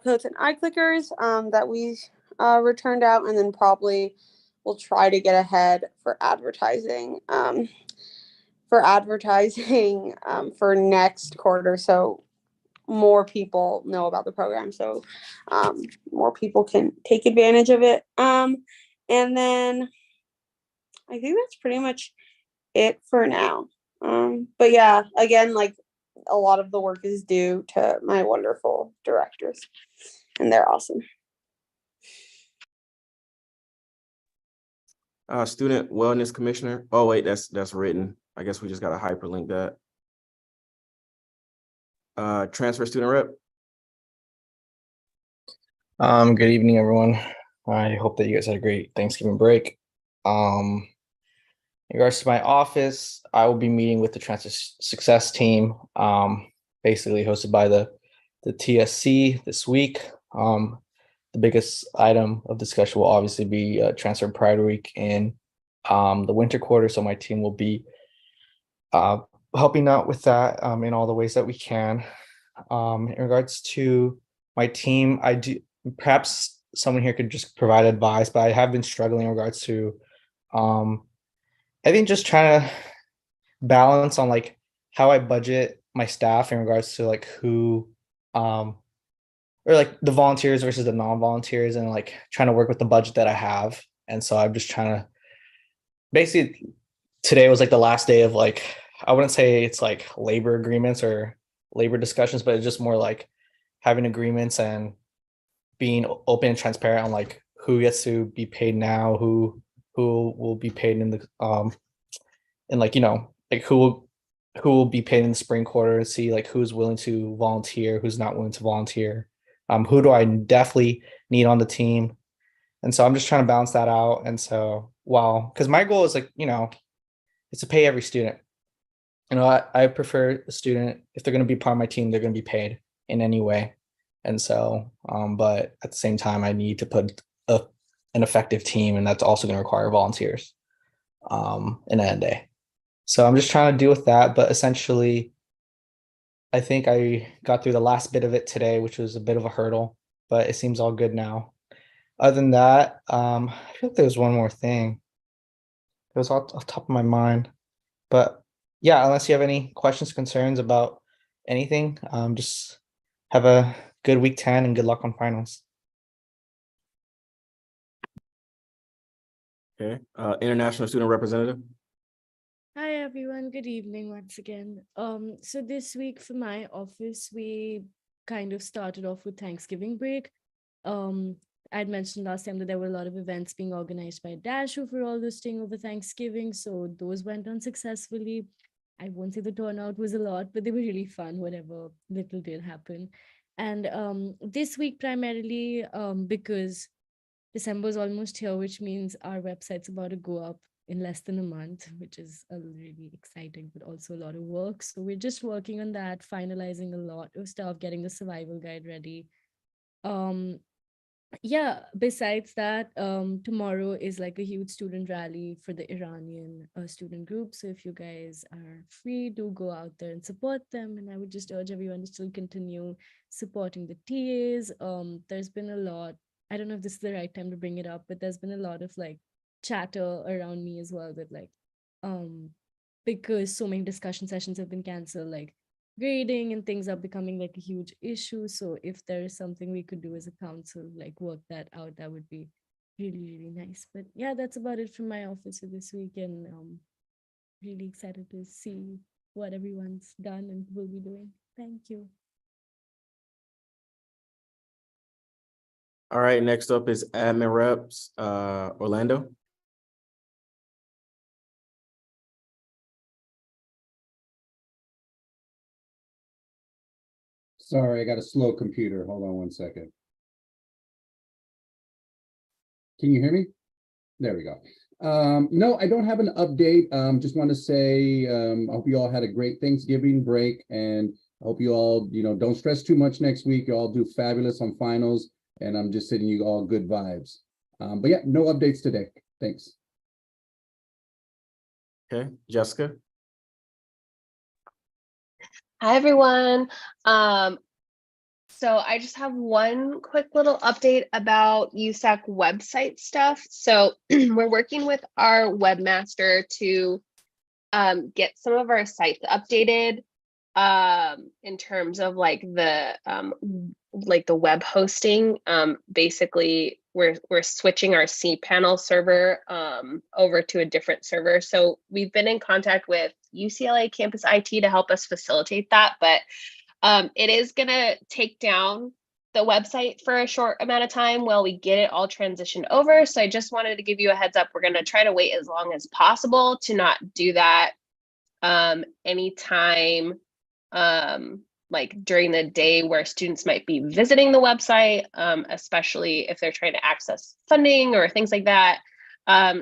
coats, and eye clickers that we returned out, and then probably we'll try to get ahead for advertising for next quarter, so more people know about the program, so more people can take advantage of it. And then I think that's pretty much it for now. But yeah, again, like a lot of the work is due to my wonderful directors, and they're awesome. Student Wellness Commissioner. Oh wait, that's written. I guess we just gotta hyperlink that. Transfer Student Rep. Good evening, everyone. I hope that you guys had a great Thanksgiving break. In regards to my office, I will be meeting with the transfer success team, basically hosted by the TSC this week. The biggest item of discussion will obviously be transfer priority week in the winter quarter. So my team will be helping out with that in all the ways that we can. In regards to my team, I do perhaps someone here could just provide advice, but I have been struggling in regards to I think just trying to balance on like how I budget my staff in regards to like who or like the volunteers versus the non-volunteers and like trying to work with the budget that I have. And so I'm just trying to basically today was like the last day of like I wouldn't say it's like labor agreements or labor discussions, but it's just more like having agreements and being open and transparent on like who gets to be paid now, who will be paid in the and like like who will be paid in the spring quarter and see like who's willing to volunteer, who's not willing to volunteer. Who do I definitely need on the team? And so I'm just trying to balance that out. And so because my goal is like, it's to pay every student. I prefer a student, if they're going to be part of my team, they're going to be paid in any way. And so, but at the same time, I need to put an effective team, and that's also going to require volunteers in the end day. So I'm just trying to deal with that. But essentially, I think I got through the last bit of it today, which was a bit of a hurdle, but it seems all good now. Other than that, I feel like there was one more thing. It was off the top of my mind. But yeah, unless you have any questions, concerns about anything, just have a good week 10 and good luck on finals. Okay, international student representative. Hi everyone, good evening once again. So this week for my office, we kind of started off with Thanksgiving break. I'd mentioned last time that there were a lot of events being organized by Dash for all this thing over Thanksgiving, so those went on successfully. I won't say the turnout was a lot, but they were really fun, whatever little did happen. And this week primarily because December is almost here, which means our website's about to go up in less than a month, which is really exciting, but also a lot of work. So we're just working on that, finalizing a lot of stuff, getting the survival guide ready. Yeah, besides that, tomorrow is like a huge student rally for the Iranian student group. So if you guys are free, do go out there and support them. And I would just urge everyone to still continue supporting the TAs. There's been a lot, I don't know if this is the right time to bring it up, but there's been a lot of like chatter around me as well that like, because so many discussion sessions have been canceled, like grading and things are becoming like a huge issue. So if there is something we could do as a council, like work that out, that would be really nice. But yeah, that's about it from my office for this week, and really excited to see what everyone's done and will be doing. Thank you. All right, next up is admin reps, Orlando. Sorry, I got a slow computer. Hold on one second. Can you hear me? There we go. No, I don't have an update. Just want to say, I hope you all had a great Thanksgiving break, and I hope you all, don't stress too much next week. You all do fabulous on finals, and I'm just sending you all good vibes. But yeah, no updates today. Thanks. Okay, Jessica. Hi, everyone. So I just have one quick little update about USAC website stuff. So we're working with our webmaster to get some of our sites updated in terms of like the web hosting. Basically, we're switching our cPanel server over to a different server. So we've been in contact with UCLA Campus IT to help us facilitate that, but it is gonna take down the website for a short amount of time while we get it all transitioned over. So I just wanted to give you a heads up. We're gonna try to wait as long as possible to not do that anytime like during the day where students might be visiting the website, especially if they're trying to access funding or things like that.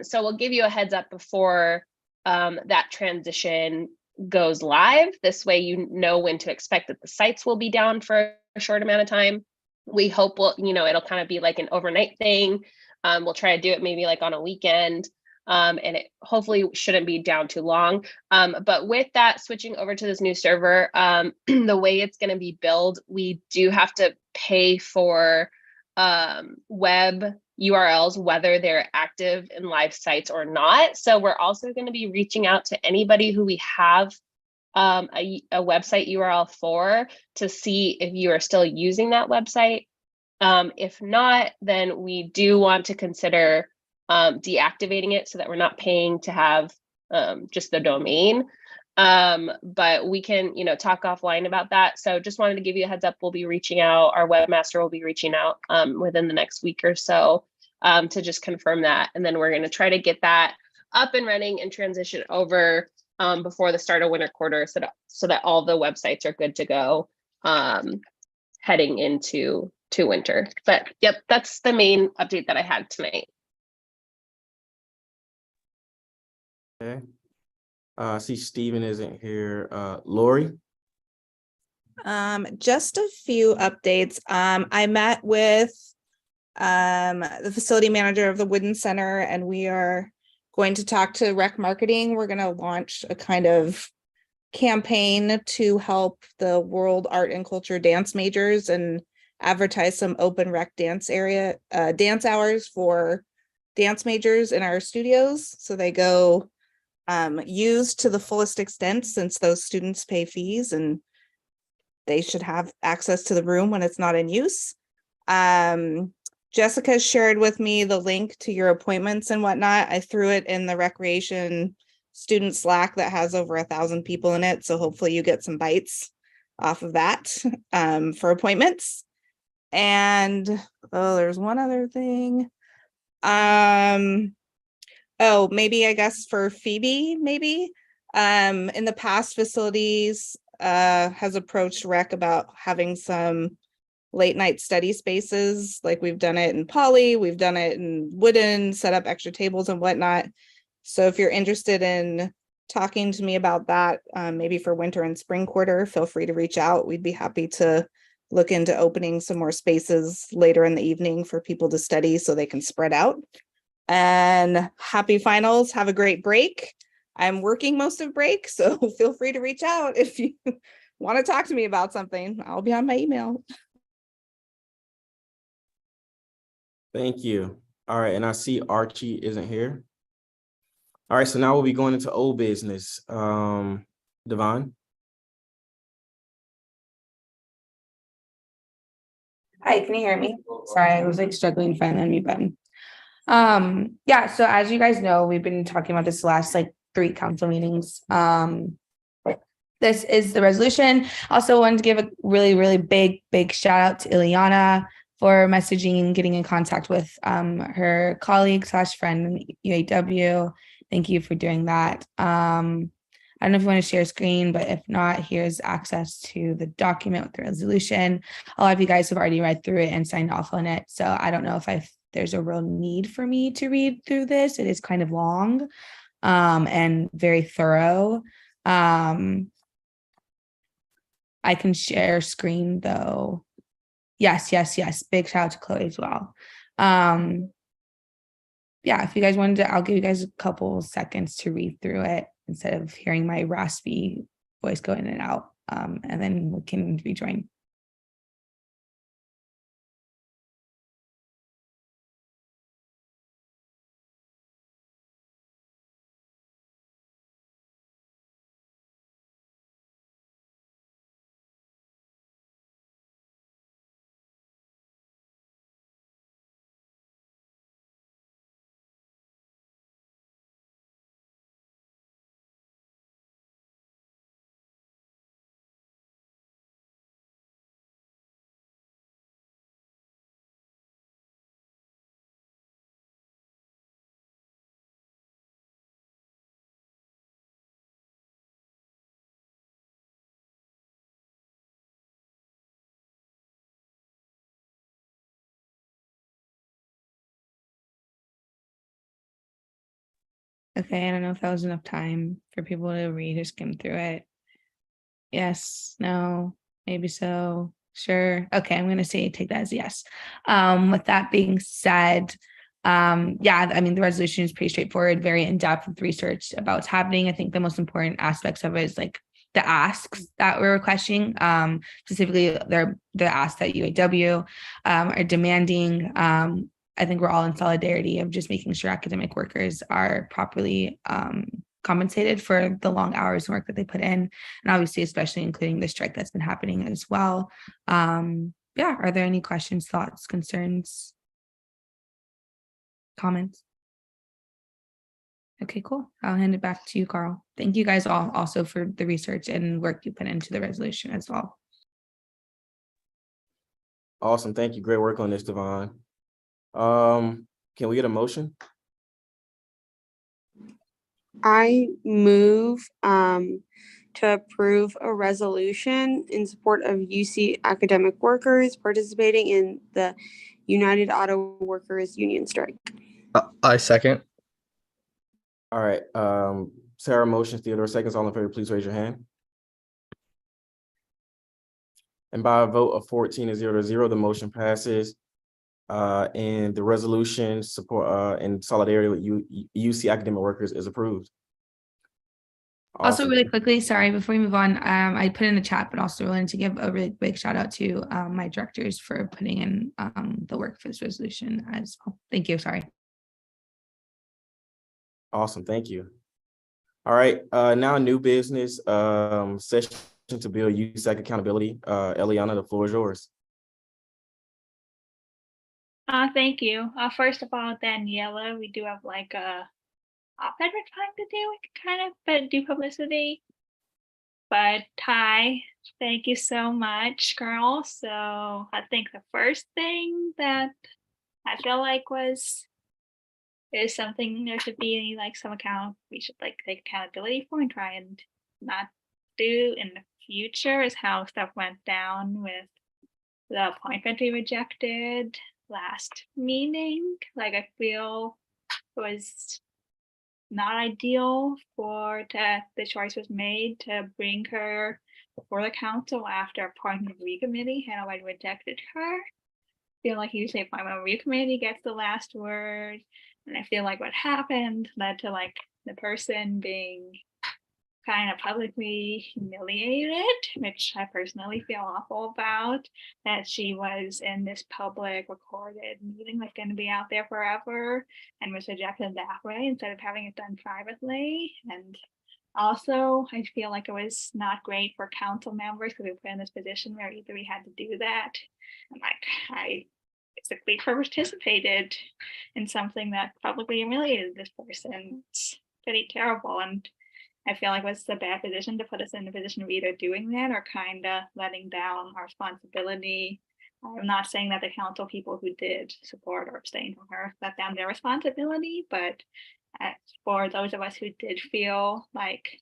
So we'll give you a heads up before that transition goes live. This way you know when to expect that the sites will be down for a short amount of time. We hope it'll kind of be like an overnight thing. We'll try to do it maybe like on a weekend. and it hopefully shouldn't be down too long. But with that, switching over to this new server, the way it's going to be billed, we do have to pay for web URLs, whether they're active in live sites or not. So we're also going to be reaching out to anybody who we have a website URL for, to see if you are still using that website. If not, then we do want to consider deactivating it so that we're not paying to have just the domain. But we can, talk offline about that. So just wanted to give you a heads up. We'll be reaching out. Our webmaster will be reaching out within the next week or so to just confirm that. And then we're going to try to get that up and running and transition over before the start of winter quarter, so that all the websites are good to go heading into winter. But yep, that's the main update that I had tonight. Okay. I see Steven isn't here. Lori? Just a few updates. I met with the facility manager of the Wooden Center, and we are going to talk to rec marketing. We're going to launch a kind of campaign to help the world art and culture dance majors and advertise some open rec dance hours for dance majors in our studios, so they go used to the fullest extent, since those students pay fees and they should have access to the room when it's not in use. Jessica shared with me the link to your appointments and whatnot. I threw it in the recreation student Slack that has over 1,000 people in it. So hopefully you get some bites off of that for appointments. And there's one other thing. Maybe I guess for Phoebe, maybe. In the past, facilities has approached rec about having some late night study spaces. Like we've done it in Poly, we've done it in Wooden, set up extra tables and whatnot. So if you're interested in talking to me about that, maybe for winter and spring quarter, feel free to reach out. We'd be happy to look into opening some more spaces later in the evening for people to study so they can spread out. And happy finals. Have a great break. I'm working most of break, so feel free to reach out if you want to talk to me about something. I'll be on my email. Thank you. All right, and I see Archie isn't here. All right, so now we'll be going into old business. Devon? Hi, can you hear me? Sorry, I was struggling to find the unmute button. Yeah, so as you guys know, we've been talking about this the last 3 council meetings. This is the resolution. Also wanted to give a really, really big shout out to Ileana for messaging, getting in contact with her colleague / friend in UAW. Thank you for doing that. I don't know if you want to share screen, but if not, here's access to the document with the resolution. A lot of you guys have already read through it and signed off on it. So I don't know if there's a real need for me to read through this. It is kind of long and very thorough. I can share screen though. Yes. Big shout out to Chloe as well. Yeah, if you guys wanted to, I'll give you guys a couple seconds to read through it instead of hearing my raspy voice go in and out. And then we can rejoin. Okay, I don't know if that was enough time for people to read or skim through it. Yes, no, maybe so. Sure. Okay, I'm gonna say take that as yes. With that being said, Yeah, I mean, the resolution is pretty straightforward, very in-depth with research about what's happening. I think the most important aspects of it is like the asks that we're requesting, specifically the asks that UAW are demanding. I think we're all in solidarity of just making sure academic workers are properly compensated for the long hours and work that they put in, and obviously, especially including the strike that's been happening as well. Yeah, are there any questions, thoughts, concerns, comments? Okay, cool. I'll hand it back to you, Carl. Thank you guys all also for the research and work you put into the resolution as well. Awesome. Thank you. Great work on this, Devon. Can we get a motion? I move to approve a resolution in support of UC academic workers participating in the United Auto Workers Union strike. I second. All right. Sarah motions, Theodore seconds. All in favor, please raise your hand. And by a vote of 14-0, the motion passes. And the resolution support in solidarity with UC academic workers is approved. Also, Awesome. really quickly, sorry, before we move on, I put in the chat, but also wanted to give a really big shout out to my directors for putting in the work for this resolution as well. Thank you. Sorry. Awesome. Thank you. All right. Now new business session to build USAC accountability. Eliana, the floor is yours. Thank you. First of all, Daniela, we do have like a op-ed we're trying to do. We can kind of do publicity. But Ty, thank you so much, girl. So I think the first thing that I feel like is something there should be like some account we should like take accountability for and try and not do in the future is how stuff went down with the appointment we rejected last meeting. Like I feel it was not ideal for the choice was made to bring her before the council after appointing the review committee had already rejected her. I feel like usually appointment review committee gets the last word, and I feel like what happened led to like the person being kind of publicly humiliated, which I personally feel awful about, that she was in this public recorded meeting that's going to be out there forever and was rejected that way instead of having it done privately. And also, I feel like it was not great for council members because we were put in this position where either we had to do that, and like I basically participated in something that publicly humiliated this person. It's pretty terrible, and I feel like it was a bad position to put us in the position of either doing that or kind of letting down our responsibility. I'm not saying that the council people who did support or abstain from her let down their responsibility, but for those of us who did feel like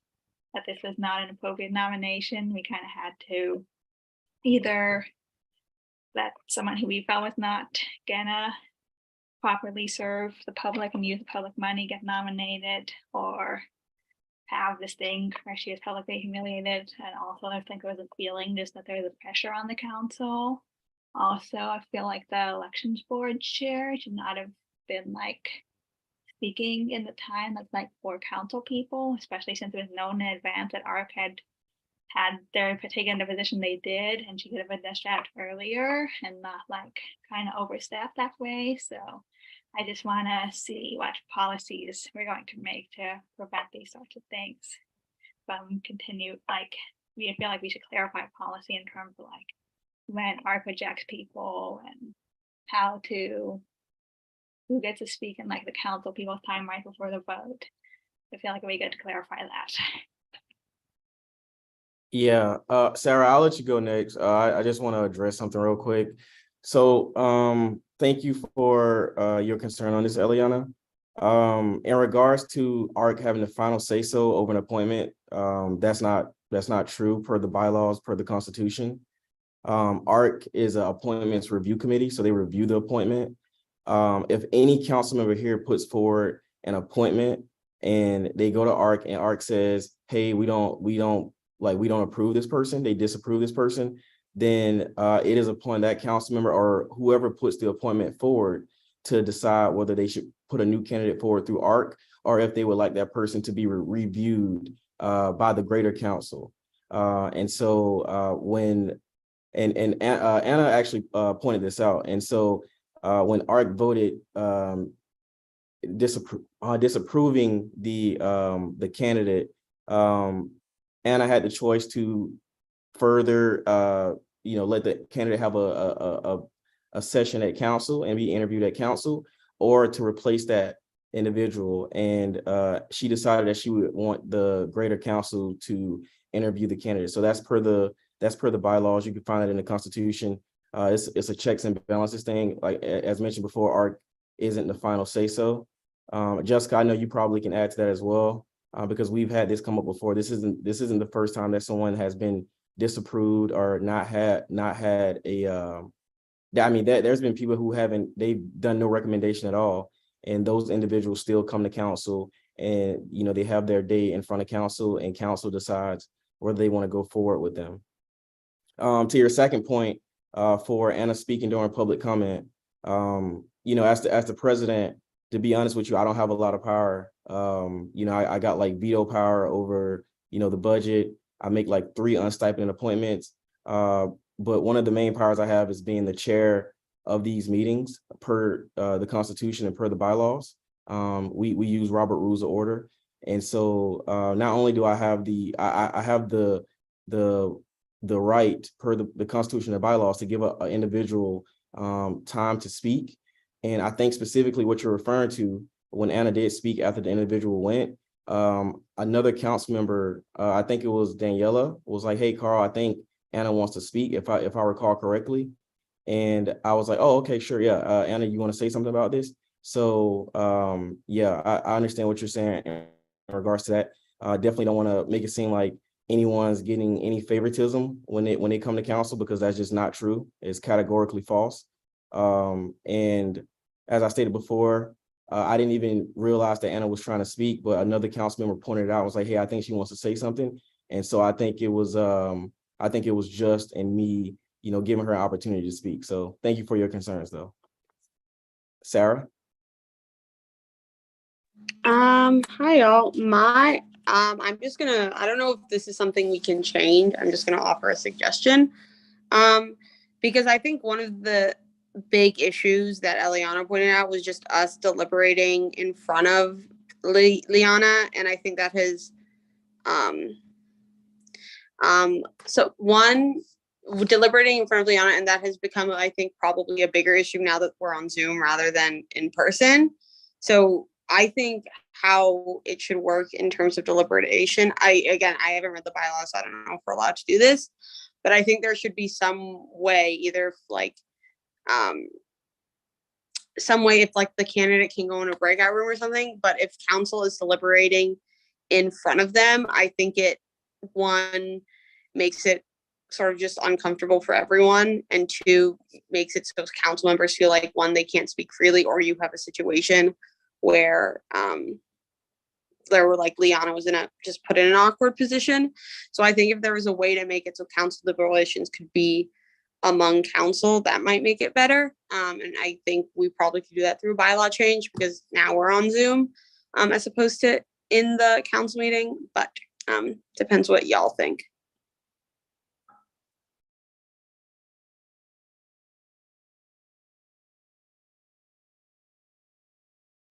that this was not an appropriate nomination, we kind of had to either let someone who we felt was not gonna properly serve the public and use the public money get nominated, or have this thing where she was publicly humiliated. And also I think there was a feeling just that there was a pressure on the council. Also, I feel like the elections board chair should not have been like speaking in the time that's like for council people, especially since it was known in advance that ARC had their taken the position they did, and she could have addressed that earlier and not like kind of overstep that way. So I just want to see what policies we're going to make to prevent these sorts of things from continue. Like, we feel like we should clarify policy in terms of like when ARC rejects people and who gets to speak in like the council people's time right before the vote. I feel like we get to clarify that. Yeah, Sarah, I'll let you go next. I just want to address something real quick. So thank you for your concern on this, Eliana. In regards to ARC having the final say-so over an appointment, that's not true per the bylaws, per the Constitution. ARC is an appointments review committee, so they review the appointment. If any council member here puts forward an appointment and they go to ARC and ARC says, hey, we don't approve this person, they disapprove this person, then it is upon that council member or whoever puts the appointment forward to decide whether they should put a new candidate forward through ARC or if they would like that person to be reviewed by the greater council. And so when Anna actually pointed this out. And so when ARC voted disapproving the candidate, Anna had the choice to further let the candidate have a session at council and be interviewed at council, or to replace that individual. And she decided that she would want the greater council to interview the candidate. So that's per the bylaws. You can find it in the Constitution. It's a checks and balances thing. Like as mentioned before, ARC isn't the final say so. Jessica, I know you probably can add to that as well, because we've had this come up before. This isn't the first time that someone has been disapproved or not had a there's been people who they've done no recommendation at all, and those individuals still come to council, and they have their day in front of council, and council decides whether they want to go forward with them. To your second point, for Anna speaking during public comment, as the president, to be honest with you, I don't have a lot of power. I got like veto power over the budget. I make like 3 unstipended appointments. But one of the main powers I have is being the chair of these meetings per the Constitution and per the bylaws. We use Robert Rules of Order. And so not only do I have I have the right per the Constitution and bylaws to give an individual time to speak. And I think specifically what you're referring to, when Anna did speak after the individual went, another council member, I think it was Daniela, was like, "Hey, Carl, I think Anna wants to speak, if I recall correctly." And I was like, "Oh, okay, sure, yeah. Anna, you want to say something about this?" So yeah, I understand what you're saying in regards to that. Definitely don't want to make it seem like anyone's getting any favoritism when they come to council, because that's just not true. It's categorically false. And as I stated before, I didn't even realize that Anna was trying to speak, but another council member pointed it out. I was like, "Hey, I think she wants to say something." And so I think it was just in me, giving her an opportunity to speak. So thank you for your concerns, though. Sarah? Hi y'all. I'm just gonna, I don't know if this is something we can change. I'm just gonna offer a suggestion. Because I think one of the big issues that Eliana pointed out was just us deliberating in front of Liana, and I think that has so one, deliberating in front of Liana, and that has become, I think, probably a bigger issue now that we're on Zoom rather than in person. So I think how it should work in terms of deliberation, I haven't read the bylaws, so I don't know if we're allowed to do this, but I think there should be some way, either like some way if like the candidate can go in a breakout room or something, but if council is deliberating in front of them, I think it, one, makes it sort of just uncomfortable for everyone, and 2, makes it so council members feel like, one, they can't speak freely, or you have a situation where there were like Liana was just put in an awkward position. So I think if there was a way to make it so council deliberations could be among council, that might make it better. And I think we probably could do that through bylaw change, because now we're on Zoom as opposed to in the council meeting, but depends what y'all think.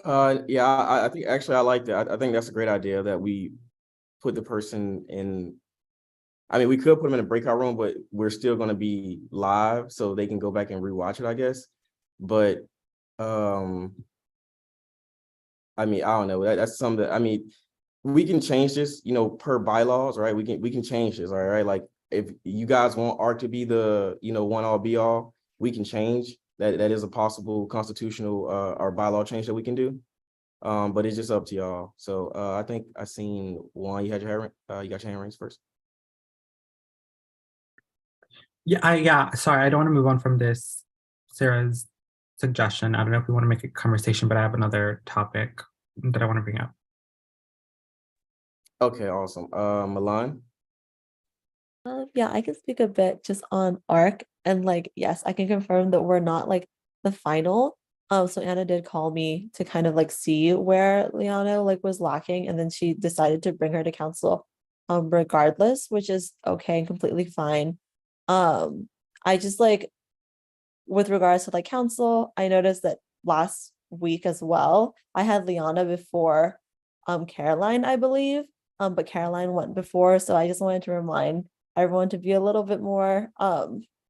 Yeah, I think actually I like that. I think that's a great idea that we put the person in. I mean, we could put them in a breakout room, but we're still going to be live, so they can go back and rewatch it, I guess. But I mean, I don't know. That's something that, I mean, we can change this, per bylaws, right? We can change this, all right? Like if you guys want ARC to be the, one all be all, we can change that. That is a possible constitutional or bylaw change that we can do. But it's just up to y'all. So I think I seen Juan, you got your hand raised first. Yeah, sorry, I don't want to move on from this Sarah's suggestion. I don't know if we want to make a conversation, but I have another topic that I want to bring up. Okay, awesome. Milan? Yeah, I can speak a bit just on ARC, and like, yes, I can confirm that we're not like the final. So Anna did call me to kind of like see where Liana like was lacking, and then she decided to bring her to council regardless, which is okay and completely fine. I just like with regards to like council, I noticed that last week as well, I had Liana before Caroline, I believe. But Caroline went before, so I just wanted to remind everyone to be a little bit more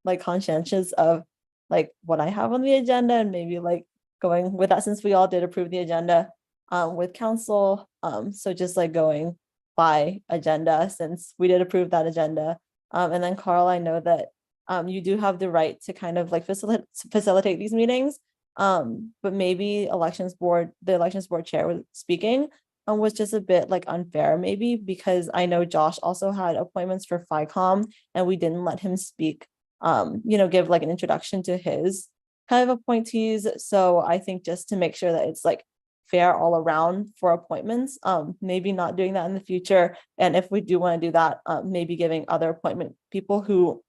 like conscientious of like what I have on the agenda, and maybe like going with that, since we all did approve the agenda with council. So just like going by agenda, since we did approve that agenda. And then Carl, I know that you do have the right to kind of like facilitate these meetings. But maybe the elections board chair was speaking was just a bit like unfair, maybe, because I know Josh also had appointments for FICOM and we didn't let him speak, give like an introduction to his kind of appointees. So I think just to make sure that it's like fair all around for appointments, maybe not doing that in the future. And if we do want to do that, maybe giving other appointment people who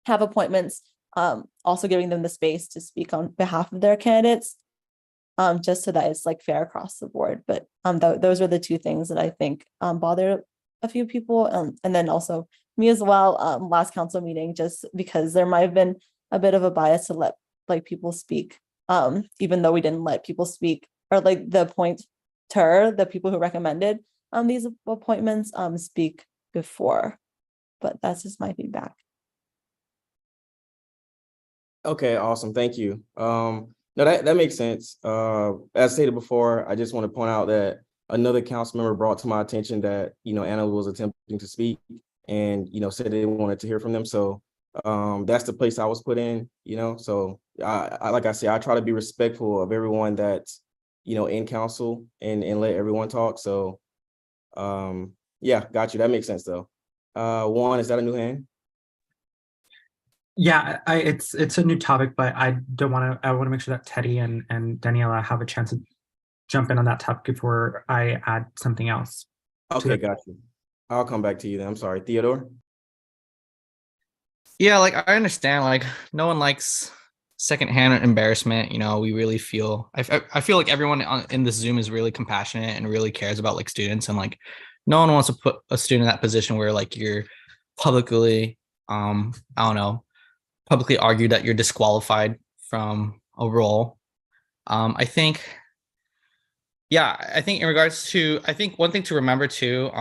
have appointments, also giving them the space to speak on behalf of their candidates, just so that it's like fair across the board. But those are the two things that I think bothered a few people, and then also me as well. Last council meeting, just because there might have been a bit of a bias to let like people speak, even though we didn't let people speak, or like the the people who recommended these appointments speak before. But that's just my feedback. Okay, awesome. Thank you. No, that makes sense. As stated before, I just want to point out that another council member brought to my attention that, Anna was attempting to speak and, said they wanted to hear from them. So that's the place I was put in, so I like I said, I try to be respectful of everyone that's, in council and let everyone talk. So yeah, got you. That makes sense though. Juan, is that a new hand? Yeah, it's a new topic, but I want to make sure that Teddy and Daniela have a chance to jump in on that topic before I add something else. Okay, got you. I'll come back to you then. I'm sorry, Theodore. Yeah, like I understand, like no one likes secondhand embarrassment. We really feel, I feel like everyone in this Zoom is really compassionate and really cares about like students, and like no one wants to put a student in that position where like you're publicly, I don't know, publicly argue that you're disqualified from a role. I think in regards to, I think one thing to remember too,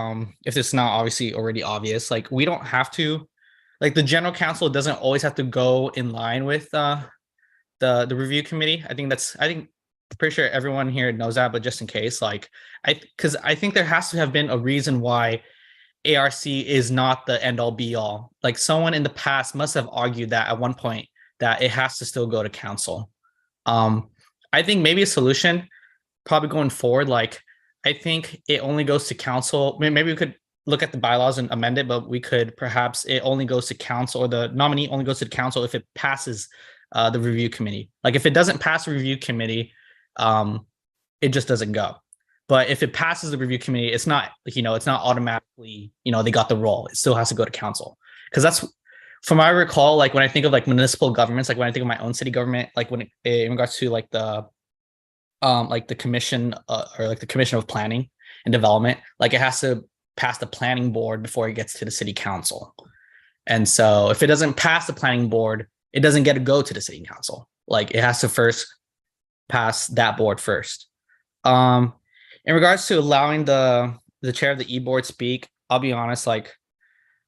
if it's not obviously already obvious, like we don't have to, like the general counsel doesn't always have to go in line with the review committee. I think pretty sure everyone here knows that, but just in case, like because I think there has to have been a reason why ARC is not the end all be all. Like someone in the past must have argued that at one point that it has to still go to council. I think maybe a solution probably going forward, like I think it only goes to council. Maybe we could look at the bylaws and amend it, but we could perhaps it only goes to council, or the nominee only goes to the council if it passes the review committee. Like if it doesn't pass the review committee, it just doesn't go. But if it passes the review committee, it's not like, it's not automatically, they got the role. It still has to go to council. Because that's, from what I recall, like when I think of like municipal governments, like when I think of my own city government, like when in regards to like the commission or like the commission of planning and development, like it has to pass the planning board before it gets to the city council. And so if it doesn't pass the planning board, it doesn't get to go to the city council. Like it has to first pass that board first. In regards to allowing the chair of the e-board speak, I'll be honest, like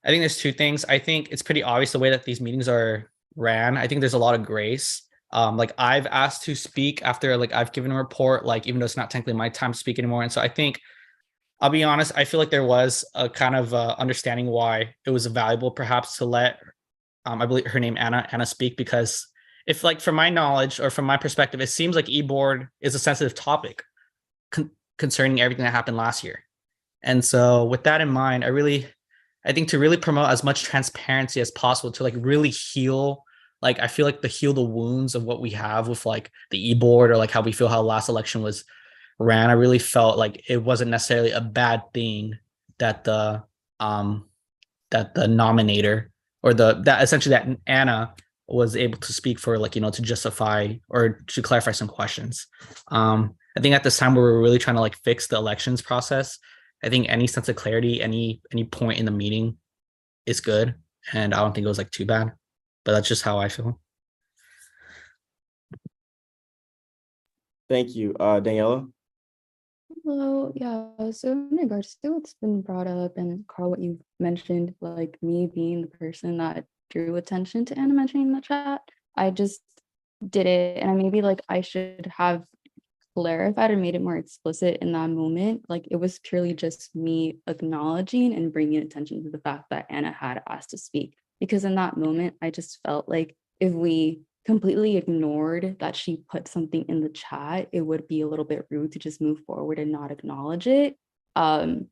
I think there's two things. I think it's pretty obvious the way that these meetings are ran. I think there's a lot of grace. Like I've asked to speak after like I've given a report, like even though it's not technically my time to speak anymore. And so I think, I'll be honest, I feel like there was a kind of understanding why it was valuable perhaps to let, I believe her name Anna speak, because if like from my knowledge or from my perspective, it seems like e-board is a sensitive topic concerning everything that happened last year. And so with that in mind, I think to really promote as much transparency as possible to like really heal, like I feel like to heal the wounds of what we have with like the e-board, or like how we feel how last election was ran. I really felt like it wasn't necessarily a bad thing that the nominator, or that essentially that Anna was able to speak for to justify or to clarify some questions. I think at this time we were really trying to fix the elections process. I think any sense of clarity, any point in the meeting is good, and I don't think it was too bad. But that's just how I feel. Thank you, Daniela. Hello, yeah. So in regards to what's been brought up and Carl, what you mentioned, me being the person that drew attention to Anna mentioning in the chat, I just did it, and I should have clarified or made it more explicit in that moment. It was purely just me acknowledging and bringing attention to the fact that Anna had asked to speak. Because in that moment, I just felt like if we completely ignored that she put something in the chat, it would be a little bit rude to just move forward and not acknowledge it. That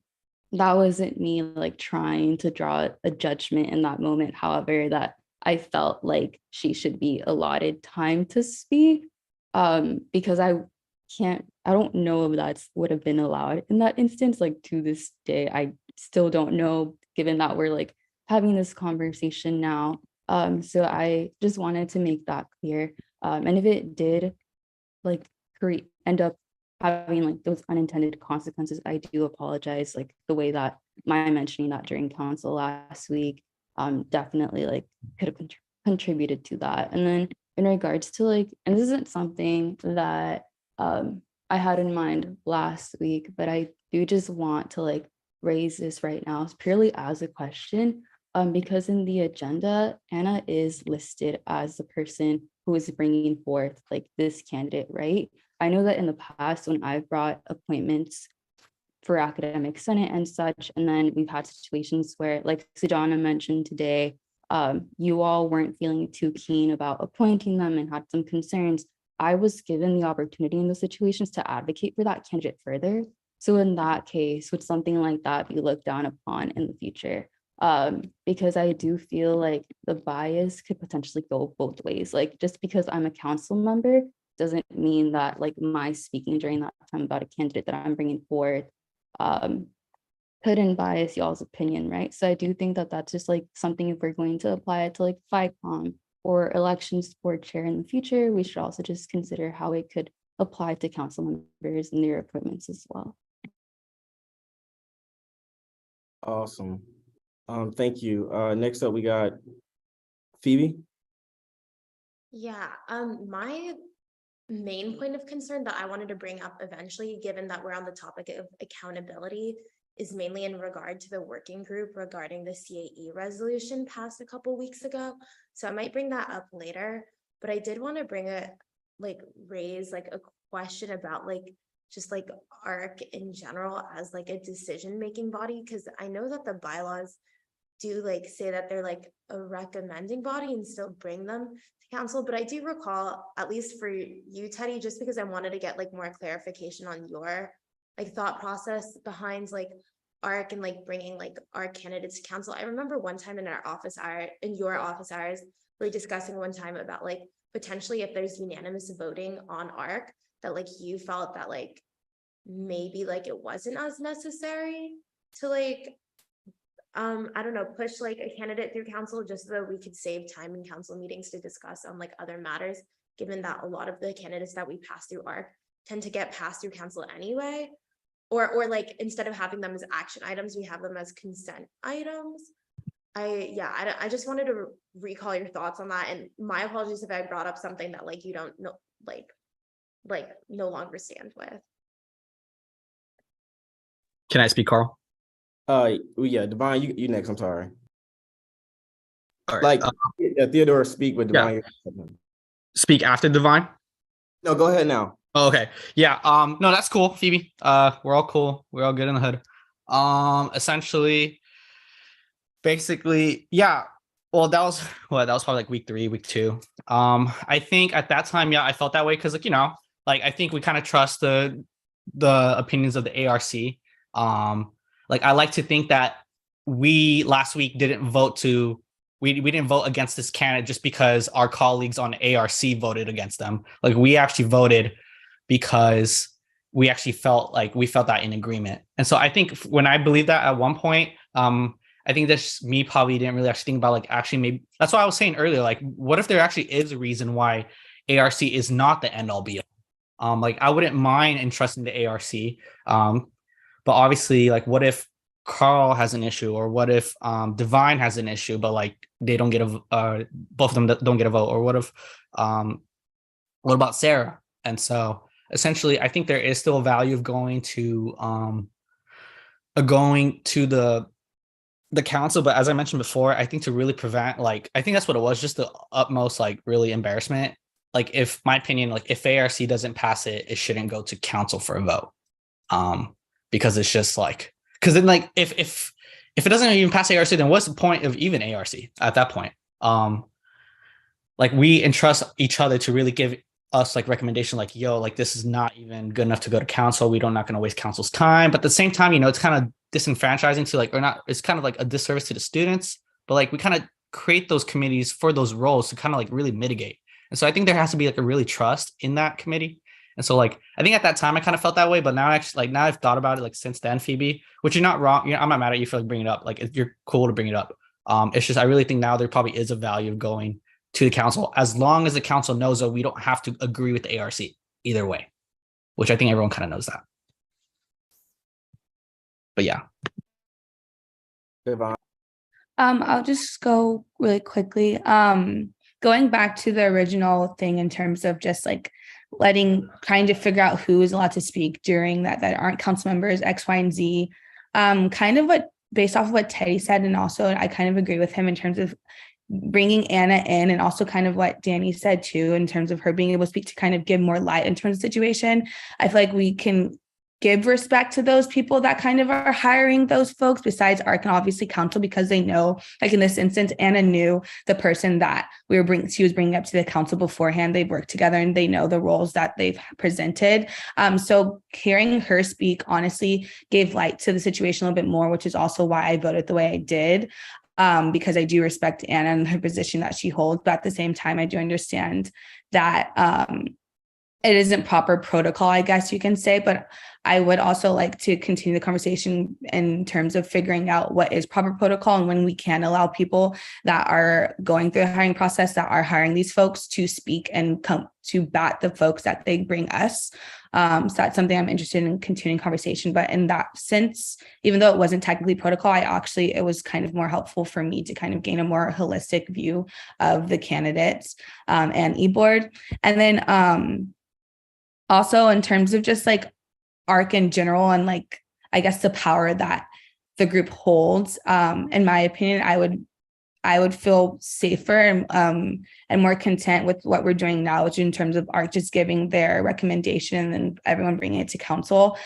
wasn't me trying to draw a judgment in that moment. However, that I felt like she should be allotted time to speak, because I don't know if that would have been allowed in that instance. To this day, I still don't know, given that we're having this conversation now. So I just wanted to make that clear. And if it did end up having those unintended consequences, I do apologize. The way that my mentioning that during council last week definitely could have contributed to that. And then in regards to and this isn't something that I had in mind last week, but I do just want to raise this right now purely as a question, because in the agenda, Anna is listed as the person who is bringing forth this candidate, right? I know that in the past when I've brought appointments for academic senate and such, and then we've had situations where Sujana mentioned today, you all weren't feeling too keen about appointing them and had some concerns. I was given the opportunity in those situations to advocate for that candidate further. So in that case, would something like that be looked down upon in the future? Because I do feel the bias could potentially go both ways. Just because I'm a council member doesn't mean that my speaking during that time about a candidate that I'm bringing forth couldn't bias y'all's opinion, right? So I do think that that's just something, if we're going to apply it to FICOM or elections board chair in the future, we should also just consider how it could apply to council members and their appointments as well. Awesome. Thank you. Next up, we got Phoebe. Yeah, my main point of concern that I wanted to bring up eventually, given that we're on the topic of accountability, is mainly in regard to the working group regarding the CAE resolution passed a couple weeks ago. So I might bring that up later, but I did want to raise a question about just ARC in general as a decision-making body, because I know that the bylaws do say that they're a recommending body and still bring them to council. But I do recall, at least for you, Teddy, just because I wanted to get more clarification on your thought process behind ARC and bringing our candidates to council. I remember one time in your office hours, we were discussing one time about potentially if there's unanimous voting on ARC, that you felt that maybe it wasn't as necessary to I don't know, push a candidate through council just so that we could save time in council meetings to discuss on other matters, given that a lot of the candidates that we pass through ARC tend to get passed through council anyway. Or instead of having them as action items, we have them as consent items. I just wanted to recall your thoughts on that, and my apologies if I brought up something that you don't know no longer stand with. Can I speak, Carl? Yeah, Divine, you next. I'm sorry. All right. Theodore, speak with Divine. Yeah. Speak after Divine? No, go ahead now. Oh, okay. Yeah. No, that's cool, Phoebe. We're all cool. We're all good in the hood. Essentially, basically, yeah. Well, that was probably week 3, week 2. I think at that time, yeah, I felt that way because I think we kind of trust the opinions of the ARC. I like to think that we last week didn't vote we didn't vote against this candidate just because our colleagues on ARC voted against them. We actually voted because we actually felt that in agreement. And so I think when I believe that at one point, I think that's me probably didn't really actually think about like actually maybe that's what I was saying earlier. Like, what if there actually is a reason why ARC is not the end all be all? Like I wouldn't mind entrusting the ARC. But obviously, like, what if Carl has an issue, or what if Divine has an issue, but like they don't get both of them don't get a vote, or what about Sarah? And so essentially, I think there is still a value of going to the council, but as I mentioned before, I think to really prevent, like, I think that's what it was, just the utmost, like, really embarrassment. Like, if my opinion, like, if ARC doesn't pass it, it shouldn't go to council for a vote. Because it's just like, because then, like, if it doesn't even pass ARC, then what's the point of even ARC at that point? Like, we entrust each other to really give us like recommendation, like, yo, like this is not even good enough to go to council. We don't not going to waste council's time. But at the same time, you know, it's kind of disenfranchising to like, or not, it's kind of like a disservice to the students, but like we kind of create those committees for those roles to kind of like really mitigate. And so I think there has to be like a really trust in that committee. And so like, I think at that time I kind of felt that way, but now actually, like now I've thought about it like since then, Phoebe, which you're not wrong. You know, I'm not mad at you for like bringing it up. Like you're cool to bring it up. It's just, I really think now there probably is a value of going to the council, as long as the council knows that we don't have to agree with the ARC either way, which I think everyone kind of knows that. But yeah. I'll just go really quickly. Going back to the original thing in terms of just like trying to figure out who is allowed to speak during that aren't council members, X, Y, and Z. Kind of based off of what Teddy said, and also I kind of agree with him in terms of bringing Anna in, and also kind of what Danny said too, in terms of her being able to speak to kind of give more light in terms of the situation. I feel like we can give respect to those people that kind of are hiring those folks besides ARC and obviously council, because they know, like in this instance, Anna knew the person that she was bringing up to the council beforehand. They've worked together and they know the roles that they've presented. So hearing her speak honestly gave light to the situation a little bit more, which is also why I voted the way I did. Because I do respect Anna and her position that she holds, but at the same time, I do understand that it isn't proper protocol, I guess you can say, but I would also like to continue the conversation in terms of figuring out what is proper protocol and when we can allow people that are going through the hiring process, that are hiring these folks, to speak and come to bat the folks that they bring us. So that's something I'm interested in continuing conversation. But in that sense, even though it wasn't technically protocol, it was kind of more helpful for me to kind of gain a more holistic view of the candidates and e-board. And then also in terms of just like ARC in general and like, I guess the power that the group holds, in my opinion, I would feel safer and more content with what we're doing now, which in terms of ARC just giving their recommendation and everyone bringing it to council.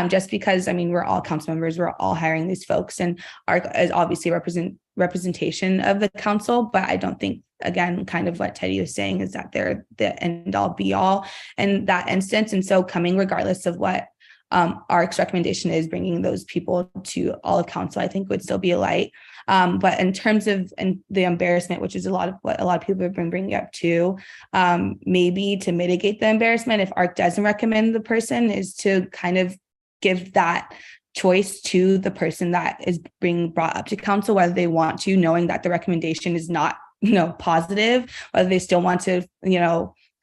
Just because, I mean, we're all council members, we're all hiring these folks, and ARC is obviously representation of the council, but I don't think, again, kind of what Teddy was saying is that they're the end all be all in that instance. And so coming regardless of what ARC's recommendation is, bringing those people to all of council, I think would still be a light. But in terms of the embarrassment, which is what a lot of people have been bringing up too, maybe to mitigate the embarrassment, if ARC doesn't recommend the person, is to kind of give that choice to the person that is being brought up to council, whether they want to, knowing that the recommendation is not, positive, whether they still want to,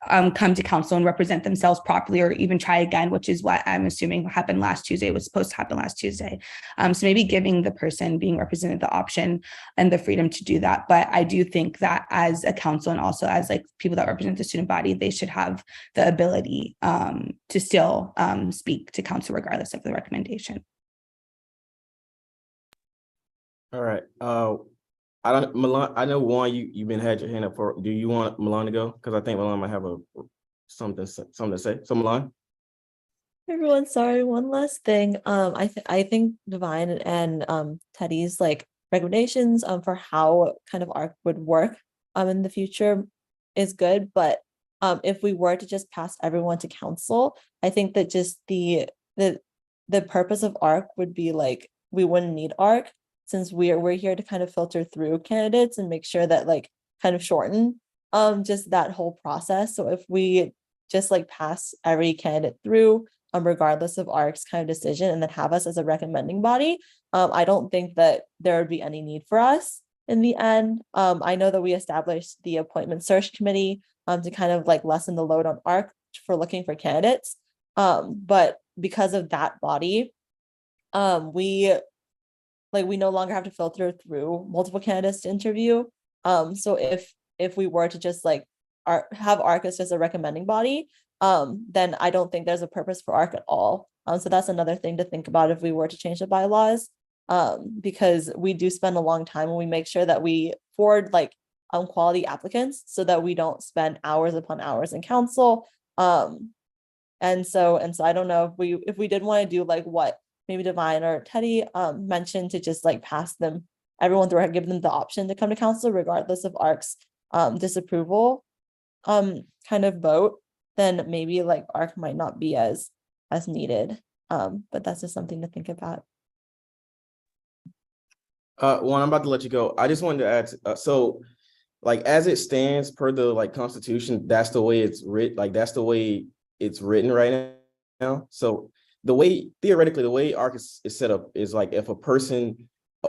come to council and represent themselves properly, or even try again, which is what I'm assuming happened last Tuesday, was supposed to happen last Tuesday. So maybe giving the person being represented the option and the freedom to do that. But I do think that as a council and also as like people that represent the student body, they should have the ability to still speak to council regardless of the recommendation. All right. Milan, I know Juan, you've been had your hand up for. Do you want Milan to go? Because I think Milan might have something to say. So Milan. Everyone, sorry, one last thing. I think Divine and Teddy's like recommendations for how kind of ARC would work in the future is good, but if we were to just pass everyone to council, I think that just the purpose of ARC would be like, we wouldn't need ARC, since we're here to kind of filter through candidates and make sure that like kind of shorten just that whole process. So if we just like pass every candidate through regardless of ARC's kind of decision, and then have us as a recommending body, I don't think that there would be any need for us in the end. I know that we established the appointment search committee to kind of like lessen the load on ARC for looking for candidates. But because of that body, we no longer have to filter through multiple candidates to interview. So if we were to just like have ARC as just a recommending body, then I don't think there's a purpose for ARC at all. So that's another thing to think about if we were to change the bylaws, because we do spend a long time and we make sure that we forward like quality applicants so that we don't spend hours upon hours in council. And so I don't know if we did want to do like what maybe Divine or Teddy mentioned, to just like pass them everyone through and give them the option to come to council regardless of ARC's disapproval kind of vote, then maybe like ARC might not be as needed. But that's just something to think about. One, I'm about to let you go. I just wanted to add, so like as it stands per the like constitution, that's the way it's written, like that's the way it's written right now. So the way, theoretically, the way ARC is set up is like if a person,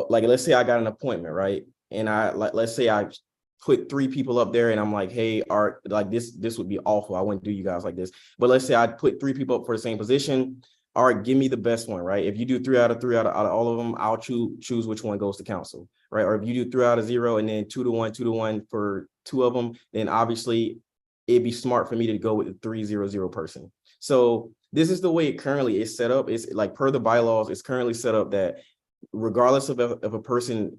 like let's say I got an appointment, right? And let's say I put 3 people up there and I'm like, hey, ARC, like this would be awful. I wouldn't do you guys like this. But let's say I put 3 people up for the same position. ARC, give me the best one, right? If you do 3 out of 3 out of all of them, I'll choose which one goes to council, right? Or if you do 3 out of 0 and then 2 to 1 for 2 of them, then obviously it'd be smart for me to go with the 300 person. So this is the way it currently is set up. It's like per the bylaws, it's currently set up that regardless of if a person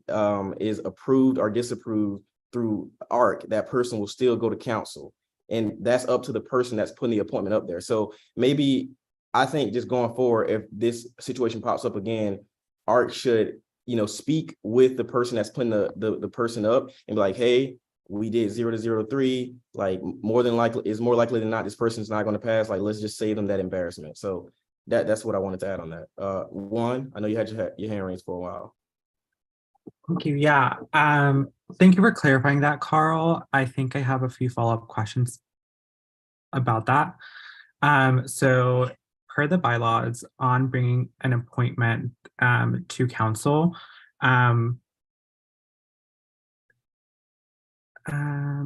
is approved or disapproved through ARC, that person will still go to council. And that's up to the person that's putting the appointment up there. So maybe I think just going forward, if this situation pops up again, ARC should, speak with the person that's putting the person up and be like, hey, we did 0 to 03, like more likely than not, this person's not going to pass. Like, let's just save them that embarrassment. So that's what I wanted to add on that. One, I know you had your hand raised for a while. Thank you. Yeah. Thank you for clarifying that, Carl. I think I have a few follow-up questions about that. So per the bylaws on bringing an appointment to council,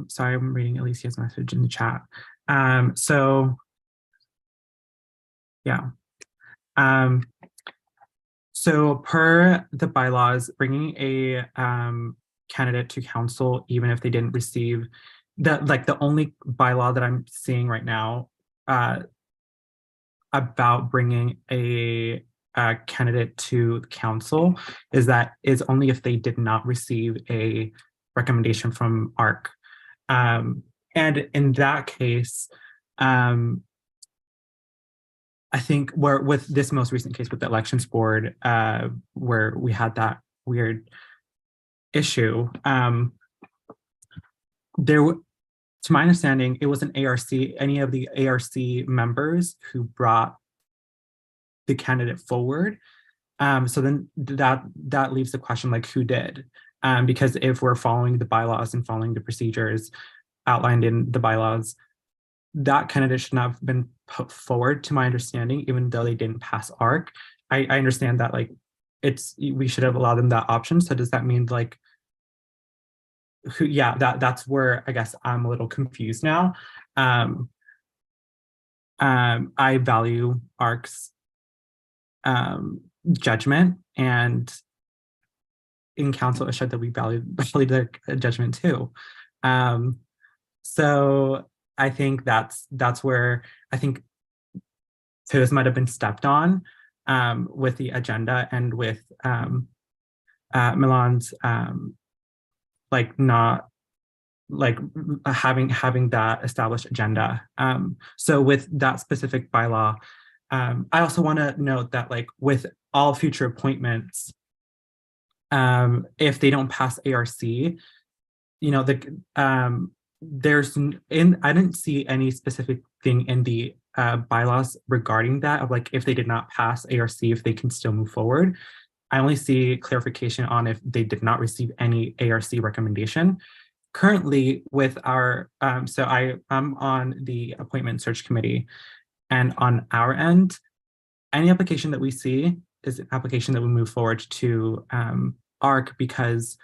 sorry, I'm reading Alicia's message in the chat. So yeah. So per the bylaws, bringing a candidate to council, even if they didn't receive the only bylaw that I'm seeing right now about bringing a candidate to council is only if they did not receive a recommendation from ARC. And in that case, I think with this most recent case with the elections board, where we had that weird issue, to my understanding, it was an ARC, any of the ARC members who brought the candidate forward. So then that leaves the question, like, who did? Because if we're following the bylaws and following the procedures outlined in the bylaws, that candidate should not have been put forward, to my understanding, even though they didn't pass ARC. I understand that, like, we should have allowed them that option. So does that mean, like, that's where I guess I'm a little confused now. I value ARC's judgment, and in council, it should that we value their judgment too. So I think that's where I think toes might have been stepped on with the agenda and with Milan's not having that established agenda. So with that specific bylaw, I also want to note that, like, with all future appointments, if they don't pass ARC, I didn't see any specific thing in the bylaws regarding that, of like, if they did not pass ARC, if they can still move forward. I only see clarification on if they did not receive any ARC recommendation. Currently with our, so I'm on the appointment search committee, and on our end, any application that we see is an application that would move forward to ARC because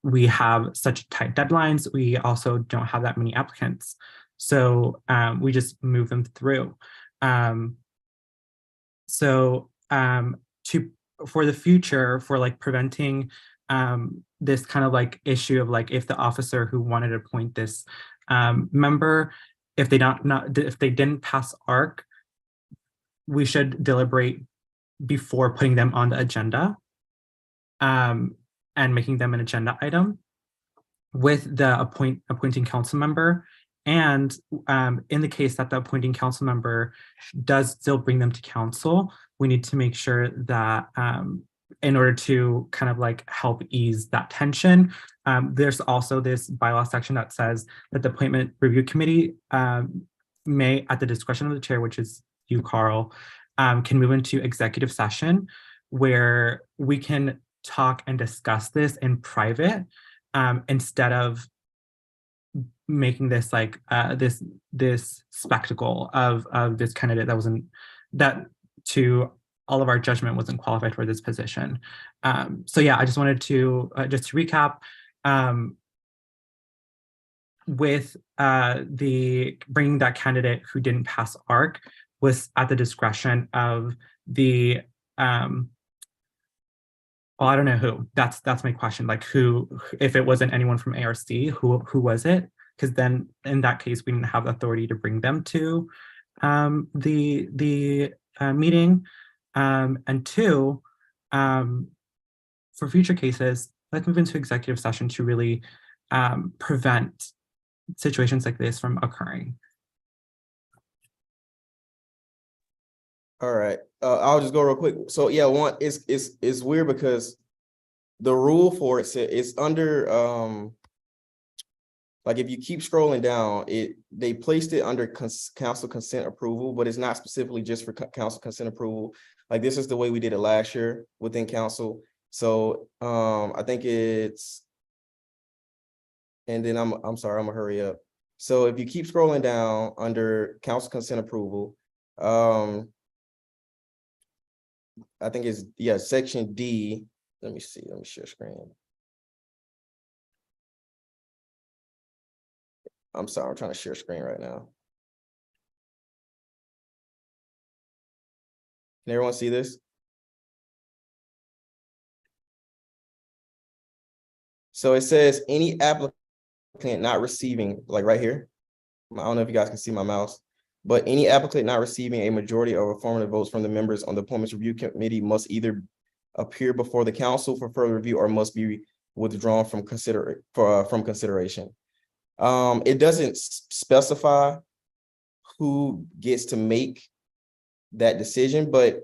we have such tight deadlines. We also don't have that many applicants. So we just move them through. For the future, for like preventing this kind of like issue of like if the officer who wanted to appoint this member, if they didn't pass ARC, we should deliberate before putting them on the agenda and making them an agenda item with the appointing council member. And in the case that the appointing council member does still bring them to council, we need to make sure that in order to kind of like help ease that tension, there's also this bylaw section that says that the appointment review committee may, at the discretion of the chair, which is you, Carl, can move into executive session where we can talk and discuss this in private instead of making this like this spectacle of this candidate that to all of our judgment wasn't qualified for this position. So yeah, I just wanted to just to recap with the bringing that candidate who didn't pass ARC was at the discretion of the well, I don't know who. That's my question. Like who, if it wasn't anyone from ARC, who was it? Because then in that case, we didn't have authority to bring them to the meeting. And two, for future cases, let's move into executive session to really prevent situations like this from occurring. All right, I'll just go real quick. So yeah, one it's weird because the rule for it said it's under like if you keep scrolling down, they placed it under council consent approval, but it's not specifically just for council consent approval. Like this is the way we did it last year within council. So I think it's, and then I'm sorry, I'm gonna hurry up. So if you keep scrolling down under council consent approval, I think it's, yeah, section D. Let me see, let me share screen. I'm sorry, I'm trying to share screen right now. Can everyone see this? So it says any applicant not receiving, like right here. I don't know if you guys can see my mouse, but any applicant not receiving a majority of affirmative votes from the members on the appointments review committee must either appear before the council for further review or must be withdrawn from consideration. It doesn't specify who gets to make that decision, but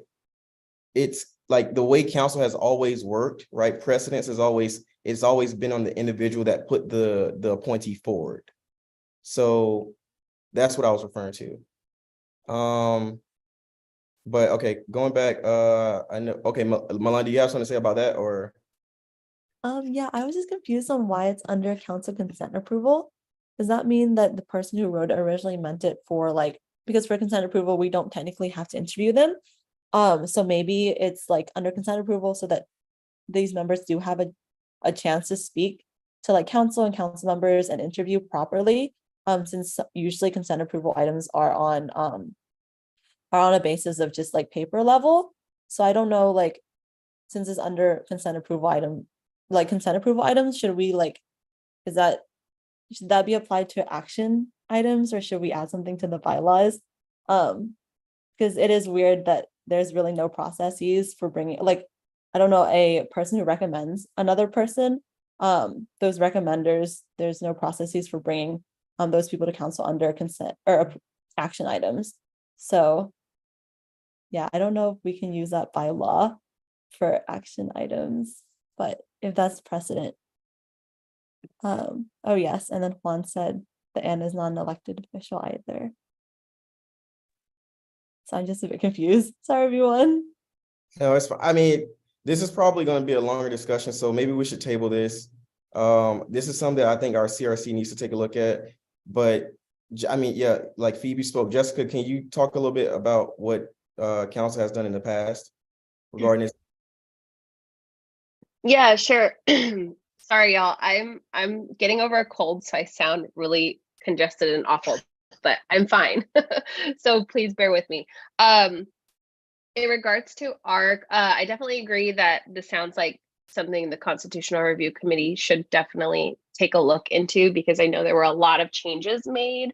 it's like the way council has always worked, right? Precedence is always, it's always been on the individual that put the appointee forward. So that's what I was referring to. But okay, going back, I know, okay, Milan, do you have something to say about that or? Yeah, I was just confused on why it's under council consent approval. Does that mean that the person who wrote it originally meant it for like, because for consent approval, we don't technically have to interview them. So maybe it's like under consent approval so that these members do have a chance to speak to like council and council members and interview properly. Since usually consent approval items are on a basis of just like paper level. So I don't know, like, since it's under consent approval item, like consent approval items, should we like, should that be applied to action items or should we add something to the bylaws? Because it is weird that there's really no processes for bringing, like, I don't know, a person who recommends another person, those recommenders, there's no processes for bringing those people to council under consent or action items. So yeah, I don't know if we can use that by law for action items, but if that's precedent. Oh yes, and then Juan said that Anna is not an elected official either. So I'm just a bit confused. Sorry, everyone. No, it's fine. I mean, this is probably going to be a longer discussion, so maybe we should table this. This is something that I think our CRC needs to take a look at. But I mean, yeah, like Phoebe spoke. Jessica, can you talk a little bit about what council has done in the past regarding this? Yeah, sure. Sorry, y'all. I'm getting over a cold, so I sound really congested and awful, but I'm fine. So please bear with me. In regards to ARC, I definitely agree that this sounds like something the Constitutional Review Committee should definitely take a look into, because I know there were a lot of changes made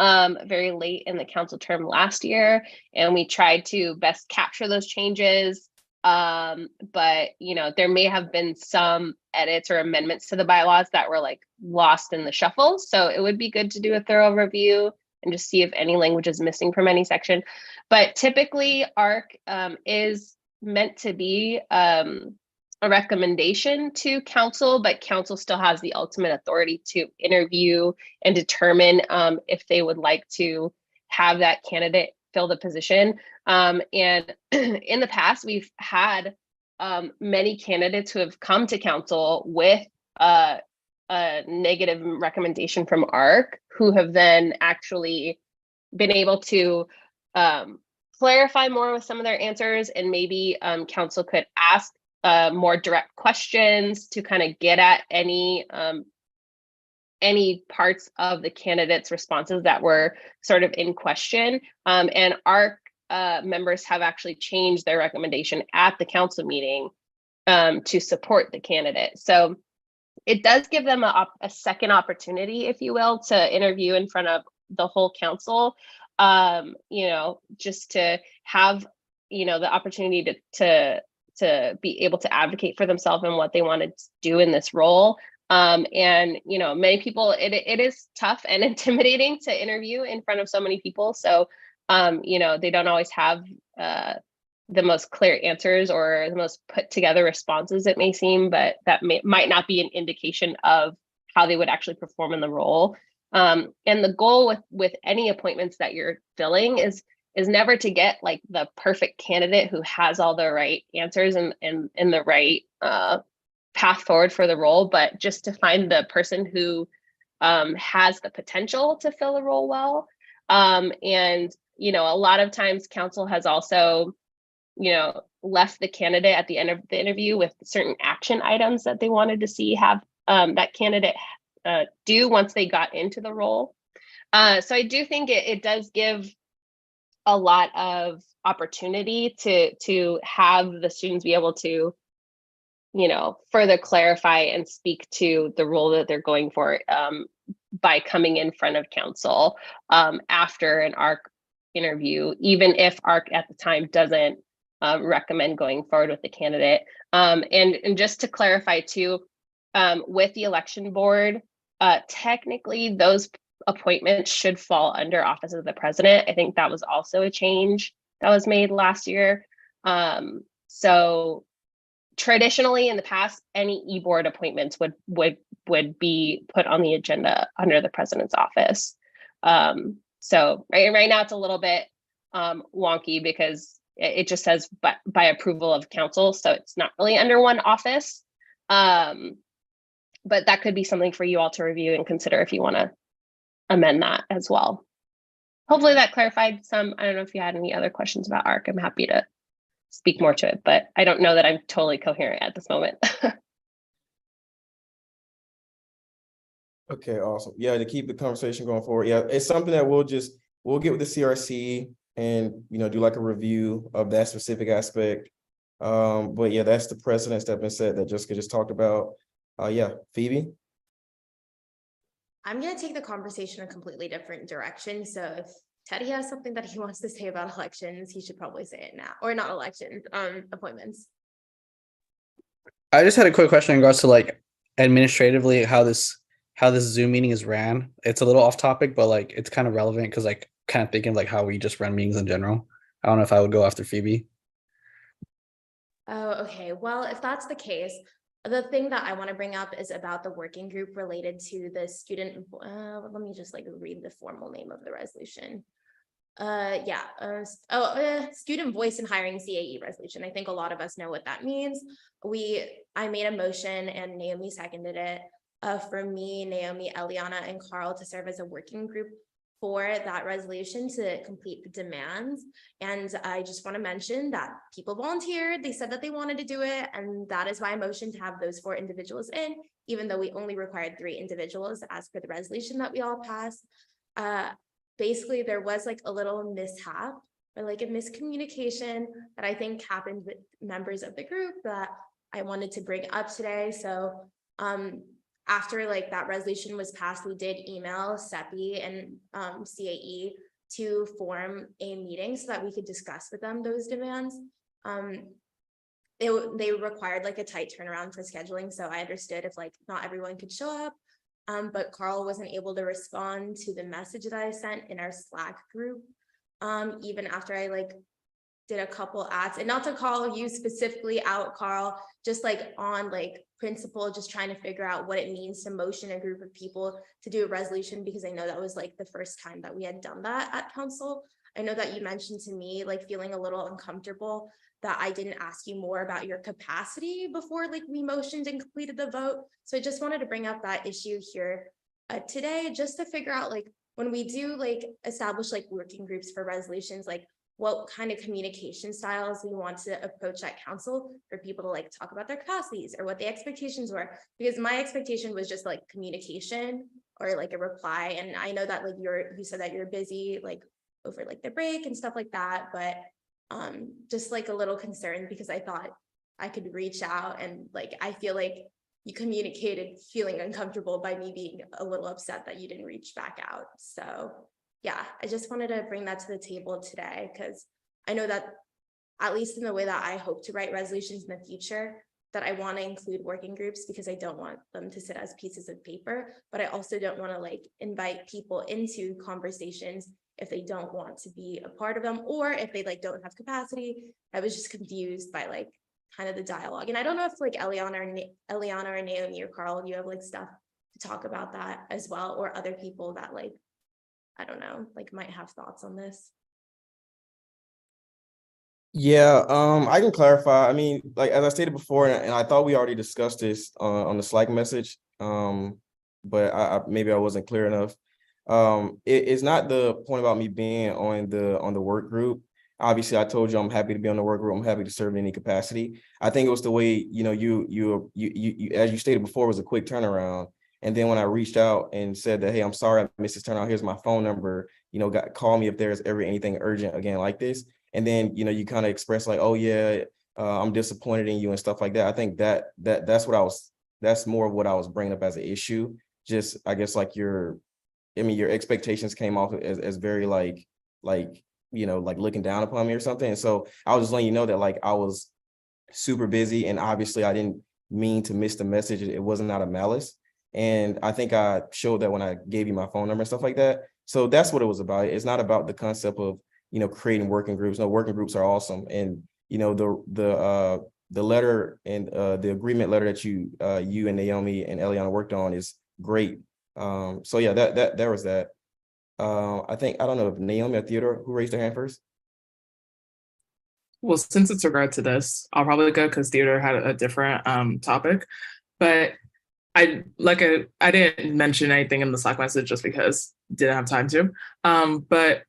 very late in the council term last year, and we tried to best capture those changes. But you know, there may have been some edits or amendments to the bylaws that were like lost in the shuffle. So it would be good to do a thorough review and just see if any language is missing from any section. But typically ARC is meant to be a recommendation to council, but council still has the ultimate authority to interview and determine if they would like to have that candidate fill the position. And in the past, we've had many candidates who have come to council with a negative recommendation from ARC, who have then actually been able to clarify more with some of their answers, and maybe council could ask more direct questions to kind of get at any parts of the candidate's responses that were sort of in question. And ARC members have actually changed their recommendation at the council meeting to support the candidate. So it does give them a second opportunity, if you will, to interview in front of the whole council, you know, just to have, you know, the opportunity to be able to advocate for themselves and what they want to do in this role. And, you know, many people, it is tough and intimidating to interview in front of so many people. So, you know, they don't always have the most clear answers or the most put together responses, it may seem, but that might not be an indication of how they would actually perform in the role. And the goal with any appointments that you're filling is never to get like the perfect candidate who has all the right answers and the right path forward for the role, but just to find the person who has the potential to fill the role well. And, you know, a lot of times council has also, you know, left the candidate at the end of the interview with certain action items that they wanted to see have that candidate do once they got into the role. So I do think it does give a lot of opportunity to have the students be able to, you know, further clarify and speak to the role that they're going for by coming in front of council after an ARC interview, even if ARC at the time doesn't recommend going forward with the candidate. And just to clarify too, with the election board, technically those appointments should fall under office of the president. I think that was also a change that was made last year. So traditionally in the past, any e-board appointments would be put on the agenda under the president's office. So right now it's a little bit wonky because it just says by approval of council, so it's not really under one office. But that could be something for you all to review and consider if you want to amend that as well. Hopefully that clarified some. I don't know if you had any other questions about ARC. I'm happy to speak more to it, but I don't know that I'm totally coherent at this moment. Okay, awesome. Yeah, to keep the conversation going forward. Yeah, it's something that we'll get with the CRC and, you know, do like a review of that specific aspect. But yeah, that's the precedents that have been set that Jessica just talked about. Yeah, Phoebe. I'm going to take the conversation a completely different direction. So if Teddy has something that he wants to say about elections, he should probably say it now, or not elections, appointments. I just had a quick question in regards to like administratively how this Zoom meeting is ran. It's a little off topic, but like it's kind of relevant because like kind of thinking like how we just run meetings in general. I don't know if I would go after Phoebe. Oh, okay. Well, if that's the case, the thing that I want to bring up is about the working group related to the student. Let me just like read the formal name of the resolution. Student voice in hiring CAE resolution. I think a lot of us know what that means. I made a motion and Naomi seconded it. For me, Naomi, Eliana, and Carl to serve as a working group for that resolution to complete the demands. And I just want to mention that people volunteered, they said that they wanted to do it, and that is why I motioned to have those 4 individuals in, even though we only required 3 individuals as per the resolution that we all passed. Basically, there was like a little mishap or like a miscommunication that I think happened with members of the group that I wanted to bring up today. So after like that resolution was passed, we did email SEPI and CAE to form a meeting so that we could discuss with them those demands. They required like a tight turnaround for scheduling, so I understood if like not everyone could show up. But Carl wasn't able to respond to the message that I sent in our Slack group, even after I like did a couple ads, and not to call you specifically out, Carl, just like on like principle, just trying to figure out what it means to motion a group of people to do a resolution, because I know that was like the first time that we had done that at council. I know that you mentioned to me like feeling a little uncomfortable that I didn't ask you more about your capacity before like we motioned and completed the vote. So I just wanted to bring up that issue here today, just to figure out like when we do like establish like working groups for resolutions, like what kind of communication styles we want to approach at council for people to like talk about their capacities or what the expectations were, because my expectation was just like communication or like a reply. And I know that like you said that you're busy like over like the break and stuff like that, but just like a little concerned because I thought I could reach out, and like I feel like you communicated feeling uncomfortable by me being a little upset that you didn't reach back out. So yeah, I just wanted to bring that to the table today, because I know that at least in the way that I hope to write resolutions in the future, that I want to include working groups, because I don't want them to sit as pieces of paper, but I also don't want to like invite people into conversations if they don't want to be a part of them, or if they like don't have capacity. I was just confused by like kind of the dialogue. And I don't know if like Eliana or Naomi or Carl, you have like stuff to talk about that as well, or other people that like, I don't know, like might have thoughts on this. Yeah, I can clarify. I mean, like as I stated before, and I thought we already discussed this on the Slack message, but I maybe I wasn't clear enough. It's not the point about me being on the work group. Obviously, I told you I'm happy to be on the work group. I'm happy to serve in any capacity. I think it was the way, you know, you as you stated before, it was a quick turnaround. And then when I reached out and said that, hey, I'm sorry I missed this turnaround, here's my phone number, you know, call me if there's ever anything urgent again like this. And then, you know, you kind of express like, oh yeah, I'm disappointed in you and stuff like that. I think that's more of what I was bringing up as an issue. Just, I guess like your expectations came off as very like, you know, like looking down upon me or something. And so I was just letting you know that like I was super busy, and obviously I didn't mean to miss the message. It wasn't out of malice. And I think I showed that when I gave you my phone number and stuff like that. So that's what it was about. It's not about the concept of, you know, creating working groups. No, working groups are awesome. And, you know, the letter and the agreement letter that you and Naomi and Eliana worked on is great. So yeah, there was that. I think, I don't know if Naomi or Theodore, who raised their hand first? Well, since it's regard to this, I'll probably go because Theodore had a different topic. But I didn't mention anything in the Slack message just because didn't have time to. But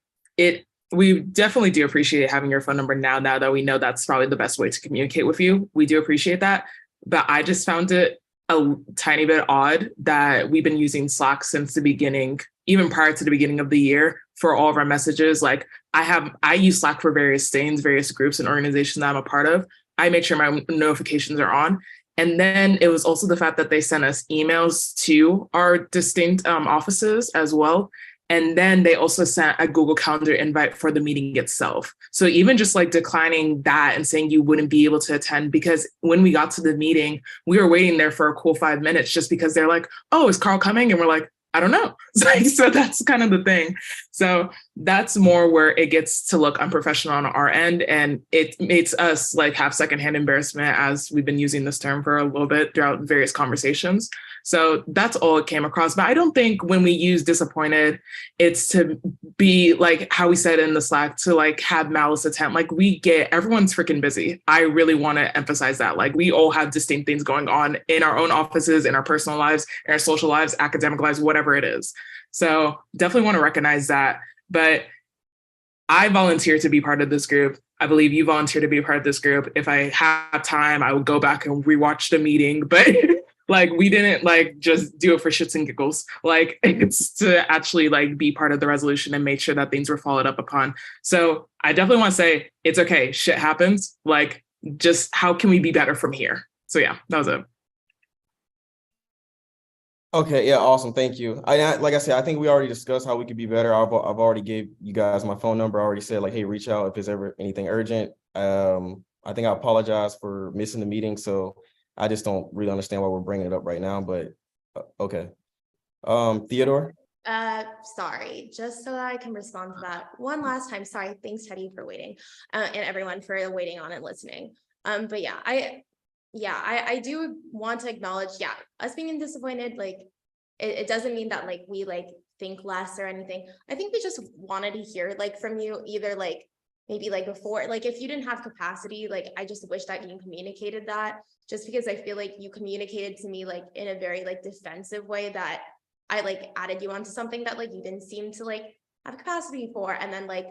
we definitely do appreciate having your phone number now that we know that's probably the best way to communicate with you. We do appreciate that. But I just found it a tiny bit odd that we've been using Slack since the beginning, even prior to the beginning of the year, for all of our messages. Like I use Slack for various things, various groups and organizations that I'm a part of. I make sure my notifications are on. And then it was also the fact that they sent us emails to our distinct offices as well. And then they also sent a Google Calendar invite for the meeting itself. So even just like declining that and saying you wouldn't be able to attend, because when we got to the meeting, we were waiting there for a cool 5 minutes just because they're like, oh, is Carl coming? And we're like, I don't know. So that's kind of the thing. So that's more where it gets to look unprofessional on our end. And it makes us like have secondhand embarrassment, as we've been using this term for a little bit throughout various conversations. So that's all it came across. But I don't think when we use disappointed, it's to be like how we said in the Slack, to like have malice intent. Like everyone's freaking busy. I really want to emphasize that. Like we all have distinct things going on in our own offices, in our personal lives, in our social lives, academic lives, whatever whatever it is. So definitely want to recognize that. But I volunteer to be part of this group. I believe you volunteer to be a part of this group. If I have time, I will go back and rewatch the meeting. But like, we didn't like just do it for shits and giggles. Like, it's to actually like be part of the resolution and make sure that things were followed up upon. So I definitely want to say it's okay. Shit happens. Like, just how can we be better from here? So yeah, that was it. Okay, yeah, awesome. Thank you. Like I said, I think we already discussed how we could be better. I've already gave you guys my phone number. I already said like, hey, reach out if there's ever anything urgent. I think I apologize for missing the meeting, so I just don't really understand why we're bringing it up right now. But okay, Theodore. Sorry, just so that I can respond to that one last time. Sorry, thanks Teddy for waiting, and everyone for waiting on and listening. But yeah, I do want to acknowledge, yeah, us being disappointed, like it doesn't mean that like we like think less or anything. I think we just wanted to hear like from you, either like maybe like before, like if you didn't have capacity, like I just wish that you communicated that, just because I feel like you communicated to me like in a very like defensive way that I like added you onto something that like you didn't seem to like have capacity for, and then like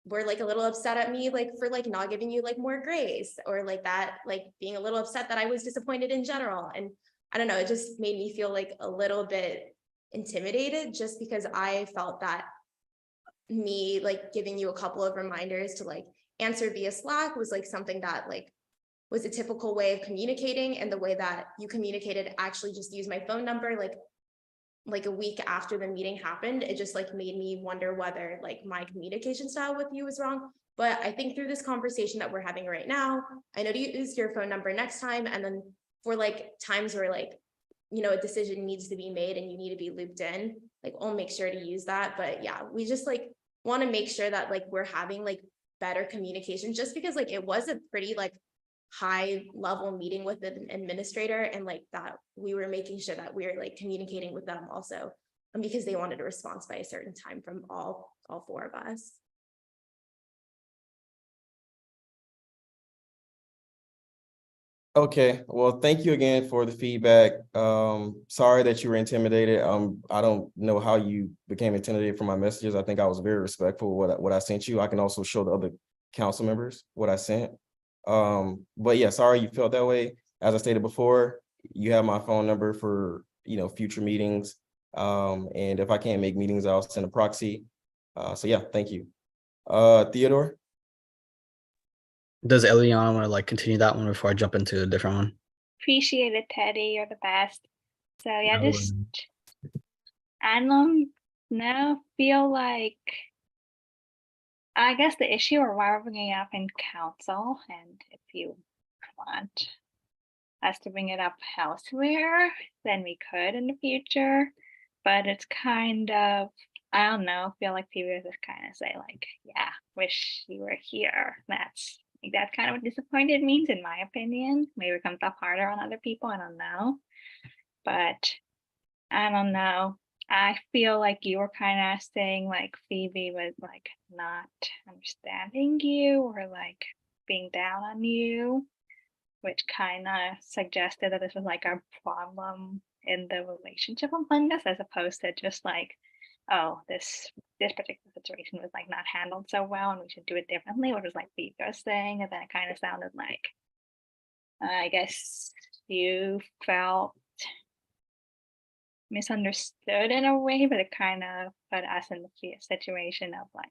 we're like a little upset at me like for like not giving you like more grace, or like that, like being a little upset that I was disappointed in general. And I don't know, it just made me feel like a little bit intimidated, just because I felt that me like giving you a couple of reminders to like answer via Slack was like something that like was a typical way of communicating, and the way that you communicated actually just use my phone number like a week after the meeting happened. It just like made me wonder whether like my communication style with you was wrong. But I think through this conversation that we're having right now, I know to use your phone number next time. And then for like times where like, you know, a decision needs to be made and you need to be looped in, like I'll make sure to use that. But yeah, we just like want to make sure that like we're having like better communication, just because like it was a pretty like high level meeting with an administrator, and like that we were making sure that we were like communicating with them also, because they wanted a response by a certain time from all four of us. Okay, well, thank you again for the feedback. Sorry that you were intimidated. I don't know how you became intimidated from my messages. I think I was very respectful of what I sent you. I can also show the other council members what I sent. But yeah, sorry you felt that way. As I stated before, you have my phone number for, you know, future meetings. And if I can't make meetings, I'll send a proxy. So yeah, thank you. Theodore. Does Eliana want to like continue that one before I jump into a different one? Appreciate it, Teddy. You're the best. So yeah, No just I don't know, feel like I guess the issue, or why we're bringing it up in council, and if you want us to bring it up elsewhere, then we could in the future. But it's kind of, I don't know, feel like people just kind of say like, yeah, wish you were here. That's kind of what disappointed means, in my opinion. Maybe it comes up harder on other people, I don't know. But I don't know. I feel like you were kind of saying like Phoebe was like not understanding you, or like being down on you, which kind of suggested that this was like a problem in the relationship among us, as opposed to just like, oh, this particular situation was like not handled so well and we should do it differently, which was like Phoebe was saying. And then it kind of sounded like, I guess you felt misunderstood in a way, but it kind of put us in the situation of like,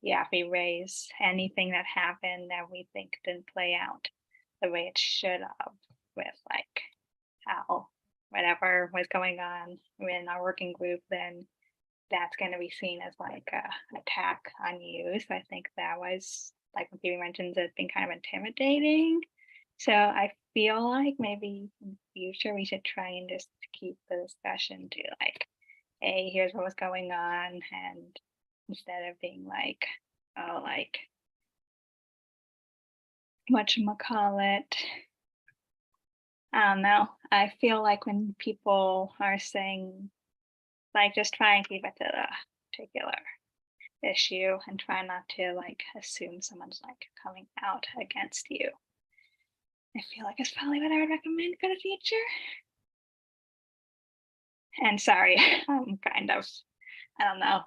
yeah, if we raise anything that happened that we think didn't play out the way it should have, with like how whatever was going on in our working group, then that's going to be seen as like a attack on you. So I think that was like when Phoebe mentions it being kind of intimidating. So I feel like maybe in the future we should try and just keep the discussion to like, hey, here's what was going on, and instead of being like, oh, like whatchamacallit, I don't know. I feel like when people are saying like, just try and keep it to the particular issue and try not to like assume someone's like coming out against you. I feel like it's probably what I would recommend for the future. And sorry, I'm kind of, I don't know,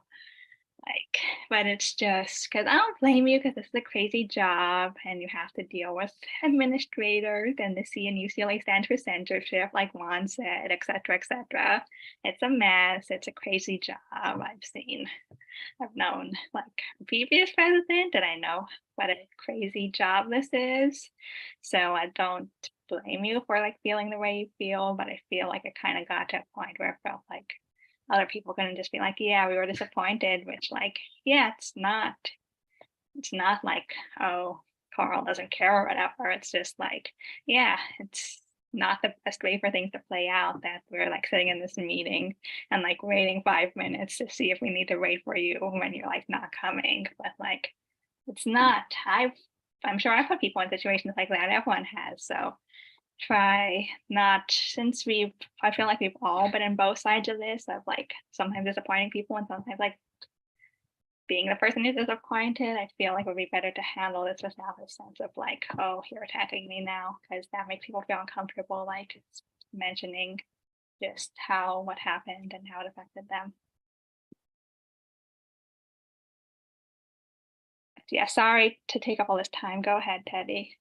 like, but it's just because I don't blame you because it's a crazy job and you have to deal with administrators and the C and UCLA stands for censorship, like Juan said, et cetera, et cetera. It's a mess. It's a crazy job. I've known like a previous president and I know what a crazy job this is. So I don't blame you for like feeling the way you feel, but I feel like it kind of got to a point where it felt like other people gonna just be like, yeah, we were disappointed, which like, yeah, it's not like, oh, Carl doesn't care or whatever. It's just like, yeah, it's not the best way for things to play out that we're like sitting in this meeting and like waiting 5 minutes to see if we need to wait for you when you're like not coming. But like, it's not, I'm sure I've put people in situations like that. Everyone has. So try not, since I feel like we've all been in both sides of this, of like sometimes disappointing people and sometimes like being the person who's disappointed. I feel like it would be better to handle this without a sense of like, oh, you're attacking me now, because that makes people feel uncomfortable, like mentioning just what happened and how it affected them. Yeah, sorry to take up all this time. Go ahead, Teddy.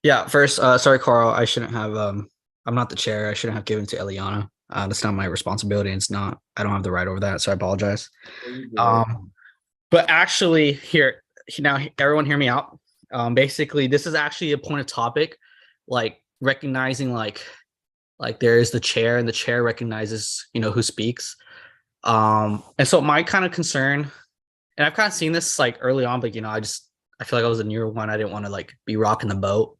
Yeah, first, sorry, Carl. I shouldn't have. I'm not the chair. I shouldn't have given it to Eliana. That's not my responsibility. It's not. I don't have the right over that, so I apologize. But actually, here now, everyone, hear me out. Basically, this is actually a point of topic, like recognizing like there is the chair, and the chair recognizes who speaks. And so my kind of concern, and I've kind of seen this like early on, but I feel like I was a newer one. I didn't want to like be rocking the boat.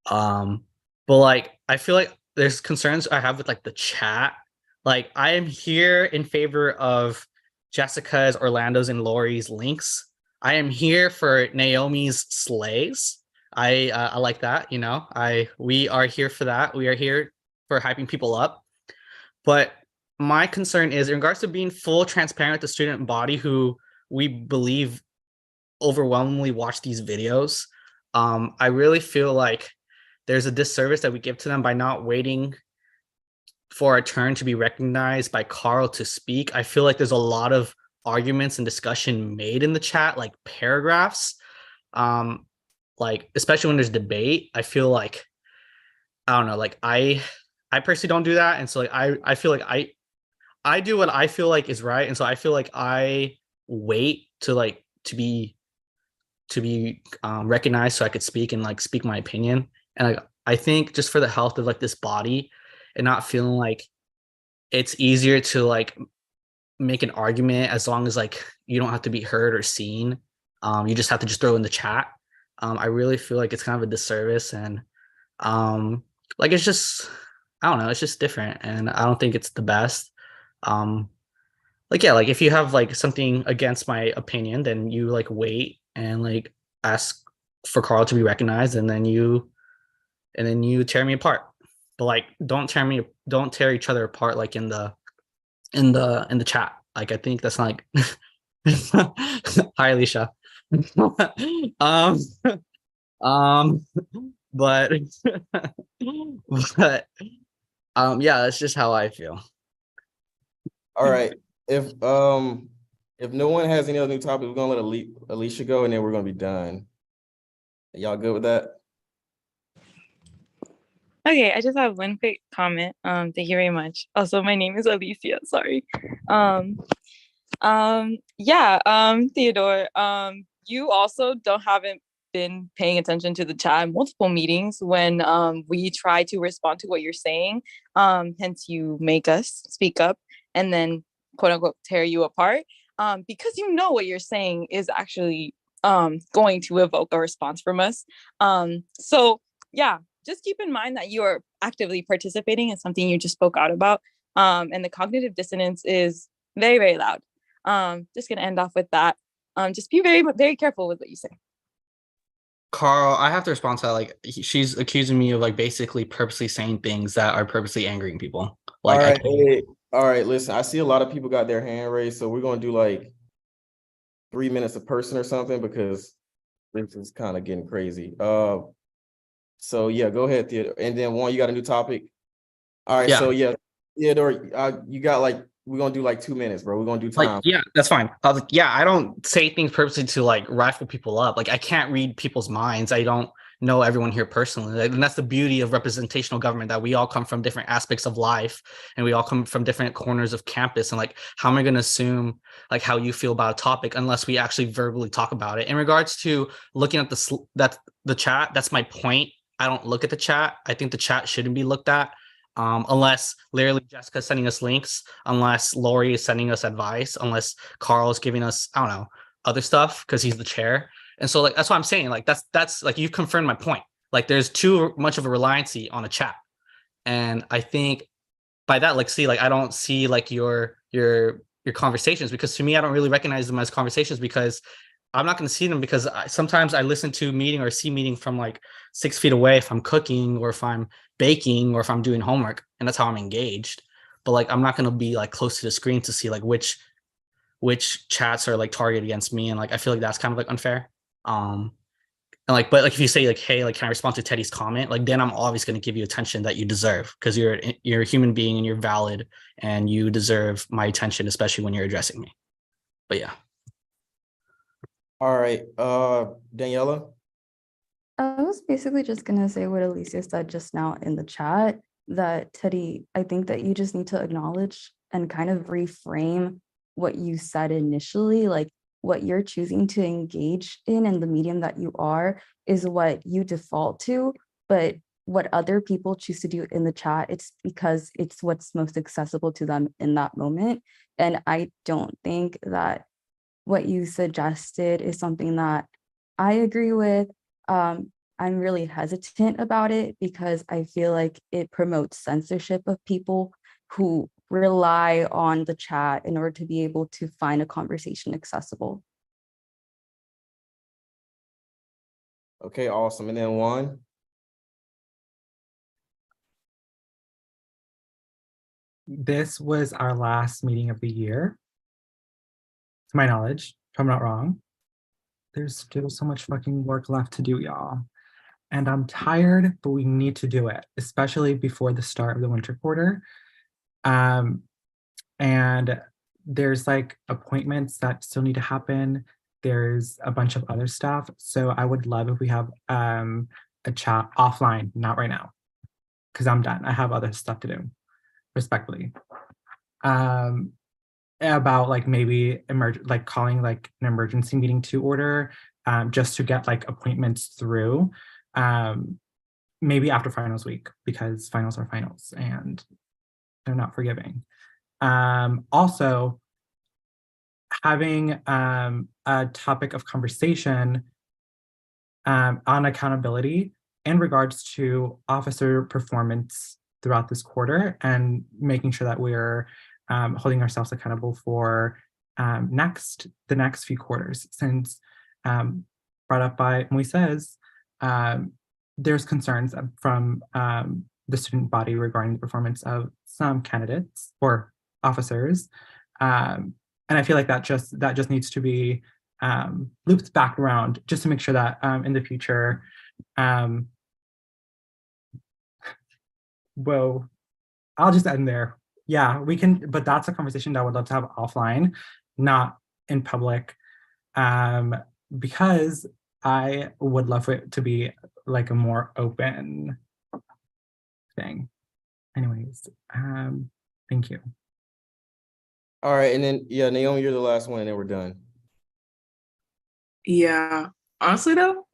But like I feel like there's concerns I have with like the chat. Like I am here in favor of Jessica's, Orlando's, and Lori's links. I am here for Naomi's slays. I like that. We are here for that. We are here for hyping people up. But my concern is in regards to being full transparent with the student body who we believe overwhelmingly watch these videos. I really feel like there's a disservice that we give to them by not waiting for a turn to be recognized by Carl to speak. I feel like there's a lot of arguments and discussion made in the chat, like paragraphs. Like especially when there's debate, I feel like I don't know, like I personally don't do that. And so like I feel like I do what I feel like is right. And so I feel like I wait to be recognized so I could speak and like speak my opinion. And I think just for the health of like this body and not feeling like it's easier to like make an argument as long as like you don't have to be heard or seen. You just have to just throw in the chat. I really feel like it's kind of a disservice, and like it's just I don't know, it's just different, and I don't think it's the best. Like yeah, like if you have like something against my opinion, then you like wait and like ask for Carl to be recognized, and then you tear me apart. But like don't tear each other apart like in the chat. Like I think that's not like hi Alicia. But but yeah, that's just how I feel. All right. If no one has any other new topics, we're gonna let Alicia go, and then we're gonna be done. Y'all good with that? Okay, I just have one quick comment. Thank you very much. Also, my name is Alicia. Sorry. Theodore. You also haven't been paying attention to the chat in multiple meetings when we try to respond to what you're saying. Hence, you make us speak up and then quote unquote tear you apart. Because you know what you're saying is actually going to evoke a response from us. So yeah, just keep in mind that you are actively participating in something you just spoke out about. And the cognitive dissonance is very, very loud. Just gonna end off with that. Just be very, very careful with what you say. Carl, I have to respond to that. Like she's accusing me of like basically purposely saying things that are purposely angering people. Like all right, all right, listen, I see a lot of people got their hand raised, so we're gonna do like 3 minutes a person or something because this is kind of getting crazy. So yeah, go ahead, Theodore. And then Juan, you got a new topic? All right, Yeah. so yeah, Theodore, you got like, we're gonna do like 2 minutes, bro. We're gonna do Like, time. yeah, that's fine. I was like, yeah, I don't say things purposely to like rifle people up. Like, I can't read people's minds. I don't know everyone here personally. Like, and that's the beauty of representational government, that we all come from different aspects of life and we all come from different corners of campus. And like, how am I going to assume like how you feel about a topic unless we actually verbally talk about it? In regards to looking at the chat, that's my point. I don't look at the chat. I think the chat shouldn't be looked at. Unless literally Jessica's sending us links, unless Lori is sending us advice, unless Carl is giving us, I don't know, other stuff because he's the chair. And so like that's what I'm saying. Like that's like you've confirmed my point. Like there's too much of a reliancy on a chat. And I think by that, like, see, like I don't see like your conversations, because to me, I don't really recognize them as conversations because I'm not going to see them, because sometimes I listen to meeting or see meeting from like 6 feet away if I'm cooking or if I'm baking or if I'm doing homework, and that's how I'm engaged. But like I'm not going to be like close to the screen to see like which chats are like targeted against me, and like I feel like that's kind of like unfair. And like, but like if you say like, hey, like can I respond to Teddy's comment, like then I'm always going to give you attention that you deserve, because you're a human being and you're valid and you deserve my attention, especially when you're addressing me. But yeah. All right, Daniela. I was basically just gonna say what Alicia said just now in the chat, that Teddy, I think that you just need to acknowledge and kind of reframe what you said initially, like what you're choosing to engage in and the medium that you are is what you default to, but what other people choose to do in the chat, it's because it's what's most accessible to them in that moment. And I don't think that what you suggested is something that I agree with. I'm really hesitant about it because I feel like it promotes censorship of people who rely on the chat in order to be able to find a conversation accessible. Okay, awesome. And then Juan. This was our last meeting of the year, to my knowledge, if I'm not wrong. There's still so much fucking work left to do, y'all. And I'm tired, but we need to do it, especially before the start of the winter quarter. And there's like appointments that still need to happen. There's a bunch of other stuff. So I would love if we have a chat offline, not right now, because I'm done. I have other stuff to do, respectfully. About like maybe like calling like an emergency meeting to order, just to get like appointments through, maybe after finals week, because finals are finals and they're not forgiving. Also, having a topic of conversation on accountability in regards to officer performance throughout this quarter, and making sure that we're holding ourselves accountable for the next few quarters. Since brought up by Moises, there's concerns from the student body regarding the performance of some candidates or officers, and I feel like that just needs to be looped back around, just to make sure that in the future, whoa, I'll just end there. Yeah, we can, but that's a conversation that I would love to have offline, not in public, because I would love for it to be like a more open thing. Anyways, thank you. All right, and then yeah, Naomi, you're the last one, and then we're done. Yeah, honestly though,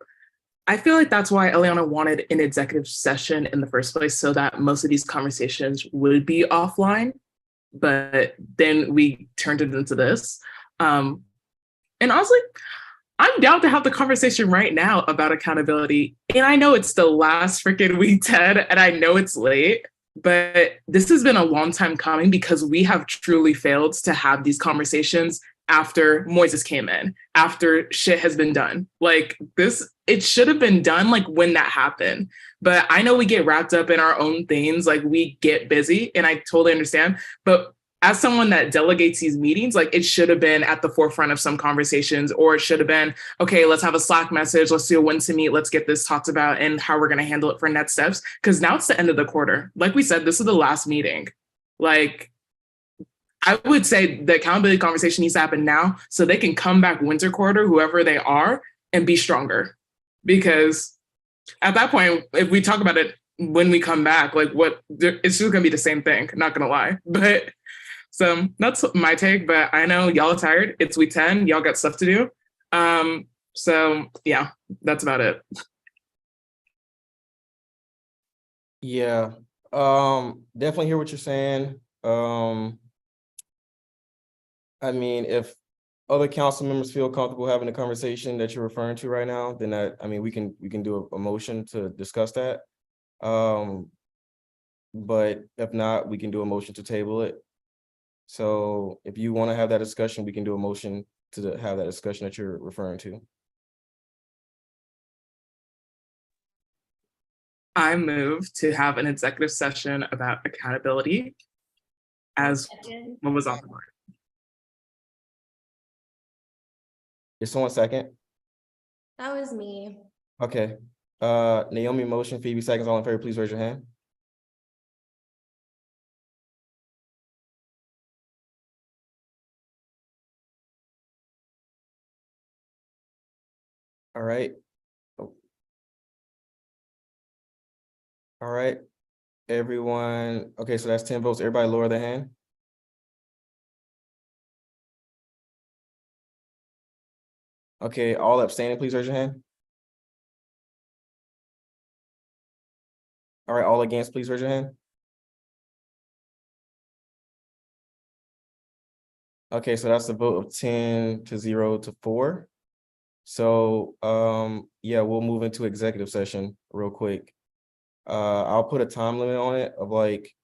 I feel like that's why Eliana wanted an executive session in the first place, so that most of these conversations would be offline, but then we turned it into this. And honestly, I'm down to have the conversation right now about accountability. And I know it's the last freaking week, Ted, and I know it's late, but this has been a long time coming, because we have truly failed to have these conversations after Moises came in, after shit has been done. Like this, it should have been done like when that happened. But I know we get wrapped up in our own things, like we get busy, and I totally understand. But as someone that delegates these meetings, like it should have been at the forefront of some conversations, or it should have been, okay, let's have a Slack message, let's do a when to meet, let's get this talked about and how we're going to handle it for next steps. Because now it's the end of the quarter. Like we said, this is the last meeting. Like, I would say the accountability conversation needs to happen now so they can come back winter quarter, whoever they are, and be stronger. Because at that point, if we talk about it when we come back, like it's just gonna be the same thing, not gonna lie. But so that's my take, but I know y'all are tired. It's week 10, y'all got stuff to do. So yeah, that's about it. Yeah, definitely hear what you're saying. I mean, if other council members feel comfortable having the conversation that you're referring to right now, then I mean, we can do a motion to discuss that. But if not, we can do a motion to table it. So if you want to have that discussion, we can do a motion to have that discussion that you're referring to. I move to have an executive session about accountability as what was on the board. Is someone second? That was me. Okay. Naomi motion, Phoebe seconds, all in favor, please raise your hand. All right. Oh. All right. Everyone, okay, so that's 10 votes. Everybody lower their hand. Okay, all abstaining, please raise your hand. All right, all against, please raise your hand. Okay, so that's a vote of 10 to 0 to 4. So yeah, we'll move into executive session real quick. I'll put a time limit on it of like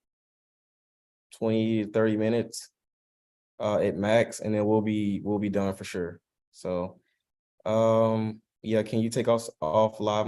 20 to 30 minutes at max, and then we'll be done for sure. So yeah, can you take us off live